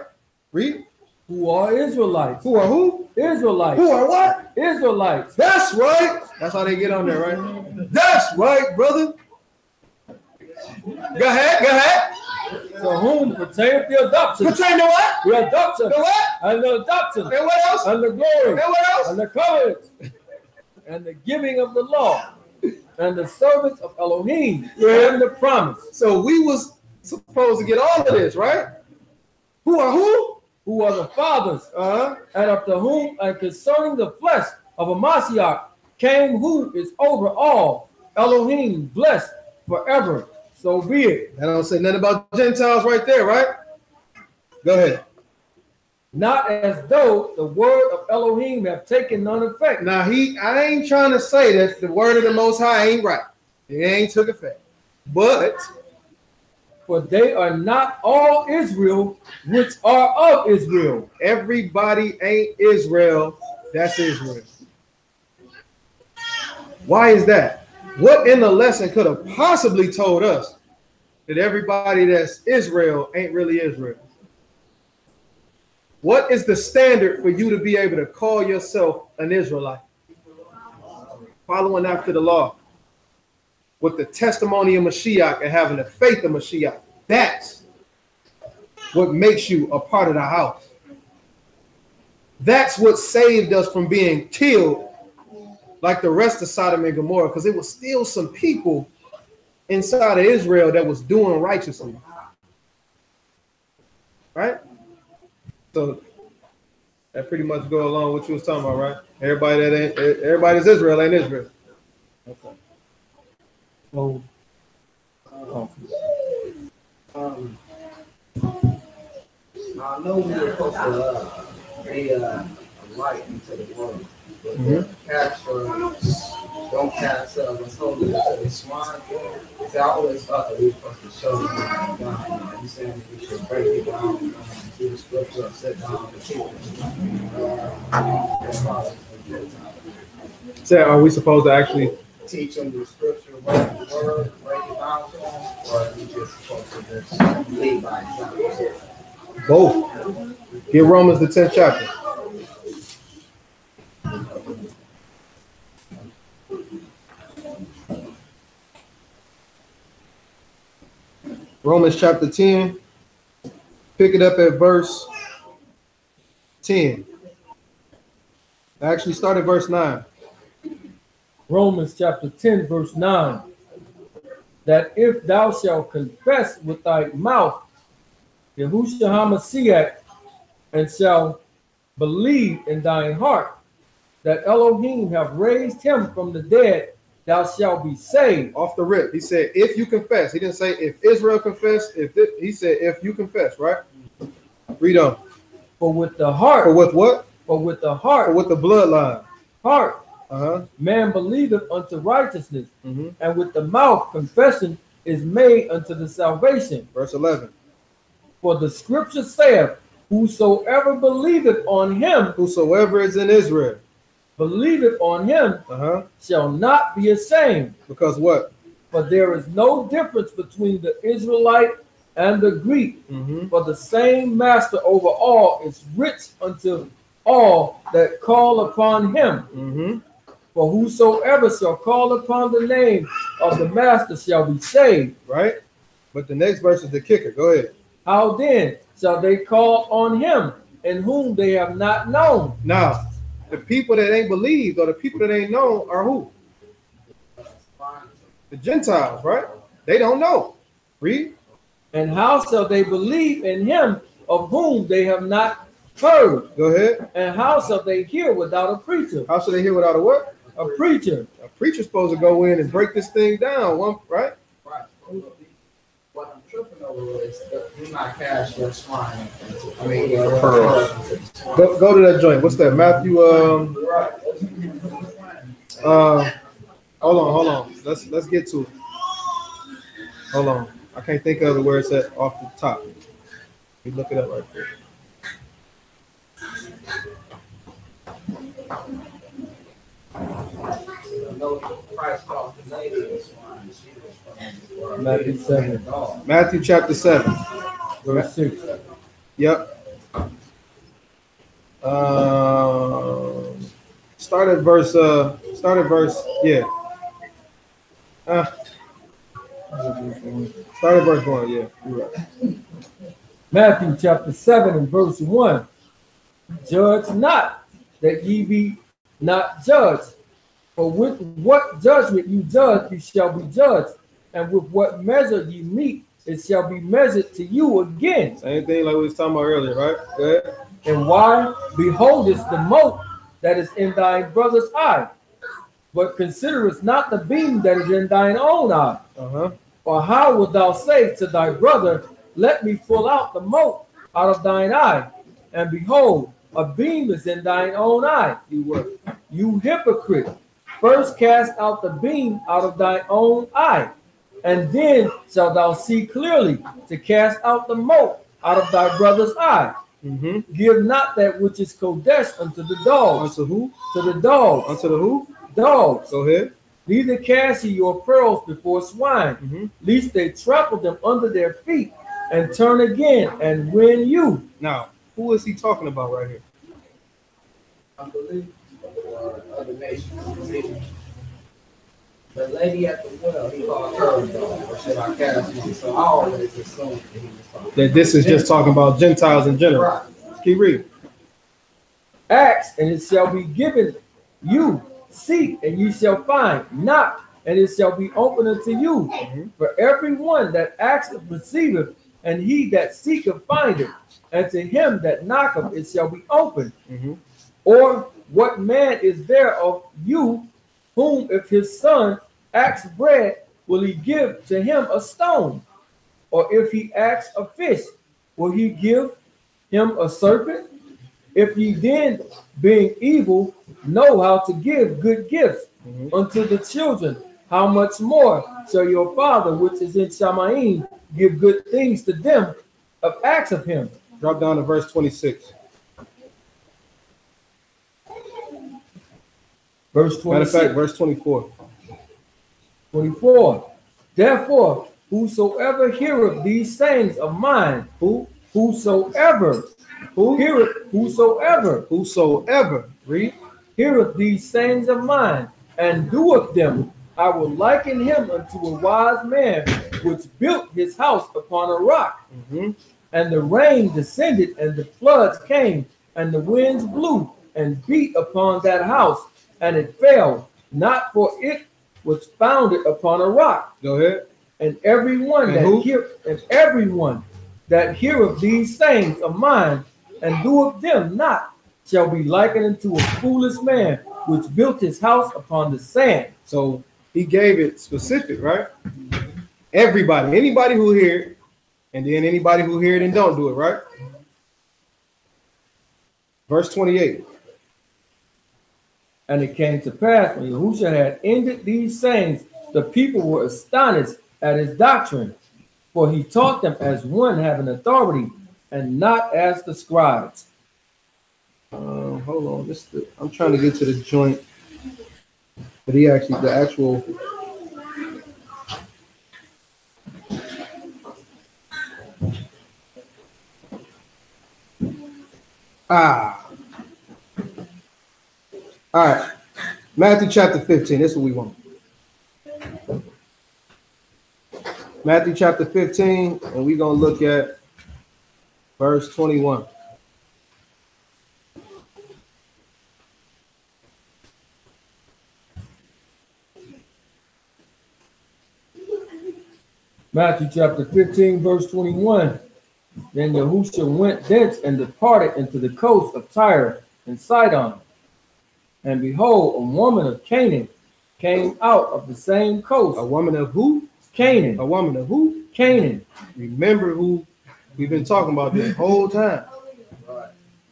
Read. Who are Israelites? Who are who? Israelites. Who are what? Israelites. That's right. That's how they get on there, right? That's right, brother. Go ahead, go ahead. To whom pertaineth the adoption. Pertain to what? The adoption. The what? And the adoption. And what else? And the glory. And what else? And the covenants. And the giving of the law. And the service of Elohim. Yeah. And the promise. So we was supposed to get all of this, right? Who are who? Who are the fathers. And of the whom and concerning the flesh of a Mashiach came who is over all. Elohim blessed forever. So be it. That don't say nothing about Gentiles right there, right? Go ahead. Not as though the word of Elohim have taken none effect. Now I ain't trying to say that the word of the Most High ain't right. It ain't took effect. But for they are not all Israel which are of Israel. Everybody ain't Israel. That's Israel. Why is that? What in the lesson could have possibly told us that everybody that's Israel ain't really Israel? What is the standard for you to be able to call yourself an Israelite? Following after the law, with the testimony of Mashiach and having the faith of Mashiach. That's what makes you a part of the house. That's what saved us from being killed like the rest of Sodom and Gomorrah, because it was still some people inside of Israel that was doing righteously. Right? So that pretty much go along with what you was talking about, right? Everybody's Israel ain't Israel. Okay. Oh. I know we were supposed to be a light into the world, but don't cast what's holy into the swine. I always thought that we were supposed to show them God. You saying we should break it down, do the scripture, sit down, and teach them. So are we supposed to actually teach them the scripture, word, break it down to them, or are we just supposed to just lead by example? both? Get Romans the 10th chapter. Romans chapter 10. Pick it up at verse 10. Actually, start at verse 9. Romans chapter 10, verse 9. That if thou shalt confess with thy mouth Yahushua HaMashiach, and shalt believe in thine heart that Elohim have raised him from the dead, thou shalt be saved. Off the rip, he said, if you confess. He didn't say if Israel confess. He said if you confess, right? Read on. For with the heart. For with what? For with the heart. For with the bloodline. Heart. Man believeth unto righteousness, and with the mouth confession is made unto the salvation. Verse 11. For the scripture saith, whosoever believeth on him, whosoever is in Israel, believeth on him, shall not be ashamed. Because what? For there is no difference between the Israelite and the Greek, for the same master over all is rich unto all that call upon him. For whosoever shall call upon the name of the master shall be saved. Right? But the next verse is the kicker. Go ahead. How then shall they call on him in whom they have not known? Now, the people that ain't believed or the people that ain't known are who? The Gentiles, right? They don't know. Read. And how shall they believe in him of whom they have not heard? Go ahead. And how shall they hear without a preacher? How shall they hear without a what? A preacher. A preacher's supposed to go in and break this thing down, right? Right. What I'm tripping over is do not cast your swine. Go to that joint. What's that? Matthew. Hold on. Let's get to it. Hold on. I can't think of it where it's at off the top. Let me look it up right there. Matthew 7. Matthew chapter 7. Verse 6. Yep. Start at verse, yeah. Start at verse 1, yeah. You're right. Matthew chapter 7 and verse 1. Judge not, that ye be not judged. For with what judgment you judge, you shall be judged. And with what measure ye meet, it shall be measured to you again. Same thing like we was talking about earlier, right? Go ahead. And why beholdest the mote that is in thy brother's eye, but considerest not the beam that is in thine own eye? Or how wilt thou say to thy brother, let me pull out the mote out of thine eye, and behold, a beam is in thine own eye? You hypocrite, first cast out the beam out of thine own eye, and then shalt thou see clearly to cast out the mote out of thy brother's eye. Give not that which is kodesh unto the dogs. Unto who? To the dogs. Unto the who? Dogs. Go ahead. Neither cast ye your pearls before swine, lest they trample them under their feet, and turn again and win you. Now, who is he talking about right here? Unbelief or other nations. The lady at the well, he called her a dog, or should I cast you? So I always assumed that he was talking. That this is just talking about Gentiles in general. Right. Keep reading. Ask, and it shall be given you. Seek, and you shall find. Knock, and it shall be opened unto you. For everyone that asketh receiveth, and he that seeketh findeth, and to him that knocketh it shall be opened. Or what man is there of you, whom if his son asks bread, will he give to him a stone? Or if he asks a fish, will he give him a serpent? If ye then, being evil, know how to give good gifts unto the children, how much more shall your Father which is in Shamayim give good things to them of acts of him? Drop down to verse 26. Verse 26. Matter of fact, verse 24. 24. Therefore, whosoever heareth these sayings of mine, whosoever, read, heareth these sayings of mine, and doeth them, I will liken him unto a wise man which built his house upon a rock. And the rain descended, and the floods came, and the winds blew and beat upon that house, and it fell, not for it was founded upon a rock. Go ahead. And everyone that heareth these sayings of mine, and doeth them not, shall be likened unto a foolish man which built his house upon the sand. So he gave it specific, right? Everybody, anybody who hear it, and then anybody who hear it and don't do it, right? Verse 28. And it came to pass when Yahushua had ended these sayings, the people were astonished at his doctrine, for he taught them as one having authority, and not as the scribes. Hold on, I'm trying to get to the joint, but he actually the actual. All right, Matthew chapter 15. This is what we want. Matthew chapter 15, and we're gonna look at verse 21. Matthew chapter 15, verse 21. Then Yahushua went thence and departed into the coast of Tyre and Sidon. And behold, a woman of Canaan came out of the same coast. A woman of who? Canaan. A woman of who? Canaan. Remember who we've been talking about this whole time.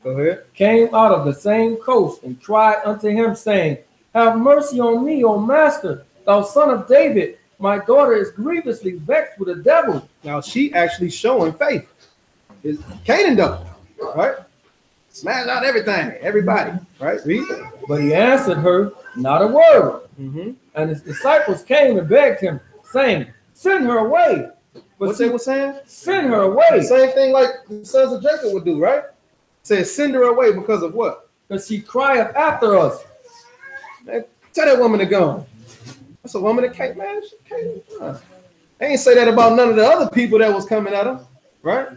Go ahead. Came out of the same coast and cried unto him, saying, have mercy on me, O master, thou son of David. My daughter is grievously vexed with a devil. Now she actually showing faith. It's Canaan though, right? Smash out everything, everybody, right? Read. But he answered her not a word. And his disciples came and begged him, saying, send her away. But What they were saying? Send her away. The same thing like the sons of Jacob would do, right? Says send her away because of what? Because she crieth after us. Man, tell that woman to go. That's a woman that can't, man. She can't. They ain't say that about none of the other people that was coming at him, right?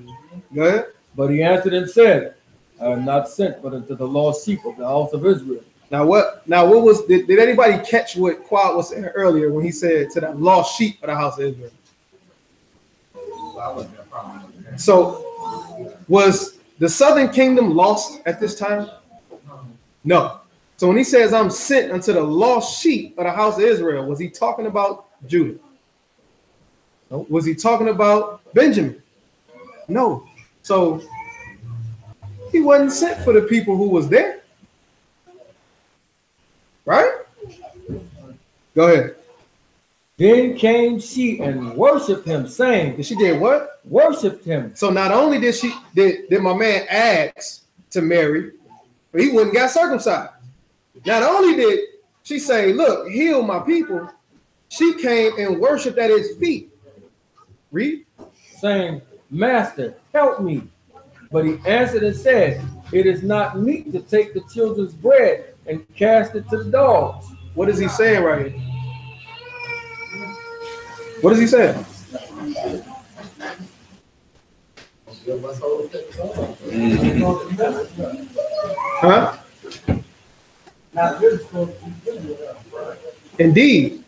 Go ahead. But he answered and said, I am not sent but unto the lost sheep of the house of Israel. Now what was did anybody catch what Quad was saying earlier when he said to that lost sheep of the house of Israel? So was the southern kingdom lost at this time? No. So when he says I'm sent unto the lost sheep of the house of Israel, was he talking about Judah? No. Was he talking about Benjamin? No. So he wasn't sent for the people who was there. Right? Go ahead. Then came she and worshipped him, saying, And she did what? Worshipped him. So not only did my man ask to marry, but he wouldn't got circumcised. Not only did she say, look, heal my people, she came and worshiped at his feet. Read. Saying, Master, help me. But he answered and said, it is not meet to take the children's bread and cast it to the dogs. What is he saying right here? What is he saying? Huh? Indeed.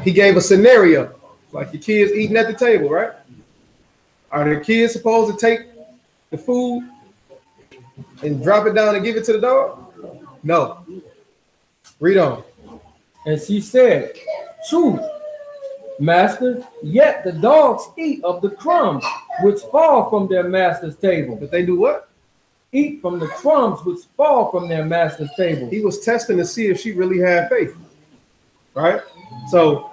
He gave a scenario, like the kids eating at the table, right? Are the kids supposed to take the food and drop it down and give it to the dog? No. Read on. And she said, truth, Master, yet the dogs eat of the crumbs which fall from their master's table. But they do what? Eat from the crumbs which fall from their master's table. He was testing to see if she really had faith. Right? So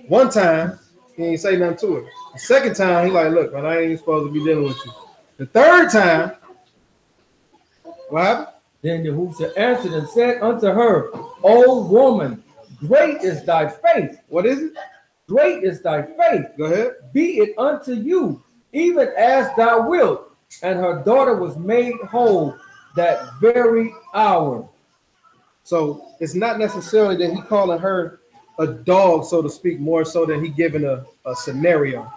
one time he ain't say nothing to her. The second time he like, look, man, I ain't supposed to be dealing with you. The third time, what happened? Then Yahusha answered and said unto her, O woman, great is thy faith. What is it? Great is thy faith. Go ahead. Be it unto you, even as thou wilt. And her daughter was made whole that very hour. So it's not necessarily that he calling her a dog, so to speak, more so than he giving a scenario.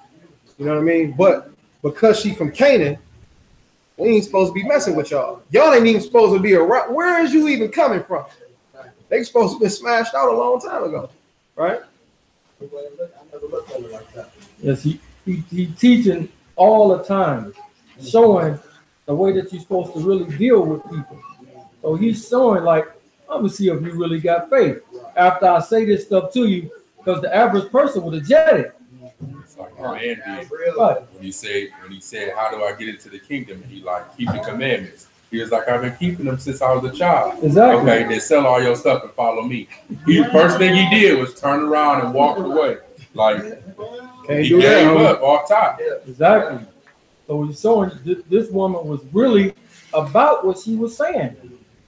You know what I mean? But because she from Canaan, we ain't supposed to be messing with y'all. Y'all ain't even supposed to be around. Where is you even coming from? They supposed to be smashed out a long time ago, right? Yes, he teaching all the time, showing the way that you're supposed to really deal with people. So he's showing like, I'm gonna see if you really got faith after I say this stuff to you, because the average person would have jetted. It's like my man did. Right. When he said, how do I get into the kingdom? And he like, keep the commandments. He was like, I've been keeping them since I was a child. Exactly. Okay, then sell all your stuff and follow me. The first thing he did was turn around and walk away. Like, he gave up off top. Exactly. So he's showing this woman was really about what she was saying.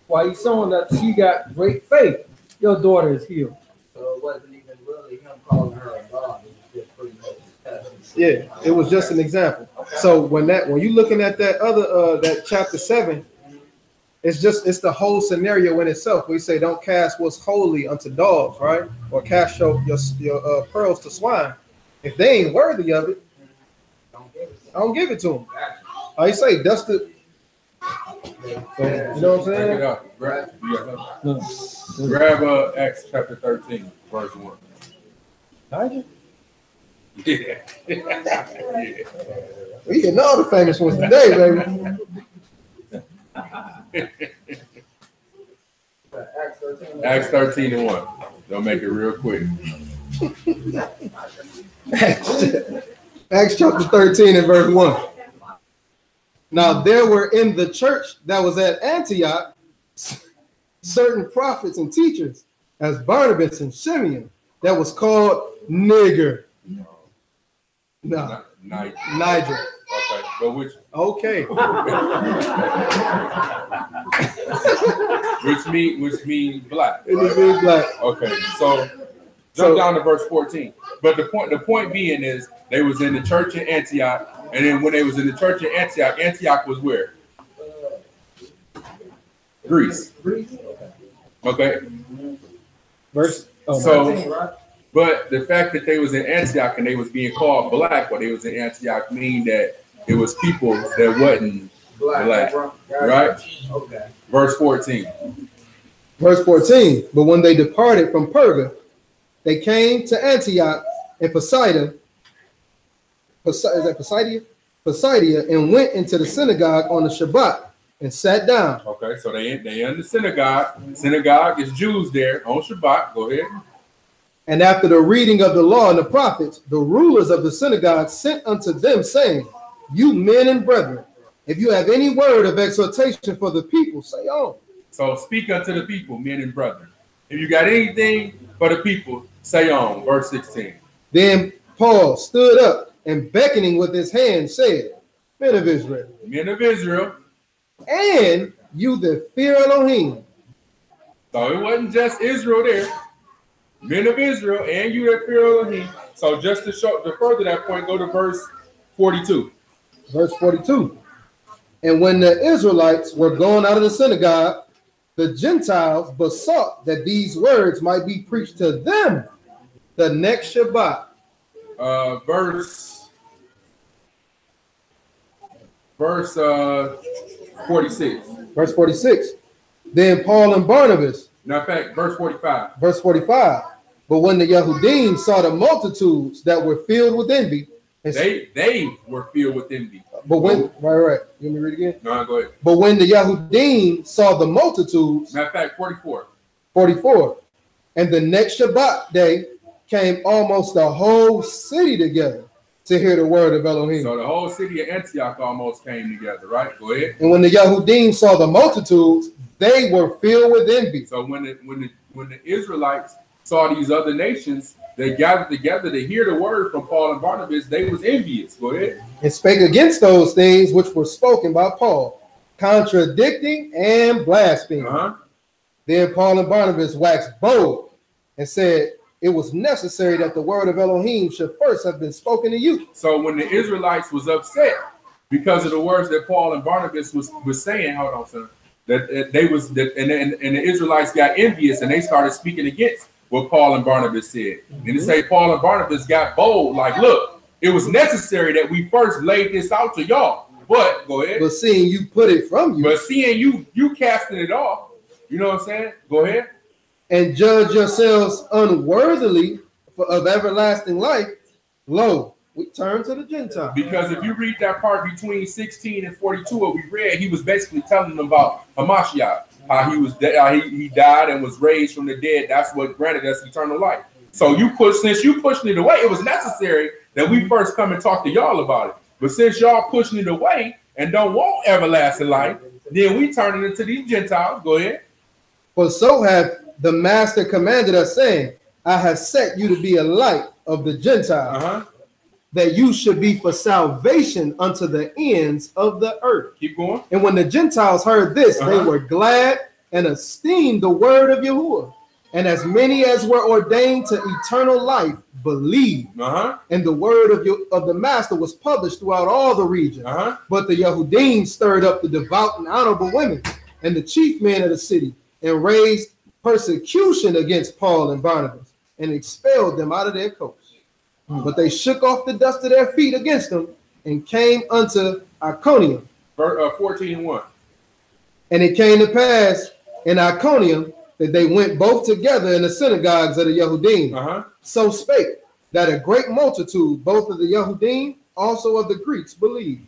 Why he's showing that she got great faith. Your daughter is healed. So it wasn't even really him calling her a God. It was just pretty much Yeah, it was just an example. So when you're looking at that other that chapter 7, it's the whole scenario in itself. We say don't cast what's holy unto dogs, right? Or cast your pearls to swine. If they ain't worthy of it, I don't give it to them. I say dust it. So, you know what I'm saying? Check it out. Grab Acts chapter 13, verse 1. Yeah. We getting all the famous ones today, baby. Acts 13 and 1. Don't make it real quick. Acts chapter 13 and verse 1. Now there were in the church that was at Antioch certain prophets and teachers, as Barnabas and Simeon, that was called Nigger. No, Niger. Okay, but which? Okay. which means black. It means black. Okay, so jump down to verse 14. But the point being is they was in the church in Antioch, and then when they was in the church in Antioch, Antioch was where? Greece. Okay. Verse. Oh, So, 19, right? but the fact that they was in Antioch and they was being called black, or they was in Antioch, mean that it was people that wasn't black, right? Okay. Verse 14. Verse 14. But when they departed from Perga, they came to Antioch and Pisidia, and went into the synagogue on the Shabbat and sat down. Okay, so they in the synagogue. Synagogue is Jews there on Shabbat. Go ahead. And after the reading of the law and the prophets, the rulers of the synagogue sent unto them, saying, You men and brethren, if you have any word of exhortation for the people, say on. So speak unto the people, men and brethren. If you got anything for the people, say on. Verse 16. Then Paul stood up and beckoning with his hand said, Men of Israel, Men of Israel. and you that fear Elohim. So it wasn't just Israel there. Men of Israel and you that fear Elohim. So just to further that point, go to verse 42. Verse 42. And when the Israelites were gone out of the synagogue, the Gentiles besought that these words might be preached to them the next Shabbat. Verse 46. Verse 46. Then Paul and Barnabas. Now, in fact, verse 45. Verse 45. But when the Yehudim saw the multitudes that were filled with envy, and they were filled with envy. But when right. You want me to read again? No, go ahead. But when the Yehudim saw the multitudes, matter of fact, 44. 44. And the next Shabbat day came almost the whole city together to hear the word of Elohim. So the whole city of Antioch almost came together, right? Go ahead. And when the Yehudim saw the multitudes, they were filled with envy. So when the Israelites saw these other nations, they gathered together to hear the word from Paul and Barnabas, they was envious. Go ahead. And spake against those things which were spoken by Paul, contradicting and blaspheming. Then Paul and Barnabas waxed bold and said, it was necessary that the word of Elohim should first have been spoken to you. So when the Israelites was upset because of the words that Paul and Barnabas was saying, hold on, son, that they was that and the Israelites got envious and they started speaking against what Paul and Barnabas said. And to say Paul and Barnabas got bold, like, look, it was necessary that we first laid this out to y'all. But go ahead. But seeing you put it from you. But seeing you casting it off, you know what I'm saying? Go ahead. And judge yourselves unworthily of everlasting life, lo, we turn to the Gentiles. Because if you read that part between 16 and 42, what we read, he was basically telling them about Hamashiach, how he died and was raised from the dead. That's what granted us eternal life. So since you pushing it away, it was necessary that we first come and talk to y'all about it. But since y'all pushing it away and don't want everlasting life, then we turn it into these Gentiles. Go ahead. For so have the master commanded us, saying, I have set you to be a light of the Gentiles, that you should be for salvation unto the ends of the earth. Keep going. And when the Gentiles heard this, they were glad and esteemed the word of Yahuwah. And as many as were ordained to eternal life believed. And the word of the master was published throughout all the region. But the Yehudim stirred up the devout and honorable women and the chief men of the city, and raised persecution against Paul and Barnabas, and expelled them out of their coasts. But they shook off the dust of their feet against them, and came unto Iconium. 14:1. And it came to pass in Iconium that they went both together in the synagogues of the Yehudim. So spake that a great multitude, both of the Yehudim, also of the Greeks, believed.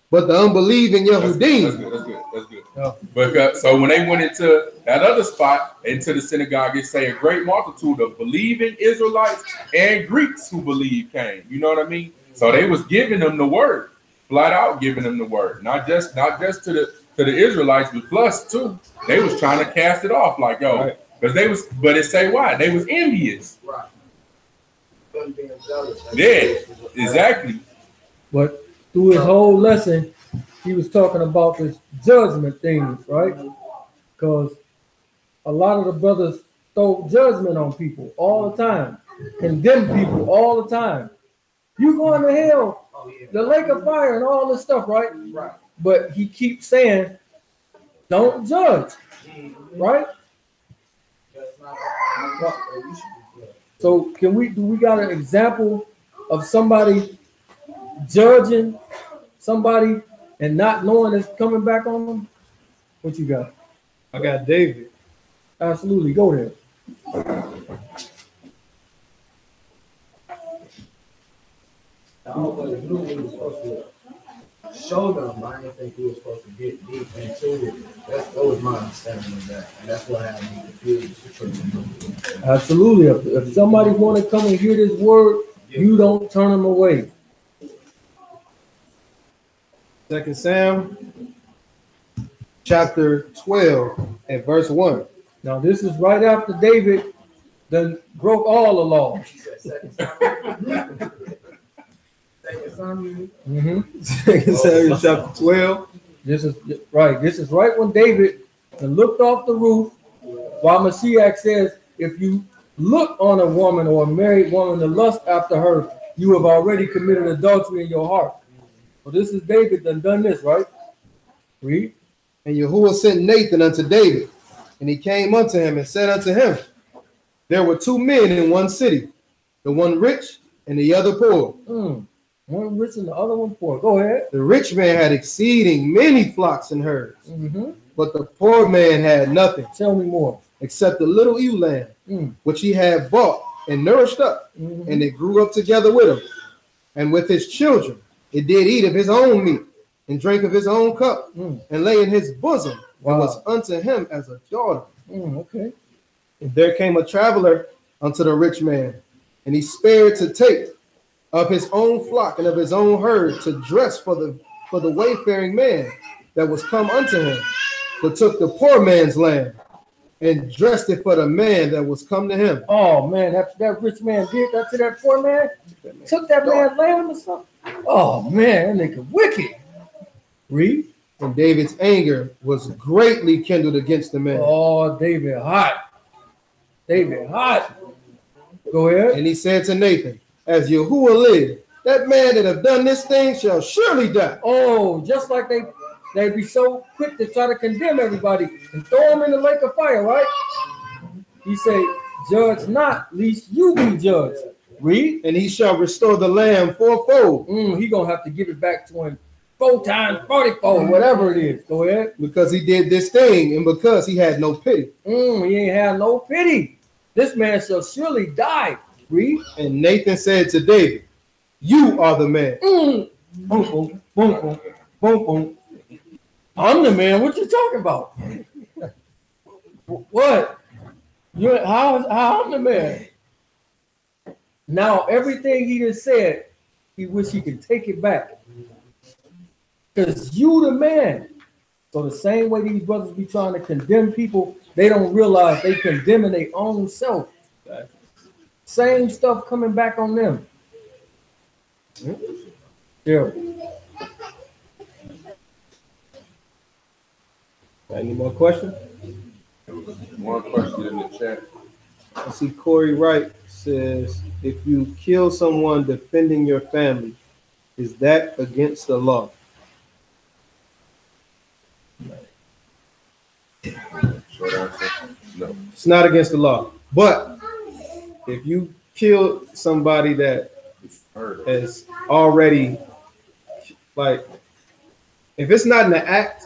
But the unbelieving Yehudim. That's good. Oh. But so when they went into that other spot, into the synagogue, it say a great multitude of believing Israelites and Greeks who believe came. You know what I mean? So they was giving them the word, flat out giving them the word, not just to the Israelites, but plus too, they was trying to cast it off, like, yo, because they was, but it say why? They was envious. Right. Yeah, exactly. But through his whole lesson, he was talking about this judgment things, right? Because a lot of the brothers throw judgment on people all the time, condemn people all the time. You going to hell, the lake of fire, and all this stuff, right? Right. But he keeps saying, don't judge, right? So do we got an example of somebody judging somebody and not knowing it's coming back on them? What you got? I got David. Absolutely, go there. I always knew he was supposed to show them, but I didn't think he was supposed to get deep into it. That was my understanding of that, and that's what had me confused. Absolutely. If somebody want to come and hear this word, you don't turn them away. 2 Samuel chapter 12 and verse 1. Now, this is right after David then broke all the laws. Mm-hmm. 2 Samuel chapter 12. This is right. This is right when David looked off the roof, while Mashiach says, if you look on a woman or a married woman to lust after her, you have already committed adultery in your heart. So this is David done this, right? Read. And Yahuwah sent Nathan unto David, and he came unto him and said unto him, there were two men in one city, the one rich and the other poor. One rich and the other one poor. Go ahead. The rich man had exceeding many flocks and herds, but the poor man had nothing. Tell me more. Except a little ewe lamb, which he had bought and nourished up, and it grew up together with him. And with his children, it did eat of his own meat, and drank of his own cup, and lay in his bosom, and was unto him as a daughter. Okay. And there came a traveler unto the rich man, and he spared to take of his own flock and of his own herd to dress for the wayfaring man that was come unto him, but took the poor man's lamb and dressed it for the man that was come to him. Oh man, that rich man did that to that poor man. Took that man's lamb or something. Oh man, that nigga wicked. Read. And David's anger was greatly kindled against the man. Oh, David hot. David hot. Go ahead. And he said to Nathan, as Yahuwah live, that man that have done this thing shall surely die. Oh, just like they be so quick to try to condemn everybody and throw them in the lake of fire, right? He say, judge not, lest you be judged. Read. And he shall restore the lamb fourfold. He gonna have to give it back to him 4 times 40-fold, whatever it is. Go ahead. Because he did this thing and because he had no pity. He ain't have no pity. This man shall surely die. Read. And Nathan said to David, you are the man. Boom, boom, boom, boom, boom, boom. I'm the man. What you talking about? What? How I'm the man? Now everything he just said, he wish he could take it back. Because you the man. So the same way these brothers be trying to condemn people, they don't realize they condemning their own self. Same stuff coming back on them. Yeah. Any more questions? One question in the chat. I see Corey Wright says, if you kill someone defending your family, is that against the law? Short answer, no. It's not against the law. But if you kill somebody that has already, like, if it's not in the act,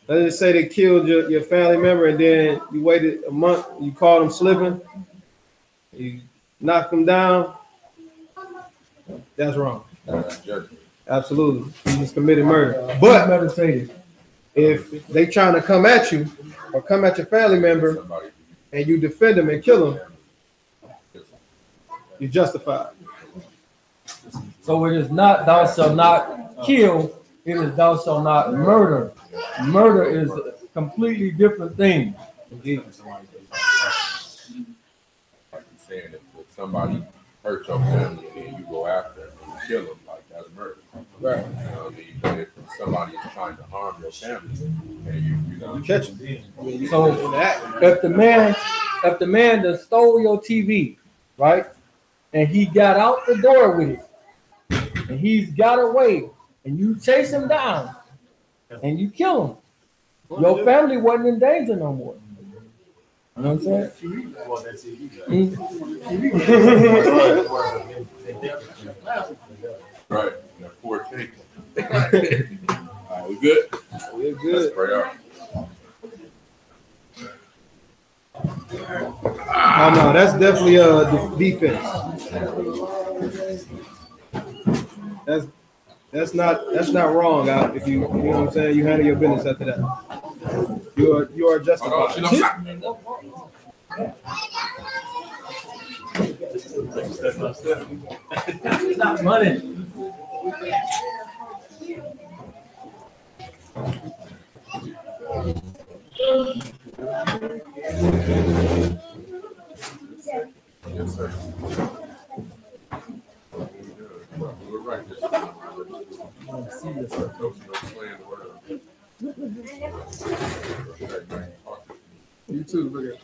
let's just say they killed your family member and then you waited a month, you caught them slipping, you knocked them down, that's wrong. Absolutely. You just committed murder. But meditated. If they trying to come at you or come at your family member and you defend them and kill them, you're justified. So it is not thou shalt not kill, it is thou shalt not murder. Murder is a completely different thing. Like you're saying, if somebody hurts your family and you go after them and you kill them, like that's murder. Right. You know what I mean? But if somebody is trying to harm your family and you catch them. So if the man that stole your TV, right, and he got out the door with it, and he's got away, and you chase him down, and you kill him, your family wasn't in danger no more. You know what I'm saying? Well, that's it. Right. Yeah, 4K. All right, we good? We're Let's good. pray out. Oh no, that's definitely defense. That's not wrong. If you know what I'm saying, you handle your business after that. You are justified. It's not money. Yes, sir. We're right. You too. Look at.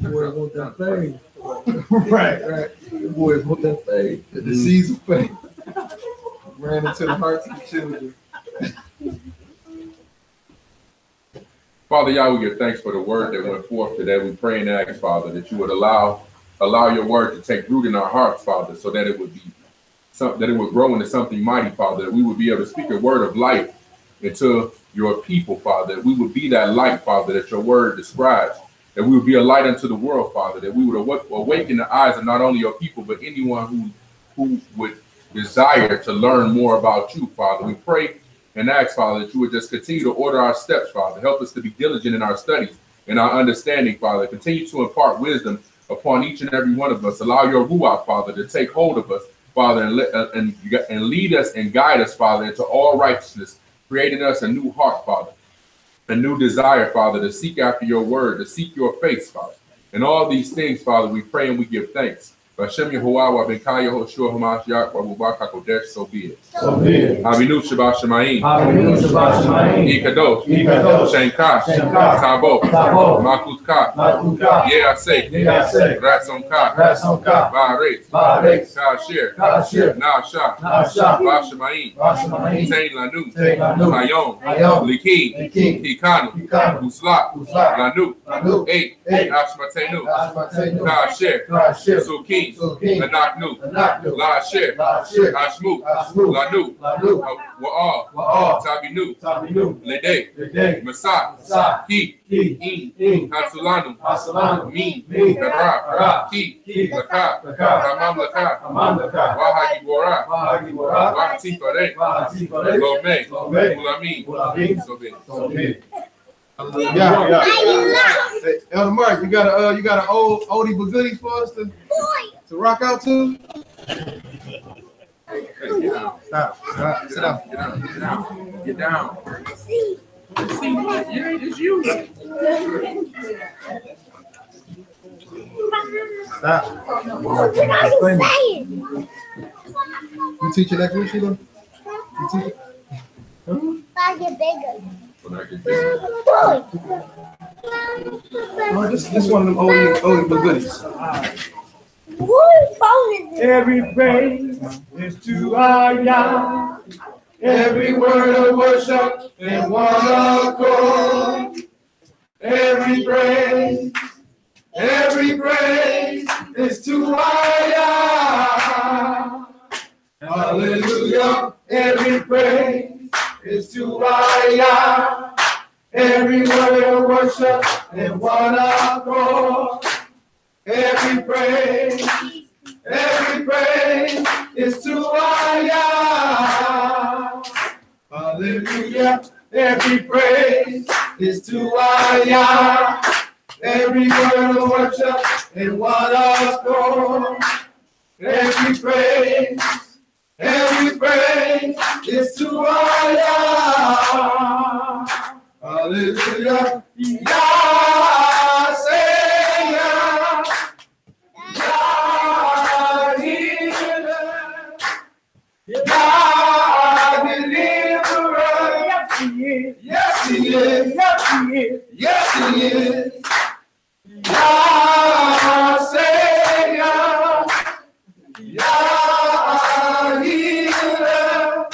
Boy, want that thing. Right. Boys want that thing. The disease of faith ran into the hearts of the children. Father, Yah, we give thanks for the word that went forth today. We pray and ask, Father, that you would allow your word to take root in our hearts, Father, so that it would grow into something mighty, Father, that we would be able to speak a word of life into your people, Father, that we would be that light, Father, that your word describes, that we would be a light unto the world, Father, that we would awaken the eyes of not only your people, but anyone who would desire to learn more about you, Father. We pray and ask, Father, that you would just continue to order our steps, Father. Help us to be diligent in our studies and our understanding, Father. Continue to impart wisdom upon each and every one of us. Allow your Ruach, Father, to take hold of us, Father, and lead us and guide us, Father, into all righteousness, creating us a new heart, Father, a new desire, Father, to seek after your word, to seek your face, Father. And all these things, Father, we pray and we give thanks. Bashem Yehovah wa Benkaya Hoshua Hamashiach wa Bubaka Kodesh, so be it. So be it. Avinu Shabbat Shemayim. Avinu Shabbat Shemayim. Ikadosh. Ikadosh. Shenka. Shenka. Tabo. Tabo. Makutka. Makutka. Yeaseh. Yeaseh. Ratsonka. Ratsonka. Baaretz. Baaretz. Kashir. Kashir. Nasha. Nasha. Bashemayim. Bashemayim. Tein Lanu. Tein Lanu. Hayom. Hayom. Likim. Likim. Hikanu. Hikanu. Uslak. Uslak. Lanu. Lanu. Eight. Eight. Ashmatenu. Ashmatenu. Kashir. Kashir. Sukim. Sukim. Anaknu. Anaknu. Lashir. Lashir. Ashmu. Ashmu. Lanu. Lanu. Wa'al. Wa'al. Tabinu. Tabinu. Lede. Lede. Masah. Masah. Ki. Ki. In. Hatsulanu. Hatsulanu. Min. Min. Kara. Kara. Ki. Ki. Laka. Laka. Ramam Laka. Amam Laka. Wahagi Bora. Wahagi Bora. Wahati Fare. Wahati Fare. Lome. Lome. Ulamin. Ulamin. So be. So be it. Yeah. Hey, Elder Mark, you got an old oldie but goodie for us to rock out to? Hey, get down. Stop. Sit down. Get down. See, yeah, it's you. Stop. You teaching next week, Sheila? You teaching? When I get Oh, this one of them oldie but goodies. Every praise is to our Yah. Every word of worship in one accord. Every praise is to our Yah. Hallelujah. Every praise is to our Yah. Every word of worship in one accord. Every praise is to our Yah. Hallelujah. Every praise is to our Yah. Every word of worship in one accord. Every praise is to our Yah. Hallelujah. Yah, say Yah. Yah, healer. Yah, deliverer. Yes, he is. Yes, he is. Yah, Savior. Yah, healer.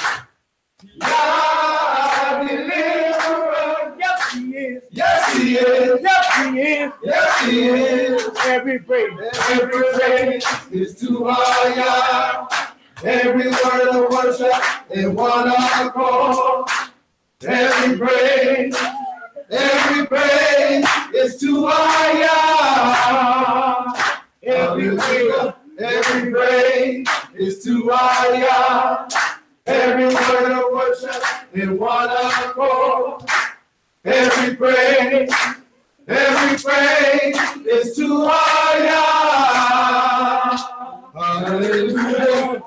Yah, deliverer. is. Yes, He is. Every praise. Every praise is to our God. Every word of worship in one accord. Every praise is to our God. Every praise is to our God. Every word of worship in one accord. Every praise is to our God. Hallelujah.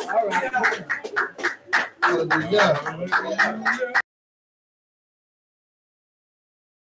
Hallelujah.